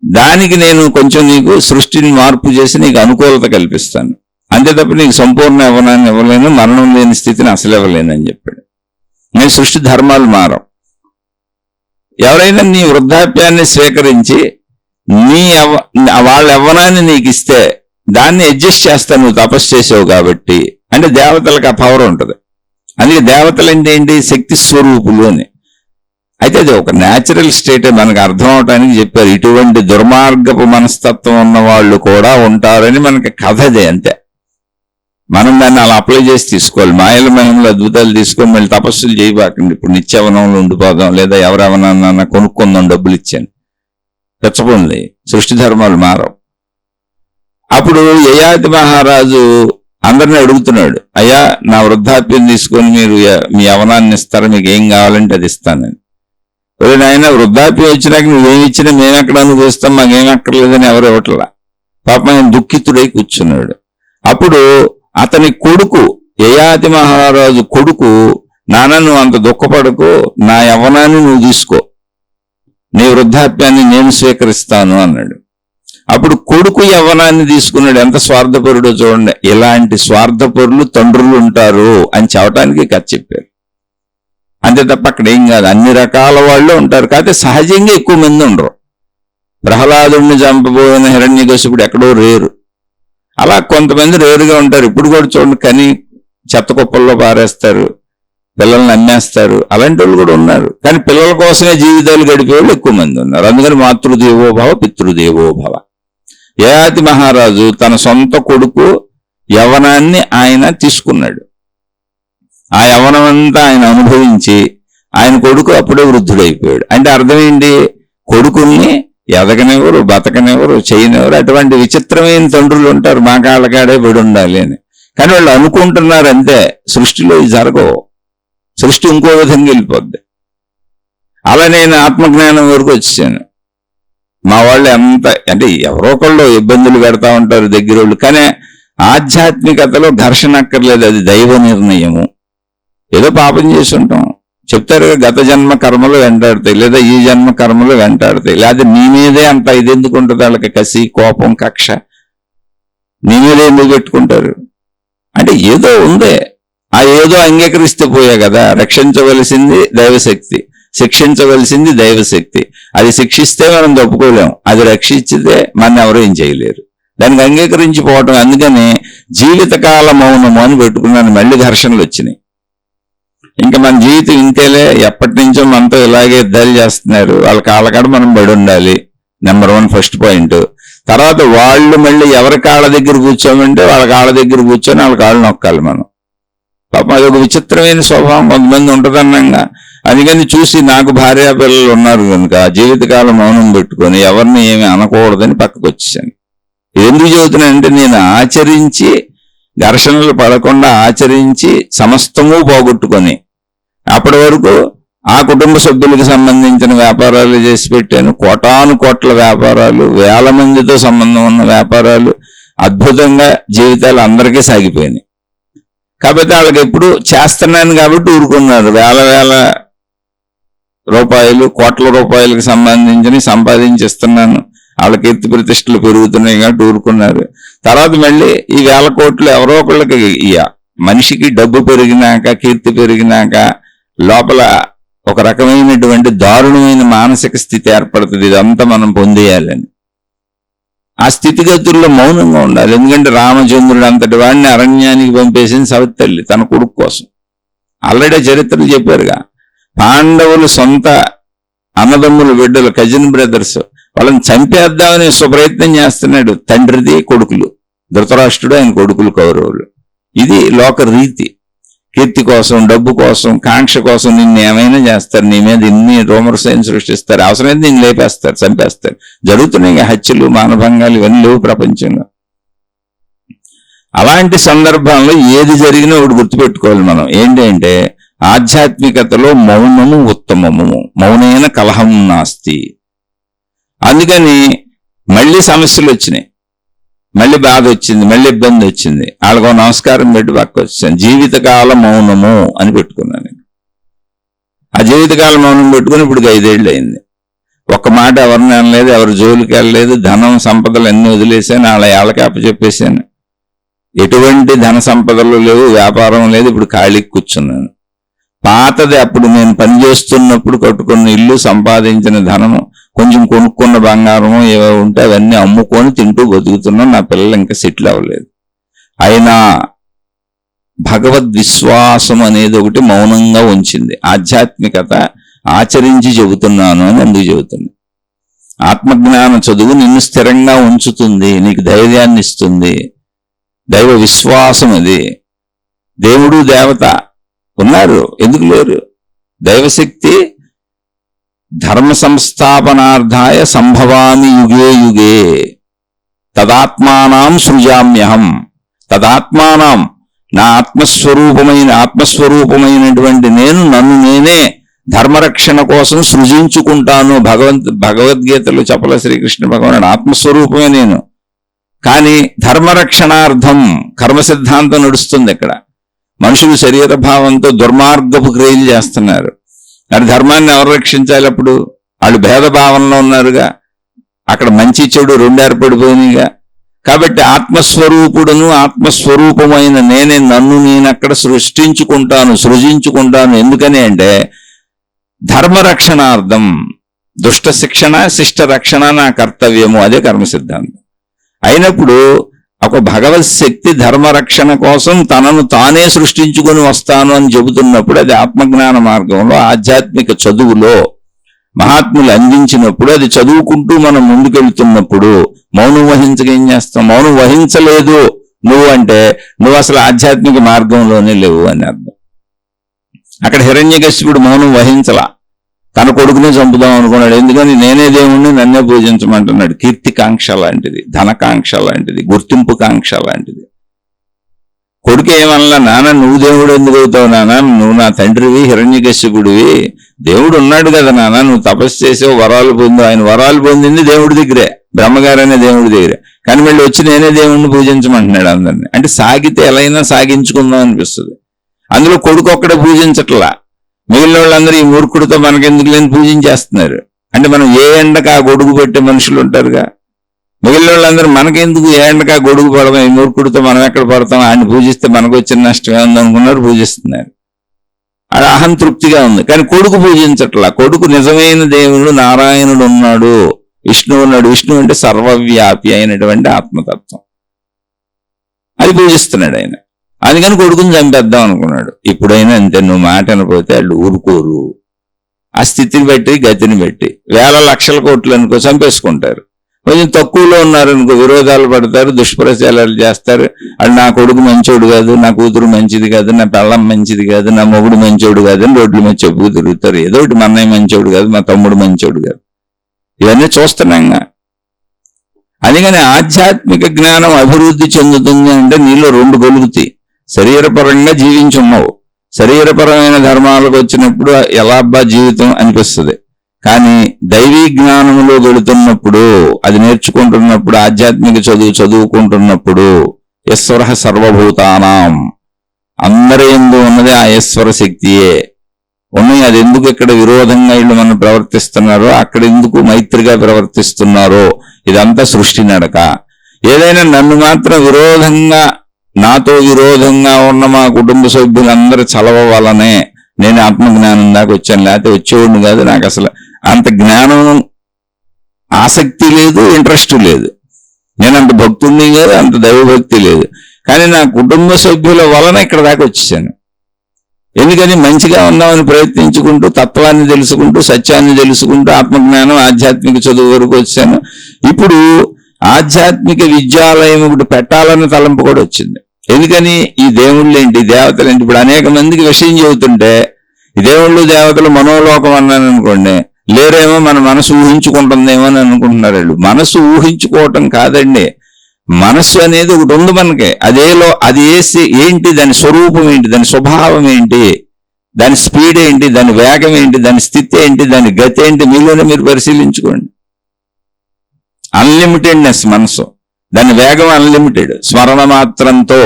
దానికి నేను కొంచెం నీకు సృష్టిని మార్పు చేసి నీకు అనుకూలత కల్పిస్తాను. అంతే తప్ప నీకు సంపూర్ణ యవ్వనాన్ని ఇవ్వలేను, మరణం లేని స్థితిని అసలు ఇవ్వలేనని చెప్పాడు. నేను సృష్టి ధర్మాలు మారం. ఎవరైనా నీ వృద్ధాప్యాన్ని స్వీకరించి వాళ్ళ యవ్వనాన్ని నీకు ఇస్తే దాన్ని అడ్జస్ట్ చేస్తాను, నువ్వు తపస్సు చేసావు కాబట్టి. అంటే దేవతలకు ఆ పవర్ ఉంటుంది. అందుకే దేవతలు అంటే ఏంటి, శక్తి స్వరూపులు అని. అయితే అది ఒక న్యాచురల్ స్టేటే, మనకు అర్థం అవటానికి చెప్పారు. ఇటువంటి దుర్మార్గపు మనస్తత్వం ఉన్న వాళ్ళు కూడా ఉంటారని మనకి కథదే, అంతే. మనం దాన్ని అలా అప్లై చేసి తీసుకోవాలి. మాయల మహిమలు అద్భుతాలు తీసుకొని మళ్ళీ తపస్సులు చేయబాకండి. ఇప్పుడు నిత్యవనంలో ఉండిపోదాం, లేదా ఎవరెవరన్నా కొనుక్కుందాం డబ్బులు ఇచ్చాను, పెచ్చపోంది. సృష్టి ధర్మాలు మారవు. అప్పుడు యయాతి మహారాజు అందరిని అడుగుతున్నాడు, అయ్యా నా వృద్ధాప్యం తీసుకొని మీరు మీ యవనాన్ని ఇస్తారా, మీకు ఏం కావాలంటే అది ఇస్తానని. నాయన వృద్ధాప్యం వచ్చినాక నువ్వేమి ఇచ్చినా మేము ఎక్కడ అనుభవిస్తాం, మాకేం అక్కర్లేదని ఎవరు ఇవ్వట్లా. పాపం ఆయన దుఃఖితుడై కూర్చున్నాడు. అప్పుడు అతని కొడుకు, యయాతి మహారాజు కొడుకు, నాన్న నువ్వు అంత దుఃఖపడకు, నా యవ్వనాన్ని నువ్వు తీసుకో, నీ వృద్ధాప్యాన్ని నేను స్వీకరిస్తాను అన్నాడు. అప్పుడు కొడుకు యవ్వనాన్ని తీసుకున్నాడు. ఎంత స్వార్థపరుడో చూడండి. ఇలాంటి స్వార్థపరులు తండ్రులు ఉంటారు అని చెప్పడానికి కథ చెప్పారు. అంతే తప్ప అక్కడ ఏం కాదు, అన్ని రకాల వాళ్ళు ఉంటారు. కాకపోతే సహజంగా ఎక్కువ మంది ఉండరు. ప్రహ్లాదుడిని చంపబోయిన హిరణ్యకశిపుడు ఎక్కడో రేరు. అలా కొంతమంది రేరుగా ఉంటారు. ఇప్పుడు కూడా చూడండి, కని చెత్త కుప్పల్లో పారేస్తారు, పిల్లల్ని అమ్మేస్తారు. అలాంటి వాళ్ళు కూడా ఉన్నారు. కానీ పిల్లల కోసమే జీవితాలు గడిపే వాళ్ళు ఎక్కువ మంది ఉన్నారు. అందుకని మాతృదేవోభవ పితృదేవోభవ. యయాతి మహారాజు తన సొంత కొడుకు యవ్వనాన్ని ఆయన తీసుకున్నాడు. ఆ యవ్వనం అంతా ఆయన అనుభవించి ఆయన కొడుకు అప్పుడే వృద్ధుడైపోయాడు. అంటే అర్థం ఏంటి, కొడుకుల్ని ఎదగనివ్వరు, బతకనివ్వరు, చేయనివ్వరు. అటువంటి విచిత్రమైన తండ్రులు ఉంటారు, మా కాళ్ళకాడే పడి ఉండాలి అని. కానీ వాళ్ళు అనుకుంటున్నారు అంతే. సృష్టిలో ఇది జరగవు. సృష్టి ఇంకో విధంగా వెళ్ళిపోద్ది. అలా నేను ఆత్మజ్ఞానం వరకు వచ్చాను. మా వాళ్ళు ఎంత అంటే ఎవరో ఒకళ్ళు ఇబ్బందులు పెడతా ఉంటారు దగ్గరోళ్ళు. కానీ ఆధ్యాత్మికతలో ఘర్షణ అక్కర్లేదు, అది దైవ నిర్ణయము. ఏదో పాపం చేసి ఉంటాం, చెప్తారు గత జన్మ కర్మలు వెంటాడతాయి, లేదా ఈ జన్మ కర్మలు వెంటాడతాయి, లేదా నీ మీదే అంత ఇది ఎందుకు ఉంటుంది వాళ్ళకి, కసి, కోపం, కక్ష నీ మీదే ఎందుకు పెట్టుకుంటారు? అంటే ఏదో ఉందే, ఆ ఏదో అంగీకరిస్తే పోయా కదా. రక్షించవలసింది దైవశక్తి, శిక్షించవలసింది దైవశక్తి. అది శిక్షిస్తే మనం తప్పుకోలేం, అది రక్షించితే మన ఎవరు ఏం చేయలేరు. దానికి అంగీకరించిపోవటం. అందుకని జీవితకాల మౌనము అని పెట్టుకున్నాను. మళ్ళీ ఘర్షణలు వచ్చినాయి. ఇంకా మన జీవితం ఇంతేలే, ఎప్పటి నుంచో మనతో ఇలాగే యుద్ధాలు చేస్తున్నారు, వాళ్ళ కాళ్ళకాడ మనం బడి ఉండాలి. Number 1 first point. తర్వాత వాళ్ళు మళ్ళీ ఎవరి కాళ్ళ దగ్గర కూర్చోమంటే వాళ్ళ కాళ్ళ దగ్గర కూర్చొని వాళ్ళ కాళ్ళు నొక్కాలి మనం. పాపం అదొక విచిత్రమైన స్వభావం కొంతమంది ఉంటదన్నంగా. అందుకని చూసి నాకు భార్యా పిల్లలు ఉన్నారు కనుక జీవితకాలం మౌనం పెట్టుకొని ఎవరిని ఏమి అనకూడదని పక్కకు వచ్చేసాను. ఎందుకు చెబుతున్నానంటే నేను ఆచరించి ఘర్షణలు పడకుండా ఆచరించి సమస్తము పోగొట్టుకొని అప్పటి వరకు ఆ కుటుంబ సభ్యులకు సంబంధించిన వ్యాపారాలు చేసి పెట్టాను. కోటాను కోట్ల వ్యాపారాలు, వేల మందితో సంబంధం ఉన్న వ్యాపారాలు, అద్భుతంగా జీవితాలు అందరికీ సాగిపోయినాయి. కాబట్టి వాళ్ళకి ఎప్పుడు చేస్తున్నాను కాబట్టి ఊరుకున్నారు. వేల రూపాయలు, కోట్ల రూపాయలకు సంబంధించి సంపాదించిస్తున్నాను, వాళ్ళ కీర్తి ప్రతిష్టలు పెరుగుతున్నాయి కాబట్టి ఊరుకున్నారు. తర్వాత మళ్ళీ ఈ 1000 కోట్లు ఎవరో ఒకళ్ళకి మనిషికి డబ్బు పెరిగినాక, కీర్తి పెరిగినాక లోపల ఒక రకమైనటువంటి దారుణమైన మానసిక స్థితి ఏర్పడుతుంది. ఇదంతా మనం పొందేయాలని. ఆ స్థితిగతుల్లో మౌనంగా ఉండాలి. ఎందుకంటే రామచంద్రుడు అంతటి వాడిని అరణ్యానికి పంపేసింది సవతి తల్లి తన కొడుకు కోసం. ఆల్రెడీ చరిత్రలు చెప్పారుగా. పాండవులు సొంత అన్నదమ్ములు, బిడ్డలు, కజిన్ బ్రదర్స్, వాళ్ళని చంపేద్దామని ప్రయత్నం చేస్తున్నాడు తండ్రిది కొడుకులు. ధృతరాష్ట్రుడు, ఆయన కొడుకులు కౌరవులు. ఇది లోక రీతి. కీర్తి కోసం, డబ్బు కోసం, కాంక్ష కోసం నిన్ను ఏమైనా చేస్తారు. నీ మీద ఇన్ని రూమర్స్ అయిన సృష్టిస్తారు. అవసరమైతే నిన్ను లేపేస్తారు, చంపేస్తారు. జరుగుతున్నాయి హత్యలు, మానభంగాలు ఇవన్నీ లేవు ప్రపంచంలో. అలాంటి సందర్భంలో ఏది జరిగినా ఒకటి గుర్తుపెట్టుకోవాలి మనం. ఏంటంటే ఆధ్యాత్మికతలో మౌనము ఉత్తమము, మౌనైన కలహం నాస్తి. అందుకని మళ్ళీ సమస్యలు వచ్చినాయి, మళ్ళీ బాధ వచ్చింది, మళ్ళీ ఇబ్బంది వచ్చింది. వాళ్ళకో నమస్కారం పెట్టి పక్క వచ్చాను. జీవితకాల మౌనము అని పెట్టుకున్నాను నేను. ఆ జీవితకాల మౌనం పెట్టుకుని ఇప్పుడు 5 ఏళ్ళు అయింది. ఒక్క మాట ఎవరిని అనలేదు, ఎవరి జోలికి వెళ్ళలేదు. ధనం సంపదలు అన్ని వదిలేశాను, వాళ్ళకి అప్పచెప్పేశాను. ఎటువంటి ధన సంపదలు లేవు, వ్యాపారం లేదు. ఇప్పుడు ఖాళీకి కూర్చున్నాను. పాతది అప్పుడు నేను పనిచేస్తున్నప్పుడు కట్టుకున్న ఇల్లు, సంపాదించిన ధనము, కొంచెం కొనుక్కున్న బంగారము ఏవో ఉంటే అవన్నీ అమ్ముకొని తింటూ బతుకుతున్నాం. నా పిల్లలు ఇంకా సెటిల్ అవ్వలేదు. అయినా భగవద్విశ్వాసం అనేది ఒకటి మౌనంగా ఉంచింది. ఆధ్యాత్మికత ఆచరించి చెబుతున్నాను అని అందుకు చెబుతున్నా. ఆత్మజ్ఞాన చదువు నిన్ను స్థిరంగా ఉంచుతుంది, నీకు ధైర్యాన్ని ఇస్తుంది. దైవ విశ్వాసం అది. దేవుడు దేవత ఉన్నారు, ఎందుకు లేరు? దైవశక్తి ధర్మ సంస్థాపనార్థాయ సంభవామి యుగే యుగే తదాత్మానాం సృజామ్యహం. తదాత్మానాం, నా ఆత్మస్వరూపమైనటువంటి నేను నన్ను నేనే ధర్మరక్షణ కోసం సృజించుకుంటాను. భగవద్గీతలో చెప్పల శ్రీకృష్ణ భగవానుడు ఆత్మస్వరూపమే నేను. కానీ ధర్మరక్షణార్థం కర్మ సిద్ధాంతం నడుస్తుంది ఇక్కడ. మనుషులు శరీర భావంతో దుర్మార్గపు క్రియలు చేస్తున్నారు. మరి ధర్మాన్ని ఎవరు రక్షించాలి? అప్పుడు వాళ్ళు భేదభావంలో ఉన్నారుగా. అక్కడ మంచి చెడు రెండు ఏర్పడిపోయినాయిగా. కాబట్టి ఆత్మస్వరూపుడును ఆత్మస్వరూపమైన నేనే నన్ను నేనక్కడ సృజించుకుంటాను. ఎందుకని అంటే ధర్మరక్షణార్థం. దుష్ట శిక్షణ, శిష్ట రక్షణ నా కర్తవ్యము. అదే కర్మ సిద్ధాంతం. అయినప్పుడు ఒక భగవత్ శక్తి ధర్మరక్షణ కోసం తనను తానే సృష్టించుకొని వస్తాను అని చెబుతున్నప్పుడు అది ఆత్మజ్ఞాన మార్గంలో, ఆధ్యాత్మిక చదువులో మహాత్ములు అందించినప్పుడు, అది చదువుకుంటూ మనం ముందుకెళ్తున్నప్పుడు మౌనం వహించక ఏం చేస్తాం? మౌనం వహించలేదు నువ్వు అంటే నువ్వు అసలు ఆధ్యాత్మిక మార్గంలోనే లేవు అని అర్థం. అక్కడ హిరణ్యకశిపుడు మౌనం వహించలా, తన కొడుకునే చంపుదాం అనుకున్నాడు. ఎందుకని? నేనే దేవుణ్ణి, నన్నే పూజించమంటున్నాడు. కీర్తికాంక్ష లాంటిది, ధనకాంక్ష లాంటిది, గుర్తింపు కాంక్ష లాంటిది. కొడుకు ఏమనలా, నాన్న నువ్వు దేవుడు ఎందుకు అవుతావు నాన్న, నువ్వు నా తండ్రివి, హిరణ్యకశిపుడివి, దేవుడు ఉన్నాడు కదా నాన్న, నువ్వు తపస్సు చేసావు, వరాలు పొందు. ఆయన వరాలు పొందింది దేవుడి దగ్గరే, బ్రహ్మగారనే దేవుడి దగ్గరే. కానీ మళ్ళీ వచ్చి నేనే దేవుణ్ణి పూజించమంటున్నాడు అందరినీ. అంటే సాగితే ఎలా అయినా సాగించుకుందాం అనిపిస్తుంది. అందులో కొడుకు ఒక్కడే పూజించట్లా, మిగిలిన వాళ్ళందరూ ఈ మూర్ఖుడితో మనకెందుకు లేని పూజించేస్తున్నారు. అంటే మనం ఏ ఎండకు ఆ గొడుగు పెట్టే మనుషులు ఉంటారుగా. మిగిలిన వాళ్ళందరూ మనకెందుకు ఏ ఎండకు ఆ గొడుగు పడదాం, ఈ మూర్ఖుడితో మనం ఎక్కడ పడతాం, ఆయన పూజిస్తే మనకు వచ్చిన నష్టం ఏముందనుకున్నారు, పూజిస్తున్నారు. అది అహంతృప్తిగా ఉంది. కానీ కొడుకు పూజించట్లా. కొడుకు నిజమైన దేవుడు నారాయణుడు ఉన్నాడు, విష్ణువు ఉన్నాడు. విష్ణువు అంటే సర్వవ్యాపి అయినటువంటి ఆత్మతత్వం, అది పూజిస్తున్నాడు ఆయన. అందుకని కొడుకుని చంపేద్దాం అనుకున్నాడు. ఇప్పుడైనా అంతే, నువ్వు మాట అనపోతే వాళ్ళు ఊరుకోరు. ఆ స్థితిని బట్టి, గతిని బట్టి 1000 లక్షల కోట్లు అనుకో చంపేసుకుంటారు. కొంచెం తక్కువలో ఉన్నారనుకో విరోధాలు పడతారు, దుష్ప్రచారాలు చేస్తారు. అది నా కొడుకు మంచోడు కాదు, నా కూతురు మంచిది కాదు, నా పెళ్ళం మంచిది కాదు, నా మొగుడు మంచోడు కాదు అని రోడ్ల మీద చెప్పుకు తిరుగుతారు. ఏదో ఒకటి మా అన్నయ్య మంచోడు కాదు, మా తమ్ముడు మంచోడు కాదు, ఇవన్నీ చూస్తున్నాంగా. అందుకని ఆధ్యాత్మిక జ్ఞానం అభివృద్ధి చెందుతుంది అంటే నీలో రెండు కలుగుతాయి. శరీరపరంగా జీవించున్నావు, శరీరపరమైన ధర్మాలకు వచ్చినప్పుడు ఎలా అబ్బా జీవితం అనిపిస్తుంది. కానీ దైవీ జ్ఞానంలో వెళుతున్నప్పుడు, అది నేర్చుకుంటున్నప్పుడు, ఆధ్యాత్మిక చదువుకుంటున్నప్పుడు ఈశ్వర సర్వభూతానాం, అందరి యందు ఉన్నది ఆ ఈశ్వర శక్తియే ఉన్నాయి. అది ఎందుకు ఇక్కడ విరోధంగా వీళ్ళు మనం ప్రవర్తిస్తున్నారో, అక్కడ ఎందుకు మైత్రిగా ప్రవర్తిస్తున్నారో, ఇదంతా సృష్టి నడక. ఏదైనా నన్ను మాత్రం విరోధంగా, నాతో విరోధంగా ఉన్న మా కుటుంబ సభ్యులందరూ చలవాలనే నేను ఆత్మజ్ఞానం దాకా వచ్చాను, లేకపోతే వచ్చేవాడిని కాదు. నాకు అసలు అంత జ్ఞానం ఆసక్తి లేదు, ఇంట్రెస్ట్ లేదు. నేను అంత భక్తుడిని కాదు, అంత దైవభక్తి లేదు. కానీ నా కుటుంబ సభ్యుల వలన ఇక్కడ దాకా వచ్చేసాను. ఎందుకని మంచిగా ఉందామని ప్రయత్నించుకుంటూ, తత్వాన్ని తెలుసుకుంటూ, సత్యాన్ని తెలుసుకుంటూ, ఆత్మజ్ఞానం ఆధ్యాత్మిక చదువు వరకు వచ్చాను. ఇప్పుడు ఆధ్యాత్మిక విద్యాలయం ఒకటి పెట్టాలన్న తలంపు కూడా వచ్చింది. ఎందుకని ఈ దేవుళ్ళు ఏంటి, దేవతలు ఏంటి, ఇప్పుడు అనేక మందికి విషయం చెబుతుంటే ఈ దేవుళ్ళు దేవతలు మనోలోకం అన్నాను అనుకోండి, లేరేమో మన మనసు ఊహించుకుంటుందేమో అని అనుకుంటున్నారు వాళ్ళు. మనసు ఊహించుకోవటం కాదండి, మనస్సు అనేది ఒకటి ఉంది మనకి. అది ఏంటి, దాని స్వరూపం ఏంటి, దాని స్వభావం ఏంటి, దాని స్పీడ్ ఏంటి, దాని వేగం ఏంటి, దాని స్థితి ఏంటి, దాని గతి ఏంటి, మీలోనే మీరు పరిశీలించుకోండి. అన్లిమిటెడ్నెస్ మనసు, దాని వేగం అన్లిమిటెడ్. స్మరణ మాత్రంతో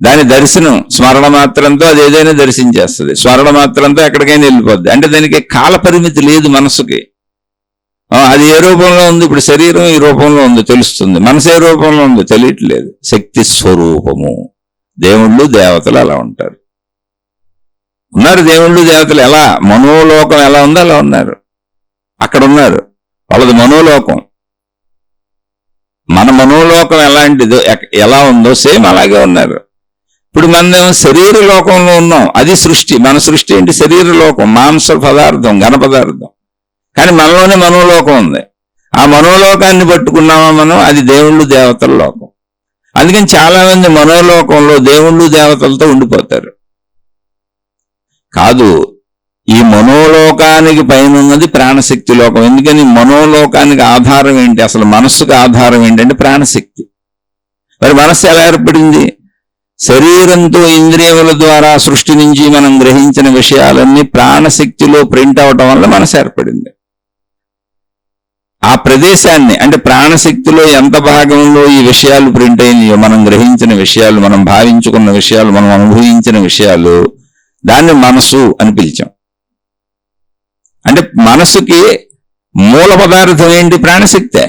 దాని దర్శనం, స్మరణ మాత్రంతో అది ఏదైనా దర్శించేస్తుంది. స్మరణ మాత్రంతో ఎక్కడికైనా వెళ్ళిపోద్ది. అంటే దానికి కాల పరిమితి లేదు మనసుకి. అది ఏ రూపంలో ఉంది, ఇప్పుడు శరీరం ఈ రూపంలో ఉంది తెలుస్తుంది, మనసు ఏ రూపంలో ఉంది తెలియట్లేదు. శక్తి స్వరూపము. దేవుళ్ళు దేవతలు అలా ఉంటారు, ఉన్నారు. దేవుళ్ళు దేవతలు ఎలా, మనోలోకం ఎలా ఉందో అలా ఉన్నారు, అక్కడ ఉన్నారు. వాళ్ళది మనోలోకం. మన మనోలోకం ఎలాంటిదో, ఎలా ఉందో సేమ్ అలాగే ఉన్నారు. ఇప్పుడు మనం శరీర లోకంలో ఉన్నాం, అది సృష్టి. మన సృష్టి ఏంటి, శరీర లోకం, మాంస పదార్థం, ఘన పదార్థం. కానీ మనలోనే మనోలోకం ఉంది. ఆ మనోలోకాన్ని పట్టుకున్నామా మనం, అది దేవుళ్ళు దేవతల లోకం. అందుకని చాలా మంది మనోలోకంలో దేవుళ్ళు దేవతలతో ఉండిపోతారు. కాదు, ఈ మనోలోకానికి పైన ఉన్నది ప్రాణశక్తి లోకం. ఎందుకని మనోలోకానికి ఆధారం ఏంటి, అసలు మనస్సుకు ఆధారం ఏంటంటే ప్రాణశక్తి. మరి మనస్సు ఎలా ఏర్పడింది, శరీరంతో ఇంద్రియముల ద్వారా సృష్టి నుంచి మనం గ్రహించిన విషయాలన్నీ ప్రాణశక్తిలో ప్రింట్ అవటం వల్ల మనసు ఏర్పడింది. ఆ ప్రదేశాన్ని, అంటే ప్రాణశక్తిలో ఎంత భాగంలో ఈ విషయాలు ప్రింట్ అయినాయో, మనం గ్రహించిన విషయాలు, మనం భావించుకున్న విషయాలు, మనం అనుభవించిన విషయాలు, దాన్ని మనసు అని పిలిచాం. అంటే మనసుకి మూల పదార్థం ఏంటి, ప్రాణశక్తే.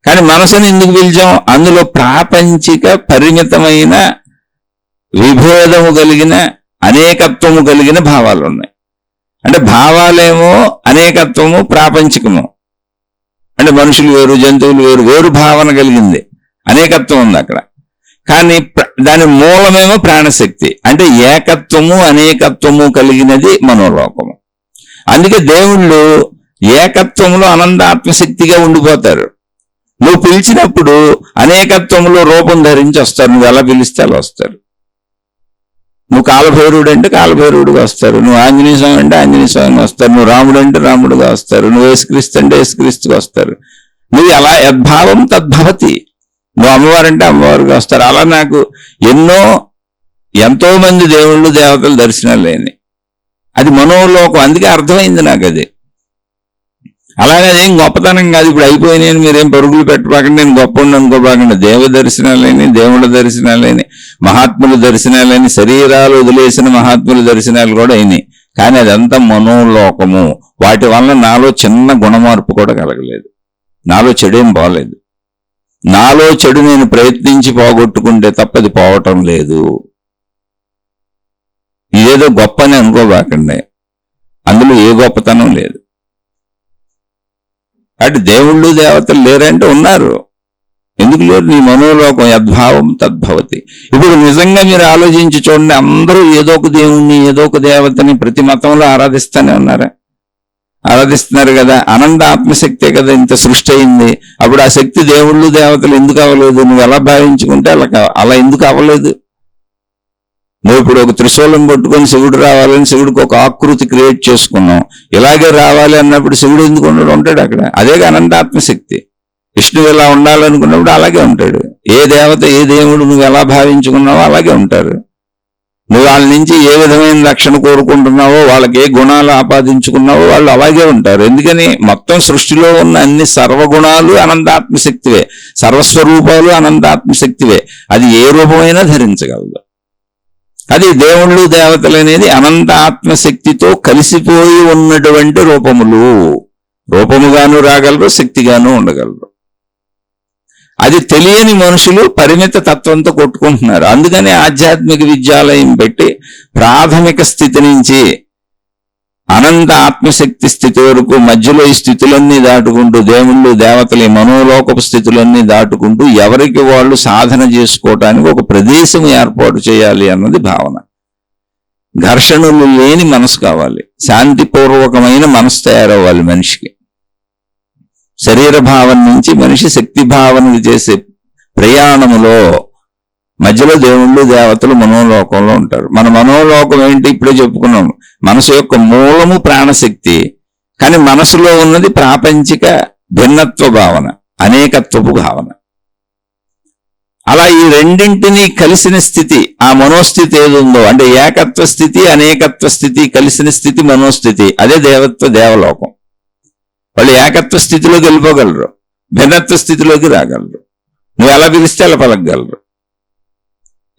కానీ మనసుని ఎందుకు పిలిచాం, అందులో ప్రాపంచిక పరిమితమైన విభేదము కలిగిన, అనేకత్వము కలిగిన భావాలు ఉన్నాయి. అంటే భావాలేమో అనేకత్వము, ప్రాపంచికము. అంటే మనుషులు వేరు, జంతువులు వేరు, వేరు భావన కలిగింది, అనేకత్వం ఉంది అక్కడ. కానీ దాని మూలమేమో ప్రాణశక్తి. అంటే ఏకత్వము అనేకత్వము కలిగినది మనోలోకము. అందుకే దేవుళ్ళు ఏకత్వంలో అనంతాత్మశక్తిగా ఉండిపోతారు. నువ్వు పిలిచినప్పుడు అనేకత్వంలో రూపం ధరించి వస్తారు. నువ్వు ఎలా పిలిస్తే అలా వస్తారు. నువ్వు కాలభైరుడు అంటే కాలభైరుడుగా వస్తారు, నువ్వు ఆంజనేయ స్వామి అంటే ఆంజనేయ స్వామిగా వస్తారు, నువ్వు రాముడు అంటే రాముడుగా వస్తారు, నువ్వు యేసుక్రీస్తు అంటే యేసుక్రీస్తుగా వస్తారు. నువ్వు ఎలా యద్భావం తద్భవతి. నువ్వు అమ్మవారంటే అమ్మవారుగా వస్తారు. అలా నాకు ఎంతో మంది దేవుళ్ళు దేవతలు దర్శనాలు లేని, అది మనోలోకం. అందుకే అర్థమైంది నాకు అది. అలాగే అదేం గొప్పతనం కాదు. ఇప్పుడు అయిపోయినాయని మీరేం పరుగులు పెట్టబాకండి, నేను గొప్ప అనుకోబాకండి. దేవ దర్శనాలని, దేవుళ్ళ దర్శనాలని, మహాత్ముల దర్శనాలని, శరీరాలు వదిలేసిన మహాత్ముల దర్శనాలు కూడా అయినాయి. కానీ అదంతా మనోలోకము. వాటి వలన నాలో చిన్న గుణమార్పు కూడా కలగలేదు, నాలో చెడేం పోలేదు. నాలో చెడు నేను ప్రయత్నించి పోగొట్టుకుంటే తప్పది పోవటం లేదు. ఇదేదో గొప్ప అని అనుకోబాకండి, అందులో ఏ గొప్పతనం లేదు. అటు దేవుళ్ళు దేవతలు లేరంటే ఉన్నారు. ఎందుకు లేరు, నీ మనోలోకం యద్భావం తద్భవతి. ఇప్పుడు నిజంగా మీరు ఆలోచించి చూడండి, అందరూ ఏదో ఒక దేవుణ్ణి, ఏదో ఒక దేవతని ప్రతి మతంలో ఆరాధిస్తూనే ఉన్నారా? ఆరాధిస్తున్నారు కదా, అనంత ఆత్మశక్తే కదా ఇంత సృష్టి అయింది. అప్పుడు ఆ శక్తి దేవుళ్ళు దేవతలు ఎందుకు అవ్వలేదు? నువ్వు ఎలా భావించుకుంటే అలా ఎందుకు అవ్వలేదు? నువ్వు ఇప్పుడు ఒక త్రిశూలం పట్టుకొని శివుడు రావాలని శివుడికి ఒక ఆకృతి క్రియేట్ చేసుకున్నావు. ఇలాగే రావాలి అన్నప్పుడు శివుడు ఎందుకు ఉంటాడు అక్కడ? అదే అనంత ఆత్మశక్తి. విష్ణువు ఎలా ఉండాలనుకున్నప్పుడు అలాగే ఉంటాడు. ఏ దేవత ఏ దేవుడు నువ్వు ఎలా భావించుకున్నావో అలాగే ఉంటారు. నువ్వు వాళ్ళ నుంచి ఏ విధమైన రక్షణ కోరుకుంటున్నావో, వాళ్ళకి ఏ గుణాలు ఆపాదించుకున్నావో వాళ్ళు అలాగే ఉంటారు. ఎందుకని మొత్తం సృష్టిలో ఉన్న అన్ని సర్వగుణాలు అనంతాత్మశక్తివే, సర్వస్వరూపాలు అనంతాత్మశక్తివే. అది ఏ రూపమైనా ధరించగలదు. అది దేవుళ్ళు దేవతలు అనేది అనంత ఆత్మశక్తితో కలిసిపోయి ఉన్నటువంటి రూపములు. రూపముగాను రాగలరు, శక్తిగాను ఉండగలరు. అది తెలియని మనుషులు పరిమిత తత్వంతో కొట్టుకుంటున్నారు. అందుకని ఆధ్యాత్మిక విద్యాలయం పెట్టి ప్రాథమిక స్థితి నుంచి అనంత ఆత్మశక్తి స్థితి వరకు మధ్యలో ఈ స్థితులన్నీ దాటుకుంటూ దేవుళ్ళు దేవతలు మనోలోకపు స్థితులన్నీ దాటుకుంటూ ఎవరికి వాళ్ళు సాధన చేసుకోవటానికి ఒక ప్రదేశం ఏర్పాటు చేయాలి అన్నది భావన. ఘర్షణలు లేని మనసు కావాలి, శాంతిపూర్వకమైన మనసు తయారవ్వాలి మనిషికి. శరీర భావం నుంచి మనిషి శక్తి భావనలు చేసే ప్రయాణములో మధ్యలో దేవుళ్ళు దేవతలు మనోలోకంలో ఉంటారు. మన మనోలోకం ఏంటి? ఇప్పుడే చెప్పుకున్నాం. మనసు యొక్క మూలము ప్రాణశక్తి, కానీ మనసులో ఉన్నది ప్రాపంచిక భిన్నత్వ భావన, అనేకత్వపు భావన. అలా ఈ రెండింటినీ కలిసిన స్థితి ఆ మనోస్థితి ఏది ఉందో, అంటే ఏకత్వ స్థితి అనేకత్వ స్థితి కలిసిన స్థితి మనోస్థితి, అదే దేవలోకం. వాళ్ళు ఏకత్వ స్థితిలోకి వెళ్ళిపోగలరు, భిన్నత్వ స్థితిలోకి రాగలరు. నువ్వు ఎలా పిలిస్తే అలా పలకగలరు,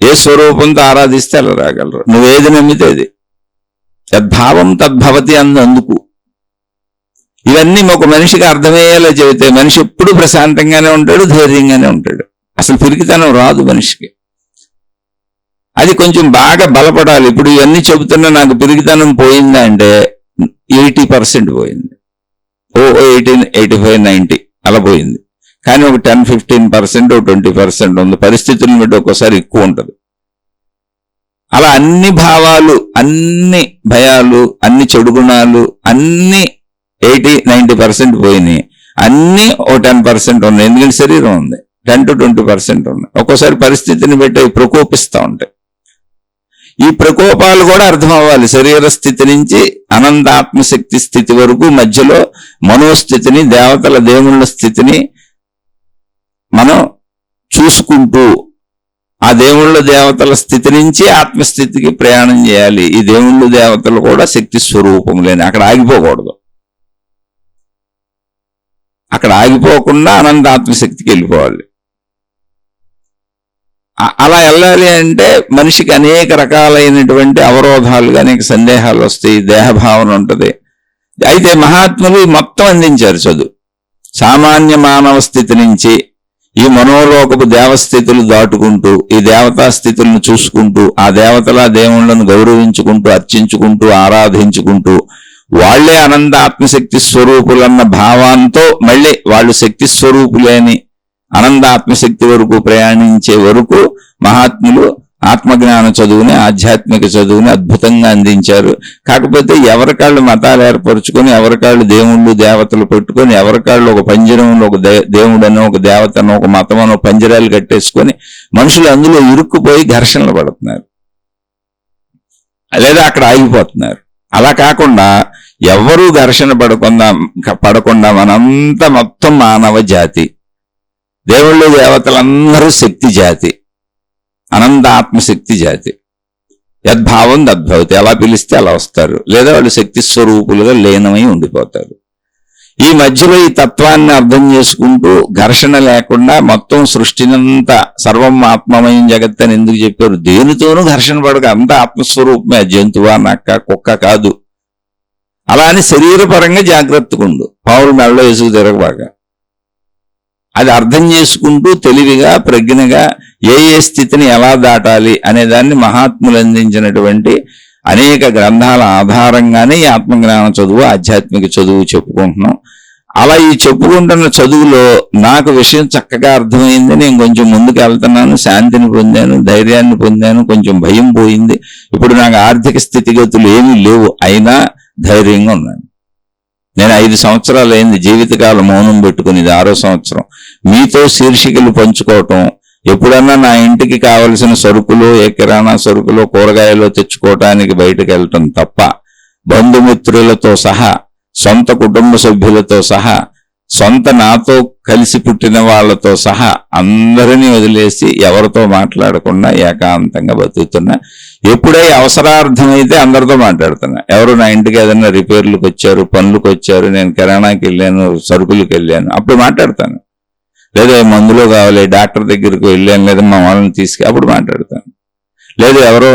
ఏ స్వరూపంతో ఆరాధిస్తే అలా రాగలరు. నువ్వేది నమ్మితే అది. తద్భావం తద్భవతి అందుకు. ఇవన్నీ ఒక మనిషికి అర్థమయ్యేలా చెబితే మనిషి ఎప్పుడు ప్రశాంతంగానే ఉంటాడు, ధైర్యంగానే ఉంటాడు. అసలు పిరికితనం రాదు మనిషికి. అది కొంచెం బాగా బలపడాలి. ఇప్పుడు ఇవన్నీ చెబుతున్నా నాకు పిరికితనం పోయిందా అంటే 80% పోయింది. 18, 85, 90 అలా పోయింది. కానీ ఒక 10-15%, 20% ఉంది. పరిస్థితులను బట్టి ఒక్కోసారి ఎక్కువ ఉంటుంది. అలా అన్ని భావాలు, అన్ని భయాలు, అన్ని చెడు గుణాలు అన్ని 80-90% పోయినాయి. అన్ని ఓ 10% ఉన్నాయి. ఎందుకంటే శరీరం ఉంది. 10-20% ఉన్నాయి. ఒక్కోసారి పరిస్థితిని బట్టి అవి ప్రకోపిస్తూ ఉంటాయి. ఈ ప్రకోపాలు కూడా అర్థం అవ్వాలి. శరీర స్థితి నుంచి అనంత ఆత్మశక్తి స్థితి వరకు మధ్యలో మనోస్థితిని, దేవతల దేవుళ్ళ స్థితిని మనం చూసుకుంటూ ఆ దేవుళ్ళ దేవతల స్థితి నుంచి ఆత్మస్థితికి ప్రయాణం చేయాలి. ఈ దేవుళ్ళు దేవతలు కూడా శక్తి స్వరూపములేని. అక్కడ ఆగిపోకూడదు. అక్కడ ఆగిపోకుండా అనంత ఆత్మశక్తికి వెళ్ళిపోవాలి. అలా వెళ్ళాలి అంటే మనిషికి అనేక రకాలైనటువంటి అవరోధాలుగా అనేక సందేహాలు వస్తాయి, దేహభావన ఉంటుంది. అయితే మహాత్ములు మొత్తం అందించారు చదువు. సామాన్య మానవ స్థితి నుంచి ఈ మనోలోకపు దేవస్థితులు దాటుకుంటూ ఈ దేవతా స్థితులను చూసుకుంటూ ఆ దేవతల దేవుళ్లను గౌరవించుకుంటూ అర్చించుకుంటూ ఆరాధించుకుంటూ వాళ్లే అనంత ఆత్మశక్తి స్వరూపులన్న భావంతో మళ్ళీ వాళ్ళు శక్తి స్వరూపులేని అనంత ఆత్మశక్తి వరకు ప్రయాణించే వరకు మహాత్ములు ఆత్మజ్ఞాన చదువుని, ఆధ్యాత్మిక చదువుని అద్భుతంగా అందించారు. కాకపోతే ఎవరికాళ్ళు మతాలు ఏర్పరచుకొని, ఎవరికాళ్ళు దేవుళ్ళు దేవతలు పెట్టుకొని, ఎవరికాళ్ళు ఒక పంజరంలో ఒక దేవుడనో ఒక దేవతనో ఒక మతమనో పంజరాలు కట్టేసుకొని మనుషులు అందులో ఇరుక్కుపోయి ఘర్షణలు పడుతున్నారు, లేదా అక్కడ ఆగిపోతున్నారు. అలా కాకుండా ఎవరూ ఘర్షణ పడకుండా మనంతా మొత్తం మానవ జాతి, దేవుళ్ళు దేవతలందరూ శక్తి జాతి, అనంత ఆత్మశక్తి జాతి. యద్భావం తద్భవతి. ఎలా పిలిస్తే అలా వస్తారు, లేదా వాళ్ళు శక్తి స్వరూపులుగా లీనమై ఉండిపోతారు. ఈ మధ్యలో ఈ తత్వాన్ని అర్థం చేసుకుంటూ ఘర్షణ లేకుండా మొత్తం సృష్టినంతా సర్వం ఆత్మమయం జగత్ అని ఎందుకు చెప్పారు? దేనితోనూ ఘర్షణ పడక అంత ఆత్మస్వరూపమే. జంతువా, నక్క, కుక్క కాదు. అలా అని శరీరపరంగా జాగ్రత్తగా ఉండు, పావులు మెడలో వేసుకు తిరగబాగా. అది అర్థం చేసుకుంటూ తెలివిగా ప్రజ్ఞగా ఏ స్థితిని ఎలా దాటాలి అనే దాన్ని మహాత్ములు అందించినటువంటి అనేక గ్రంథాల ఆధారంగానే ఈ ఆత్మజ్ఞాన చదువు, ఆధ్యాత్మిక చదువు చెప్పుకుంటున్నాం. అలా ఈ చెప్పుకుంటున్న చదువులో నాకు విషయం చక్కగా అర్థమైంది. నేను కొంచెం ముందుకు వెళ్తున్నాను, శాంతిని పొందాను, ధైర్యాన్ని పొందాను, కొంచెం భయం పోయింది. ఇప్పుడు నాకు ఆర్థిక స్థితిగతులు ఏమీ లేవు, అయినా ధైర్యంగా ఉన్నాను. నేను 5 సంవత్సరాలు అయింది జీవితకాలం మౌనం పెట్టుకుని, ఇది 6వ సంవత్సరం. మీతో శీర్షికలు పంచుకోవటం, ఎప్పుడన్నా నా ఇంటికి కావలసిన సరుకులు, కిరాణా సరుకులు, కూరగాయలు తెచ్చుకోవటానికి బయటకు వెళ్ళటం తప్ప, బంధుమిత్రులతో సహా, సొంత కుటుంబ సభ్యులతో సహా, సొంత నాతో కలిసి పుట్టిన వాళ్లతో సహా అందరినీ వదిలేసి ఎవరితో మాట్లాడకుండా ఏకాంతంగా బతుకుతున్నా. ఎప్పుడై అవసరార్థమైతే అందరితో మాట్లాడుతున్నా. ఎవరు నా ఇంటికి ఏదైనా రిపేర్లకు వచ్చారు, పనులకు వచ్చారు, నేను కిరాణాకి వెళ్ళాను, సరుకులకు వెళ్ళాను, అప్పుడు మాట్లాడతాను. లేదా మందులో కావాలి, డాక్టర్ దగ్గరికి వెళ్ళాను, లేదా మా వాళ్ళని తీసుకు అప్పుడు మాట్లాడతాను. లేదు ఎవరో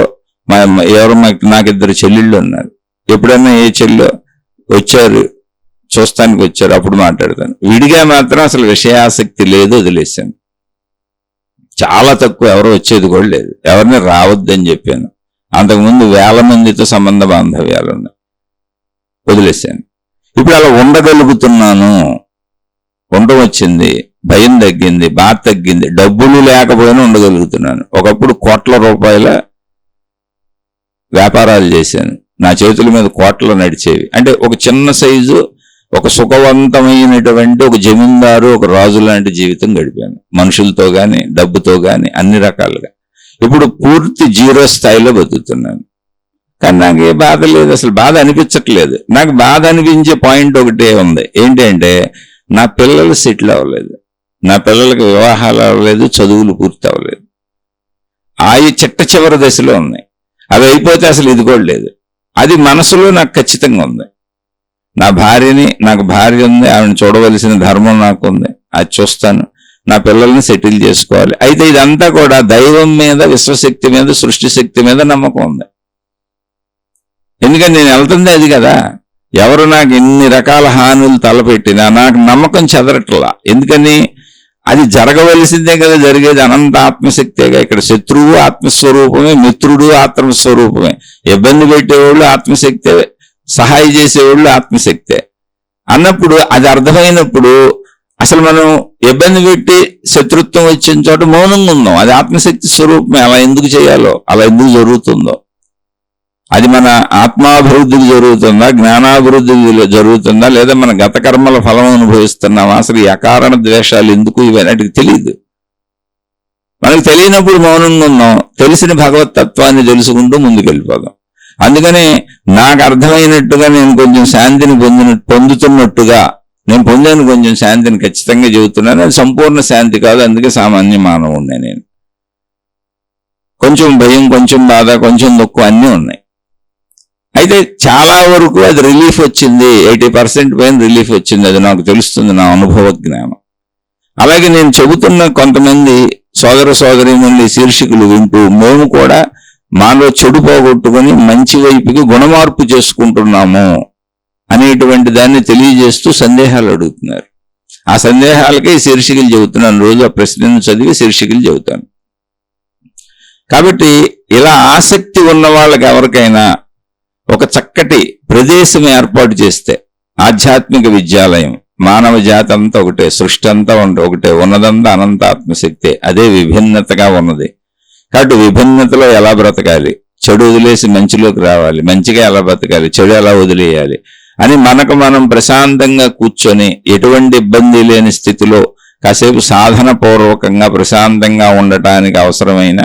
నాకు 2 చెల్లెళ్ళు ఉన్నారు, ఎప్పుడైనా ఏ చెల్లో వచ్చారు చూస్తానికి వచ్చారు అప్పుడు మాట్లాడతాను. విడిగా మాత్రం అసలు విషయాసక్తి లేదు, వదిలేశాను. చాలా తక్కువ, ఎవరో వచ్చేది కూడా లేదు, ఎవరిని రావద్దని చెప్పాను. అంతకుముందు 1000 మందితో సంబంధ బాంధవ్యాలు ఉన్నాయి, వదిలేశాను. ఇప్పుడు అలా ఉండగలుగుతున్నాను. ఉండడం వచ్చింది, భయం తగ్గింది, బాధ తగ్గింది, డబ్బులు లేకపోయినా ఉండగలుగుతున్నాను. ఒకప్పుడు కోట్ల రూపాయల వ్యాపారాలు చేశాను, నా చేతుల మీద కోట్లు నడిచేవి. అంటే ఒక చిన్న సైజు, ఒక సుఖవంతమైనటువంటి ఒక జమీందారు, ఒక రాజు లాంటి జీవితం గడిపాను, మనుషులతో గాని డబ్బుతో గాని అన్ని రకాలుగా. ఇప్పుడు పూర్తి 0 స్థాయిలో బతుకుతున్నాను. కానీ నాకు ఏ బాధ లేదు, అసలు బాధ అనిపించట్లేదు. నాకు బాధ అనిపించే పాయింట్ ఒకటే ఉంది, ఏంటంటే నా పిల్లలు సెటిల్ అవ్వలేదు, నా పిల్లలకు వివాహాలు అవ్వలేదు, చదువులు పూర్తి అవ్వలేదు. చిట్ట చివరి దశలో ఉన్నాయి. అవి అయిపోతే అసలు ఇది కూడా లేదు. అది మనసులో నాకు ఖచ్చితంగా ఉంది. నాకు భార్య ఉంది, ఆవిడని చూడవలసిన ధర్మం నాకు ఉంది, అది చూస్తాను. నా పిల్లల్ని సెటిల్ చేసుకోవాలి. అయితే ఇదంతా కూడా దైవం మీద, విశ్వశక్తి మీద, సృష్టి శక్తి మీద నమ్మకం ఉంది. ఎందుకని నేను వెళ్తుంది అది కదా. ఎవరు నాకు ఎన్ని రకాల హానులు తలపెట్టినా నాకు నమ్మకం చెదరట్లా. ఎందుకని అది జరగవలసిందే కదా, జరిగేది అనంత ఆత్మశక్తిగా. ఇక్కడ శత్రువు ఆత్మస్వరూపమే, మిత్రుడు ఆత్మస్వరూపమే. ఇబ్బంది పెట్టేవాళ్ళు ఆత్మశక్తే, సహాయం చేసేవాళ్ళు ఆత్మశక్తే అన్నప్పుడు, అది అర్థమైనప్పుడు అసలు మనం ఇబ్బంది పెట్టి శత్రుత్వం వచ్చిన చోట మౌనంగా ఉందాం. అది ఆత్మశక్తి స్వరూపమే. అలా ఎందుకు చేయాలో, అలా ఎందుకు జరుగుతుందో, అది మన ఆత్మాభివృద్ధికి జరుగుతుందా, జ్ఞానాభివృద్ధికి జరుగుతుందా, లేదా మన గత కర్మల ఫలం అనుభవిస్తున్నామా, అసలు ఈ అకారణ ద్వేషాలు ఎందుకు, ఇవన్నిటికి తెలియదు. మనకు తెలియనప్పుడు మౌనంగా ఉన్నాం, తెలిసిన భగవత్ తత్వాన్ని తెలుసుకుంటూ ముందుకెళ్ళిపోదాం. అందుకని నాకు అర్థమైనట్టుగా నేను కొంచెం శాంతిని పొందుతున్నట్టుగా నేను పొందాను, కొంచెం శాంతిని ఖచ్చితంగా చెబుతున్నాను. అది సంపూర్ణ శాంతి కాదు, అందుకే సామాన్య మానవుడినే నేను. కొంచెం భయం, కొంచెం బాధ, కొంచెం దుఃఖం అన్నీ ఉన్నాయి. అయితే చాలా వరకు అది రిలీఫ్ వచ్చింది, 80% పైన రిలీఫ్ వచ్చింది. అది నాకు తెలుస్తుంది, నా అనుభవ జ్ఞానం. అలాగే నేను చెబుతున్న కొంతమంది సోదర సోదరీమణులు శీర్షికలు వింటూ మేము కూడా మాలో చెడు పోగొట్టుకుని మంచి వైపుకి గుణమార్పు చేసుకుంటున్నాము అనేటువంటి దాన్ని తెలియజేస్తూ సందేహాలు అడుగుతున్నారు. ఆ సందేహాలకే శీర్షికలు చెబుతున్నాను. రోజు ఆ ప్రశ్నను చదివి శీర్షికలు చెబుతాను. కాబట్టి ఇలా ఆసక్తి ఉన్న వాళ్ళకి ఎవరికైనా ఒక చక్కటి ప్రదేశం ఏర్పాటు చేస్తే, ఆధ్యాత్మిక విద్యాలయం, మానవ జాతి అంతా ఒకటే, సృష్టి అంతా ఒకటే, ఉన్నదంతా అనంత ఆత్మశక్తే, అదే విభిన్నతగా ఉన్నది. కాబట్టి విభిన్నతలో ఎలా బ్రతకాలి, చెడు వదిలేసి మంచిలోకి రావాలి, మంచిగా ఎలా బ్రతకాలి, చెడు ఎలా వదిలేయాలి అని మనకు మనం ప్రశాంతంగా కూర్చొని ఎటువంటి ఇబ్బంది లేని స్థితిలో కాసేపు సాధన పూర్వకంగా ప్రశాంతంగా ఉండటానికి అవసరమైన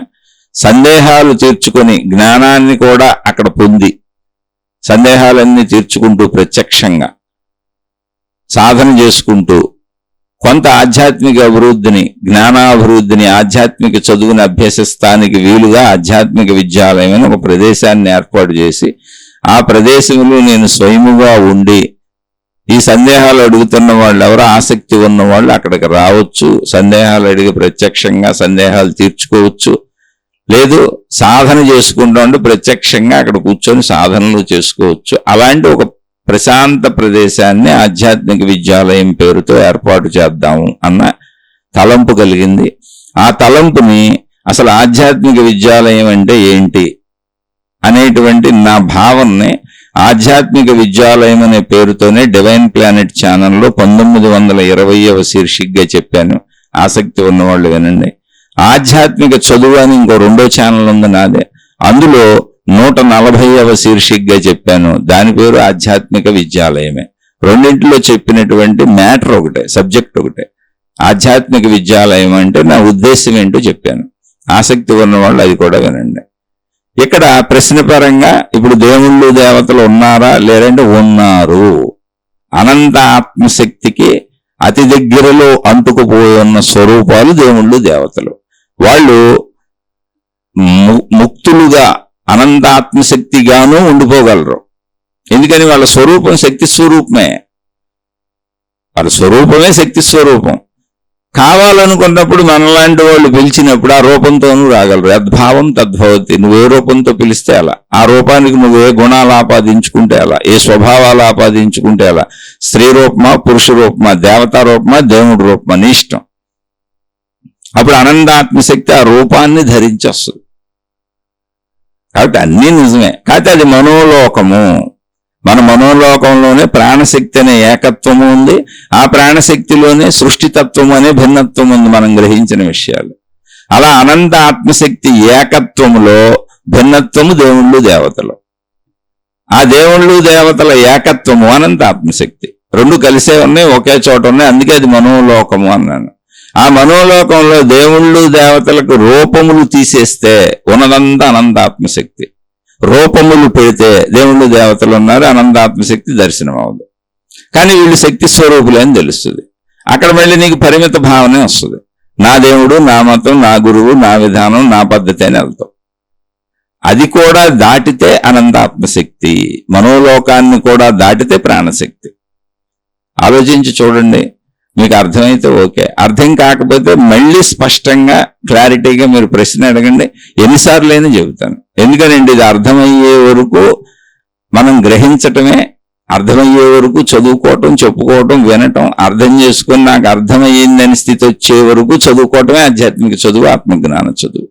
సందేహాలు తీర్చుకొని జ్ఞానాన్ని కూడా అక్కడ పొంది సందేహాలన్నీ తీర్చుకుంటూ ప్రత్యక్షంగా సాధన చేసుకుంటూ కొంత ఆధ్యాత్మిక అభివృద్ధిని, జ్ఞానాభివృద్ధిని, ఆధ్యాత్మిక చదువుని అభ్యసిస్తానికి వీలుగా ఆధ్యాత్మిక విద్యాలయం అని ఒక ప్రదేశాన్ని ఏర్పాటు చేసి ఆ ప్రదేశంలో నేను స్వయముగా ఉండి ఈ సందేహాలు అడుగుతున్న వాళ్ళు ఎవరో ఆసక్తి ఉన్న వాళ్ళు అక్కడికి రావచ్చు, సందేహాలు అడిగి ప్రత్యక్షంగా సందేహాలు తీర్చుకోవచ్చు. లేదు సాధన చేసుకుంటూ ఉంటే ప్రత్యక్షంగా అక్కడ కూర్చొని సాధనలు చేసుకోవచ్చు. అలాంటి ఒక ప్రశాంత ప్రదేశాన్ని ఆధ్యాత్మిక విద్యాలయం పేరుతో ఏర్పాటు చేద్దాము అన్న తలంపు కలిగింది. ఆ తలంపుని అసలు ఆధ్యాత్మిక విద్యాలయం అంటే ఏంటి అనేటువంటి నా భావనని ఆధ్యాత్మిక విద్యాలయం అనే పేరుతోనే డివైన్ ప్లానెట్ ఛానల్లో 1920వ శీర్షికగా చెప్పాను. ఆసక్తి ఉన్నవాళ్ళు వినండి. ఆధ్యాత్మిక చదువు అని ఇంకో 2వ ఛానల్ ఉంది నాదే, అందులో 140వ శీర్షికగా చెప్పాను. దాని పేరు ఆధ్యాత్మిక విద్యాలయమే. రెండింటిలో చెప్పినటువంటి మ్యాటర్ ఒకటే, సబ్జెక్ట్ ఒకటే. ఆధ్యాత్మిక విద్యాలయం అంటే నా ఉద్దేశం ఏంటో చెప్పాను. ఆసక్తి ఉన్న వాళ్ళు అది కూడా వినండి. ఇక్కడ ప్రశ్నపరంగా ఇప్పుడు దేవుళ్ళు దేవతలు ఉన్నారా లేరంటే ఉన్నారు. అనంత ఆత్మశక్తికి అతి దగ్గరలో అంటుకుపోయి ఉన్న స్వరూపాలు దేవుళ్ళు దేవతలు. వాళ్ళు ముక్తులుగా అనంత ఆత్మశక్తిగానూ ఉండిపోగలరు. ఎందుకని వాళ్ళ స్వరూపం శక్తి స్వరూపమే. వాళ్ళ స్వరూపమే శక్తి స్వరూపం. కావాలనుకున్నప్పుడు మనలాంటి వాళ్ళు పిలిచినప్పుడు ఆ రూపంతోనూ రాగలరు. యద్భావం తద్భవతి. నువ్వు ఏ రూపంతో పిలిస్తే అలా, ఆ రూపానికి నువ్వు ఏ గుణాలు ఆపాదించుకుంటే అలా, ఏ స్వభావాలు ఆపాదించుకుంటే అలా, స్త్రీ రూపమా పురుష రూపమా దేవతా రూపమా దేవుడి రూపమా నీ ఇష్టం. అప్పుడు అనంతాత్మశక్తి ఆ రూపాన్ని ధరించేస్తుంది. కాబట్టి అన్నీ నిజమే. కాకపోతే అది మనోలోకము. మన మనోలోకంలోనే ప్రాణశక్తి అనే ఏకత్వము ఉంది. ఆ ప్రాణశక్తిలోనే సృష్టితత్వం అనే భిన్నత్వం ఉంది, మనం గ్రహించిన విషయాలు. అలా అనంత ఆత్మశక్తి ఏకత్వములో భిన్నత్వము దేవుళ్ళు దేవతలు. ఆ దేవుళ్ళు దేవతల ఏకత్వము అనంత ఆత్మశక్తి. రెండు కలిసే ఉన్నాయి, ఒకే చోట ఉన్నాయి. అందుకే అది మనోలోకము అన్నాను. ఆ మనోలోకంలో దేవుళ్ళు దేవతలకు రూపములు తీసేస్తే ఉన్నదంతా అనంత ఆత్మశక్తి. రూపములు పెడితే దేవుళ్ళు దేవతలు ఉన్నారు, అనంతాత్మశక్తి దర్శనం అవ్వదు. కానీ వీళ్ళు శక్తి స్వరూపులే అని తెలుస్తుంది. అక్కడ మళ్ళీ నీకు పరిమిత భావనే వస్తుంది. నా దేవుడు, నా మతం, నా గురువు, నా విధానం, నా పద్ధతి అని వెళ్తాం. అది కూడా దాటితే అనంతాత్మశక్తి. మనోలోకాన్ని కూడా దాటితే ప్రాణశక్తి. ఆలోచించి చూడండి, మీకు అర్థమైతే ఓకే. అర్థం కాకపోతే మళ్ళీ స్పష్టంగా క్లారిటీగా మీరు ప్రశ్న అడగండి, ఎన్నిసార్లైనా చెబుతాను. ఎందుకనండి ఇది అర్థమయ్యే వరకు మనం గ్రహించటమే, అర్థమయ్యే వరకు చదువుకోవటం, చెప్పుకోవటం, వినటం, అర్థం చేసుకుని నాకు అర్థమయ్యిందని స్థితి వచ్చే వరకు చదువుకోవటమే ఆధ్యాత్మిక చదువు, ఆత్మజ్ఞాన చదువు.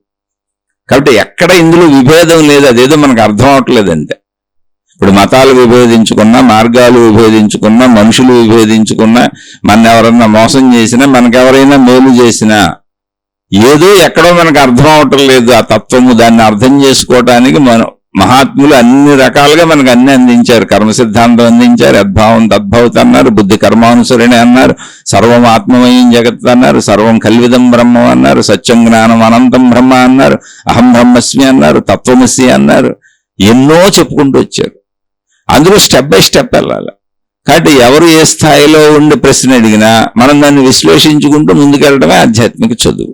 కాబట్టి ఎక్కడ ఇందులో విభేదం లేదు, అదేదో మనకు అర్థం అవట్లేదంతే. ఇప్పుడు మతాలు విభేదించుకున్నా, మార్గాలు విభేదించుకున్నా, మనుషులు విభేదించుకున్నా, మన ఎవరన్నా మోసం చేసినా, మనకెవరైనా మేలు చేసినా ఏదో ఎక్కడో మనకు అర్థం అవటం లేదు ఆ తత్వము. దాన్ని అర్థం చేసుకోవటానికి మహాత్ములు అన్ని రకాలుగా మనకు అన్ని అందించారు. కర్మ సిద్ధాంతం అందించారు, యద్భావం తద్భవతి అన్నారు, బుద్ధి కర్మానుసరణి అన్నారు, సర్వం ఆత్మమయం జగత్ అన్నారు, సర్వం కల్విదం బ్రహ్మం అన్నారు, సత్యం జ్ఞానం అనంతం బ్రహ్మ అన్నారు, అహం బ్రహ్మస్మి అన్నారు, తత్వమసి అన్నారు. ఎన్నో చెప్పుకుంటూ వచ్చారు. అందులో స్టెప్ బై స్టెప్ వెళ్ళాలి. కాబట్టి ఎవరు ఏ స్థాయిలో ఉండి ప్రశ్న అడిగినా మనం దాన్ని విశ్లేషించుకుంటూ ముందుకెళ్ళడమే ఆధ్యాత్మిక చదువు.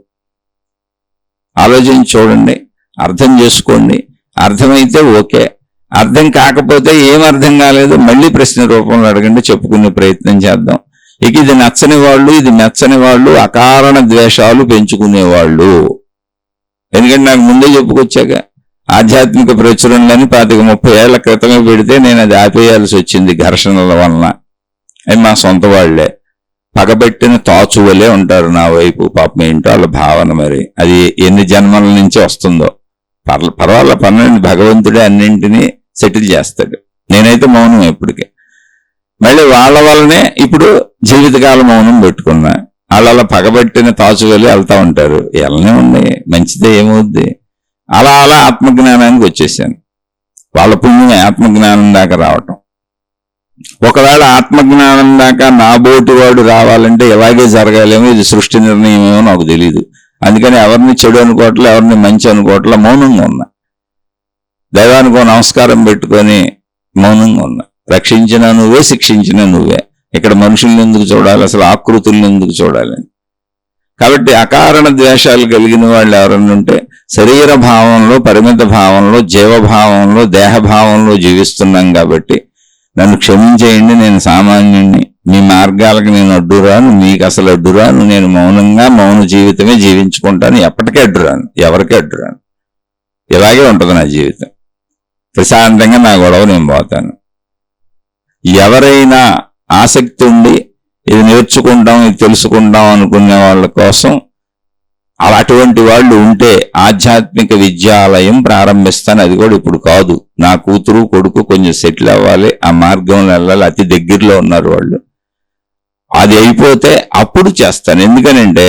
ఆలోచించి చూడండి, అర్థం చేసుకోండి. అర్థమైతే ఓకే, అర్థం కాకపోతే ఏం అర్థం కాలేదు మళ్ళీ ప్రశ్న రూపంలో అడగండి, చెప్పుకునే ప్రయత్నం చేద్దాం. ఇక ఇది నచ్చని వాళ్ళు, ఇది మెచ్చని వాళ్ళు, అకారణ ద్వేషాలు పెంచుకునేవాళ్ళు. ఎందుకంటే నాకు ముందే చెప్పుకొచ్చాక ఆధ్యాత్మిక ప్రచురణలని 25-30 ఏళ్ల క్రితమే పెడితే నేను అది ఆపేయాల్సి వచ్చింది ఘర్షణల వలన. అవి మా సొంత వాళ్లే పగబెట్టిన తాచువలే ఉంటారు నా వైపు. పాపం ఏంటో వాళ్ళ భావన. మరి అది ఎన్ని జన్మల నుంచి వస్తుందో పర్వాల పన్నెండు, భగవంతుడే అన్నింటినీ సెటిల్ చేస్తాడు. నేనైతే మౌనం ఎప్పటికే. మళ్ళీ వాళ్ళ వల్లనే ఇప్పుడు జీవితకాల మౌనం పెట్టుకున్నా. వాళ్ళ పగబెట్టిన తాచువలే వెళ్తా ఉంటారు. వెళ్ళనే ఉన్నాయి, మంచిదే, ఏమవుద్ది. అలా అలా ఆత్మజ్ఞానానికి వచ్చేసాను. వాళ్ళ పుణ్యమే ఆత్మజ్ఞానం దాకా రావటం. ఒకవేళ ఆత్మజ్ఞానం దాకా నా బోటి వాడు రావాలంటే ఎలాగే జరగాలేమో, ఇది సృష్టి నిర్ణయం ఏమో నాకు తెలియదు. అందుకని ఎవరిని చెడు అనుకోవట్లే, ఎవరిని మంచి అనుకోవట్లే, మౌనంగా ఉన్నా. దైవానికో నమస్కారం పెట్టుకొని మౌనంగా ఉన్నా. రక్షించిన నువ్వే, శిక్షించిన నువ్వే. ఇక్కడ మనుషుల్ని ఎందుకు చూడాలి, అసలు ఆకృతుల్ని ఎందుకు చూడాలని. కాబట్టి అకారణ ద్వేషాలు కలిగిన వాళ్ళు ఎవరన్నా ఉంటే శరీర భావంలో, పరిమిత భావంలో, జీవభావంలో, దేహభావంలో జీవిస్తున్నాం కాబట్టి నన్ను క్షమించేయండి, నేను సామాన్యుణ్ణి, మీ మార్గాలకు నేను అడ్డురాను, మీకు అసలు అడ్డురాను. నేను మౌనంగా మౌన జీవితమే జీవించుకుంటాను. ఎప్పటికీ అడ్డురాను, ఎవరికీ అడ్డురాను. ఇలాగే ఉంటుంది నా జీవితం. ప్రశాంతంగా నా గొడవ నేను పోతాను. ఎవరైనా ఆసక్తి ఉండి ఇది నేర్చుకుంటాం, ఇది తెలుసుకుంటాం అనుకునే వాళ్ళ కోసం అటువంటి వాళ్ళు ఉంటే ఆధ్యాత్మిక విద్యాలయం ప్రారంభిస్తాను. అది కూడా ఇప్పుడు కాదు. నా కూతురు కొడుకు కొంచెం సెటిల్ అవ్వాలి, ఆ మార్గంలో వెళ్ళాలి, అతి దగ్గరలో ఉన్నారు వాళ్ళు. అది అయిపోతే అప్పుడు చేస్తాను. ఎందుకనంటే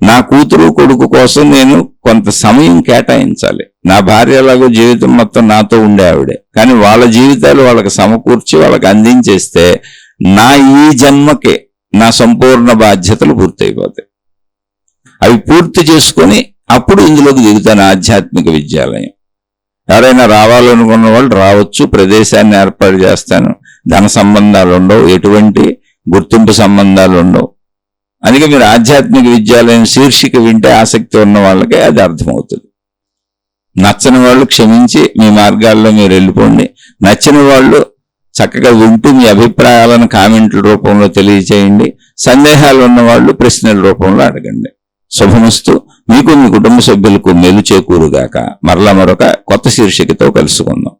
నా కూతురు కొడుకు కోసం నేను కొంత సమయం కేటాయించాలి. నా భార్య ఎలాగో జీవితం మొత్తం నాతో ఉండే ఆవిడే, కానీ వాళ్ళ జీవితాలు వాళ్ళకి సమకూర్చి వాళ్ళకి అందించేస్తే నా ఈ జన్మకే నా సంపూర్ణ బాధ్యతలు పూర్తయిపోతాయి. అవి పూర్తి చేసుకొని అప్పుడు ఇందులోకి దిగుతాను ఆధ్యాత్మిక విద్యాలయం. ఎవరైనా రావాలనుకున్న వాళ్ళు రావచ్చు, ప్రదేశాన్ని ఏర్పాటు చేస్తాను, ధన సంబంధాలు ఉండవు, ఎటువంటి గుర్తింపు సంబంధాలు ఉండవు. అందుకే మీరు ఆధ్యాత్మిక విద్యాలయం శీర్షిక వింటే ఆసక్తి ఉన్న వాళ్ళకే అది అర్థమవుతుంది. నచ్చని వాళ్ళు క్షమించి మీ మార్గాల్లో మీరు వెళ్ళిపోండి. నచ్చిన వాళ్ళు చక్కగా వింటూ మీ అభిప్రాయాలను కామెంట్ల రూపంలో తెలియచేయండి. సందేహాలు ఉన్న వాళ్ళు ప్రశ్నల రూపంలో అడగండి. శుభమస్తు. మీకు మీ కుటుంబ సభ్యులకు మేలు చేకూరుగాక. మరలా మరొక కొత్త శీర్షికతో కలుసుకుందాం.